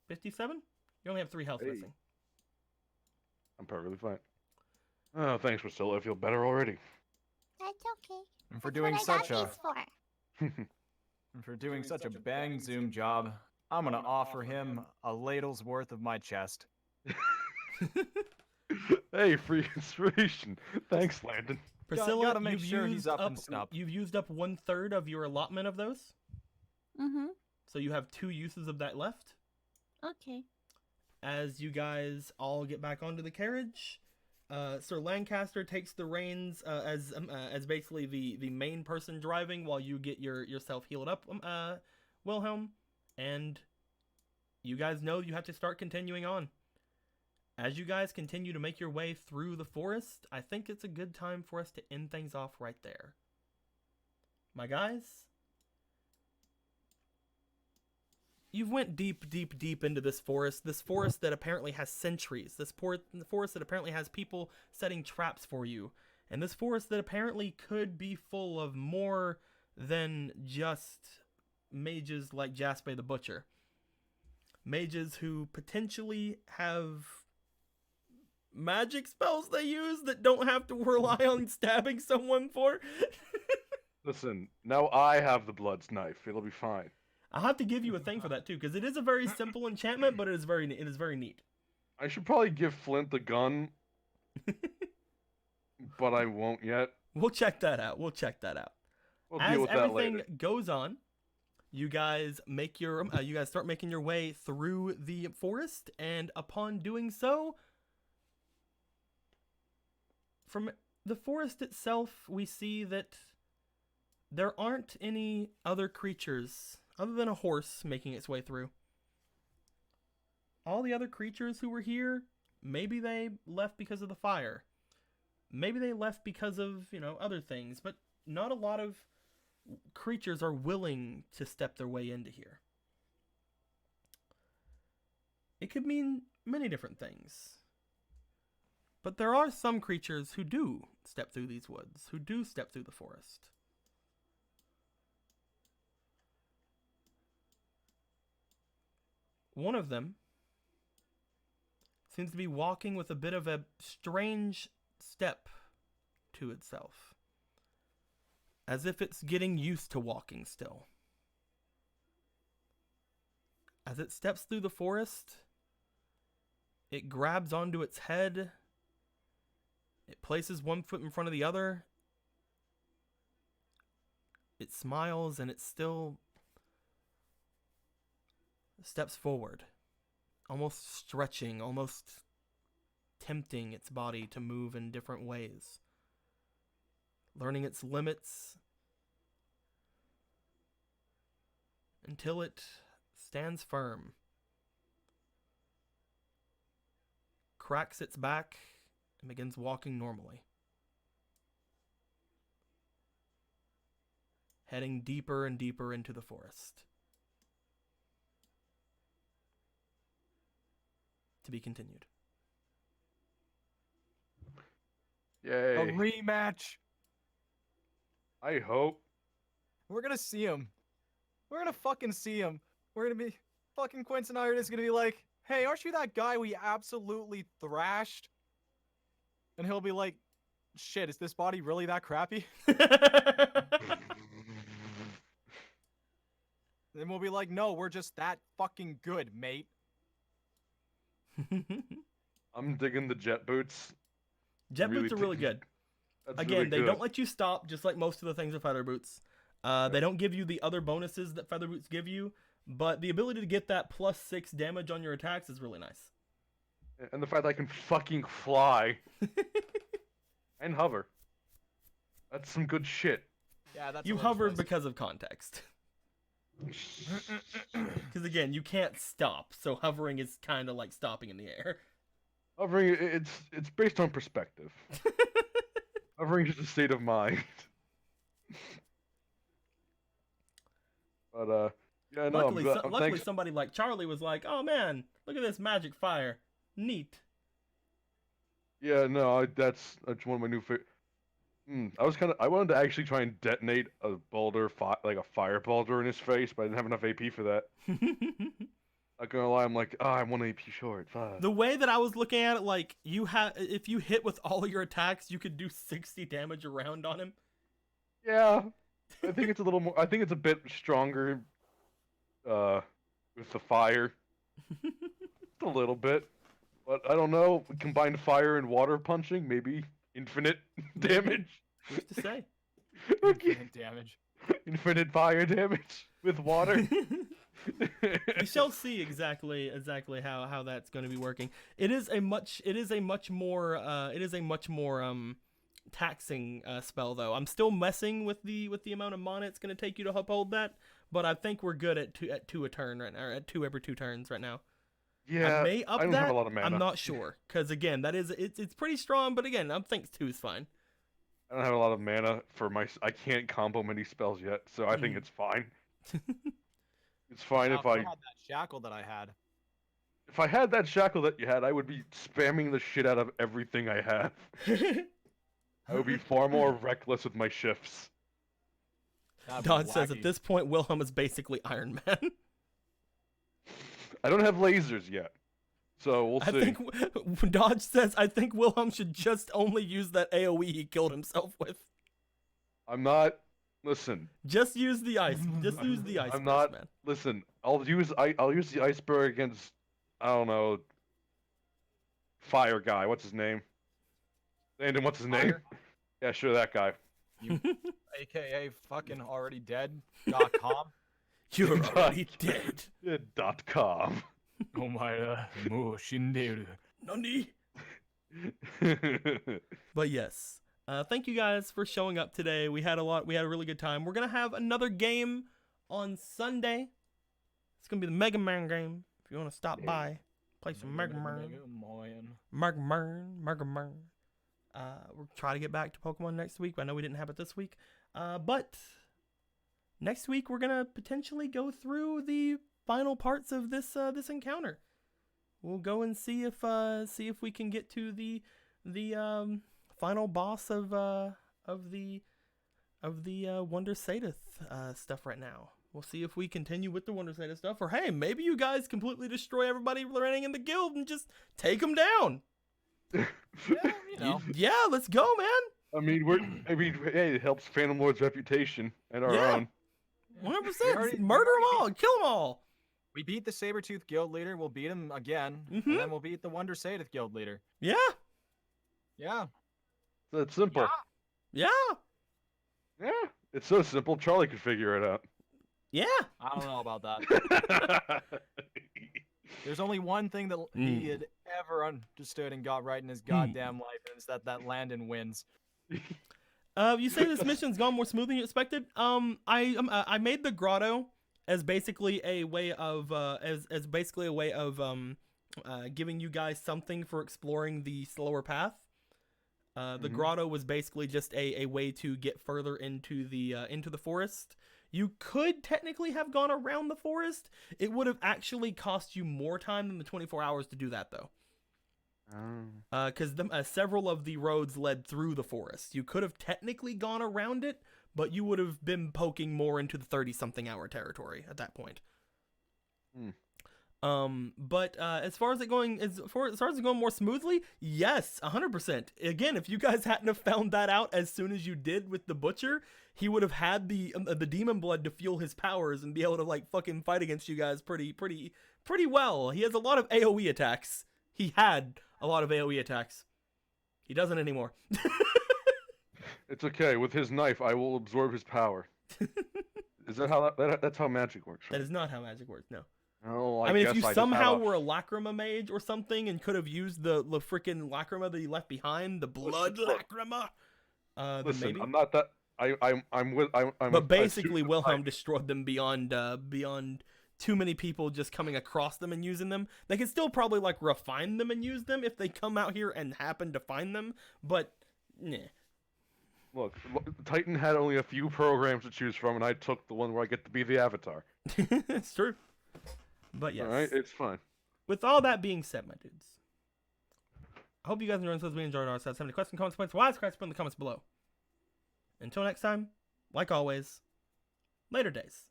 57? You only have 3 health Hey. missing. I'm perfectly fine. Oh, thanks, Priscilla. I feel better already. That's okay. And for That's doing what I such got a these for. and for doing such a bang zoom job, I'm gonna offer him a ladle's worth of my chest. Hey, free inspiration. Thanks, Landon. Priscilla, gotta make you've sure he's used up and snup. You've used up 1/3 of your allotment of those. Mm-hmm. So you have 2 uses of that left. Okay. As you guys all get back onto the carriage, Sir Lancaster takes the reins as basically the main person driving while you get yourself healed up, Wilhelm, and you guys know you have to start continuing on. As you guys continue to make your way through the forest, I think it's a good time for us to end things off right there. My guys, you've went deep, deep, deep into this forest that apparently has sentries, this forest that apparently has people setting traps for you, and this forest that apparently could be full of more than just mages like Jasper the Butcher. Mages who potentially have magic spells they use that don't have to rely on stabbing someone for. Listen, now I have the blood's knife. It'll be fine. I'll have to give you a thing for that too, because it is a very simple enchantment, but it is very neat. I should probably give Flint the gun, but I won't yet. We'll check that out. We'll As deal with that everything later. goes on, you guys start making your way through the forest, and upon doing so, from the forest itself, we see that there aren't any other creatures other than a horse making its way through. All the other creatures who were here, maybe they left because of the fire. Maybe they left because of, other things, but not a lot of creatures are willing to step their way into here. It could mean many different things. But there are some creatures who do step through these woods, who do step through the forest. One of them seems to be walking with a bit of a strange step to itself, as if it's getting used to walking still. As it steps through the forest, it grabs onto its head. It places one foot in front of the other. It smiles, and it still steps forward, almost stretching, almost tempting its body to move in different ways, learning its limits until it stands firm, cracks its back, and begins walking normally, heading deeper and deeper into the forest. To be continued. Yay. A rematch. I hope. We're gonna see him. We're gonna fucking see him. We're gonna be fucking Quentin Iron is gonna be like, hey, aren't you that guy we absolutely thrashed? And he'll be like, shit, is this body really that crappy? Then we'll be like, no, we're just that fucking good, mate. I'm digging the jet boots. Jet boots are really good. That's Again, really they good. don't let you stop, just like most of the things with feather boots. They don't give you the other bonuses that feather boots give you, but the ability to get that +6 damage on your attacks is really nice. And the fact that I can fucking fly and hover. That's some good shit. Yeah, that's You hovered because of context. Because again, you can't stop, so hovering is kind of like stopping in the air. Hovering, it's based on perspective. Hovering is a state of mind. But Yeah, no, Luckily, I'm glad. luckily Thanks. somebody like Charlie was like, "Oh man, look at this magic fire, neat." Yeah, no, that's one of my new favorite. I wanted to actually try and detonate a boulder, like a fire boulder in his face, but I didn't have enough AP for that. Not gonna lie, I'm like, I'm 1 AP short. Fuck. The way that I was looking at it, like if you hit with all of your attacks, you could do 60 damage around on him. Yeah, I think it's a little more. I think it's a bit stronger. With the fire, just a little bit, but I don't know. Combined fire and water punching, maybe infinite damage. Who's to say? Okay. Infinite damage. Infinite fire damage with water. We shall see exactly how that's going to be working. It is a much more taxing spell though. I'm still messing with the amount of mana it's going to take you to uphold that, but I think we're good at two a turn right now, or at 2 every 2 turns right now. Yeah, I may up I don't that. have a lot of mana. I'm not sure because again, it's pretty strong, but again, I think 2 is fine. I don't have a lot of mana for my. I can't combo many spells yet, so I think Mhm. it's fine. It's fine Now, if I had that shackle that I had. if I had that shackle that you had, I would be spamming the shit out of everything I have. I would be far more reckless with my shifts. That'd be Dodd says at wacky. this point, Wilhelm is basically Iron Man. I don't have lasers yet, so we'll I see. think Dodge says I think Wilhelm should just only use that AOE he killed himself with. I'm not. Listen, Just use the ice. Just use the ice. I'm burst, not. man. Listen, I'll use the iceberg against I don't know. Fire guy, what's his name? Landon, what's his name? Fire? Yeah, sure, that guy. AKA fucking already dead. .com. You're already dead. .com. Oh my mo shinderu. Nani? But yes, thank you guys for showing up today. We had a really good time. We're gonna have another game on Sunday. It's gonna be the Mega Man game. If you want to stop by, play some Mega Man. Mega Man. We'll try to get back to Pokemon next week. I know we didn't have it this week, but next week we're gonna potentially go through the final parts of this encounter. We'll go and see if we can get to the final boss of the Wonder Sadith stuff right now. We'll see if we continue with the Wonder Sadith stuff, or hey, maybe you guys completely destroy everybody running in the guild and just take them down. Yeah, you know. Yeah, let's go, man. Hey, it helps Phantom Lord's reputation and our Yeah. own. 100%. Murder them all. Kill them all. We beat the Sabretooth guild leader. We'll beat him again, Mhm. and then we'll beat the Wonder Sadith guild leader. Yeah. Yeah. So it's simple. Yeah. Yeah, it's so simple. Charlie could figure it out. Yeah. I don't know about that. There's only one thing that he had ever understood and got right in his goddamn life, and it's that Landon wins. You say this mission's gone more smooth than you expected. I made the grotto as basically a way of giving you guys something for exploring the slower path. The grotto was basically just a way to get further into the forest. You could technically have gone around the forest. It would have actually cost you more time than the 24 hours to do that, though. Because several of the roads led through the forest. You could have technically gone around it, but you would have been poking more into the 30-something hour territory at that point. But as far as it going more smoothly, yes, 100%. Again, if you guys hadn't have found that out as soon as you did with the butcher, he would have had the demon blood to fuel his powers and be able to like fucking fight against you guys pretty well. He has a lot of AoE attacks. He had a lot of AoE attacks. He doesn't anymore. It's okay. With his knife, I will absorb his power. Is that how that's how magic works? That is not how magic works. No. Oh, I mean, guess if you I just somehow had a- were a Lacrima mage or something and could have used the freaking Lacrima that he left behind, the blood Lacrima, then Listen, maybe. I'm not that. I'm But basically, Wilhelm destroyed them beyond too many people just coming across them and using them. They can still probably like refine them and use them if they come out here and happen to find them, but nah. Look, Titan had only a few programs to choose from, and I took the one where I get to be the Avatar. It's true. But yes. All right, it's fine. With all that being said, my dudes, I hope you guys enjoyed this. We enjoyed ourselves. Have any questions, comments, points, wisecracks, put in the comments below. Until next time, like always, later days.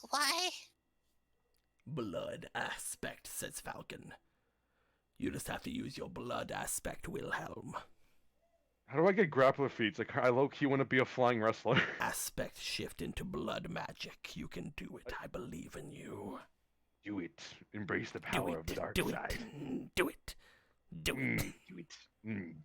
Why? Blood aspect, says Falcon. You just have to use your blood aspect, Wilhelm. How do I get grappler feats? Like, I low-key want to be a flying wrestler. Aspect shift into blood magic. You can do it. I believe in you. Do it. Embrace the power of the dark do side. it. Do it. Do it. Do it.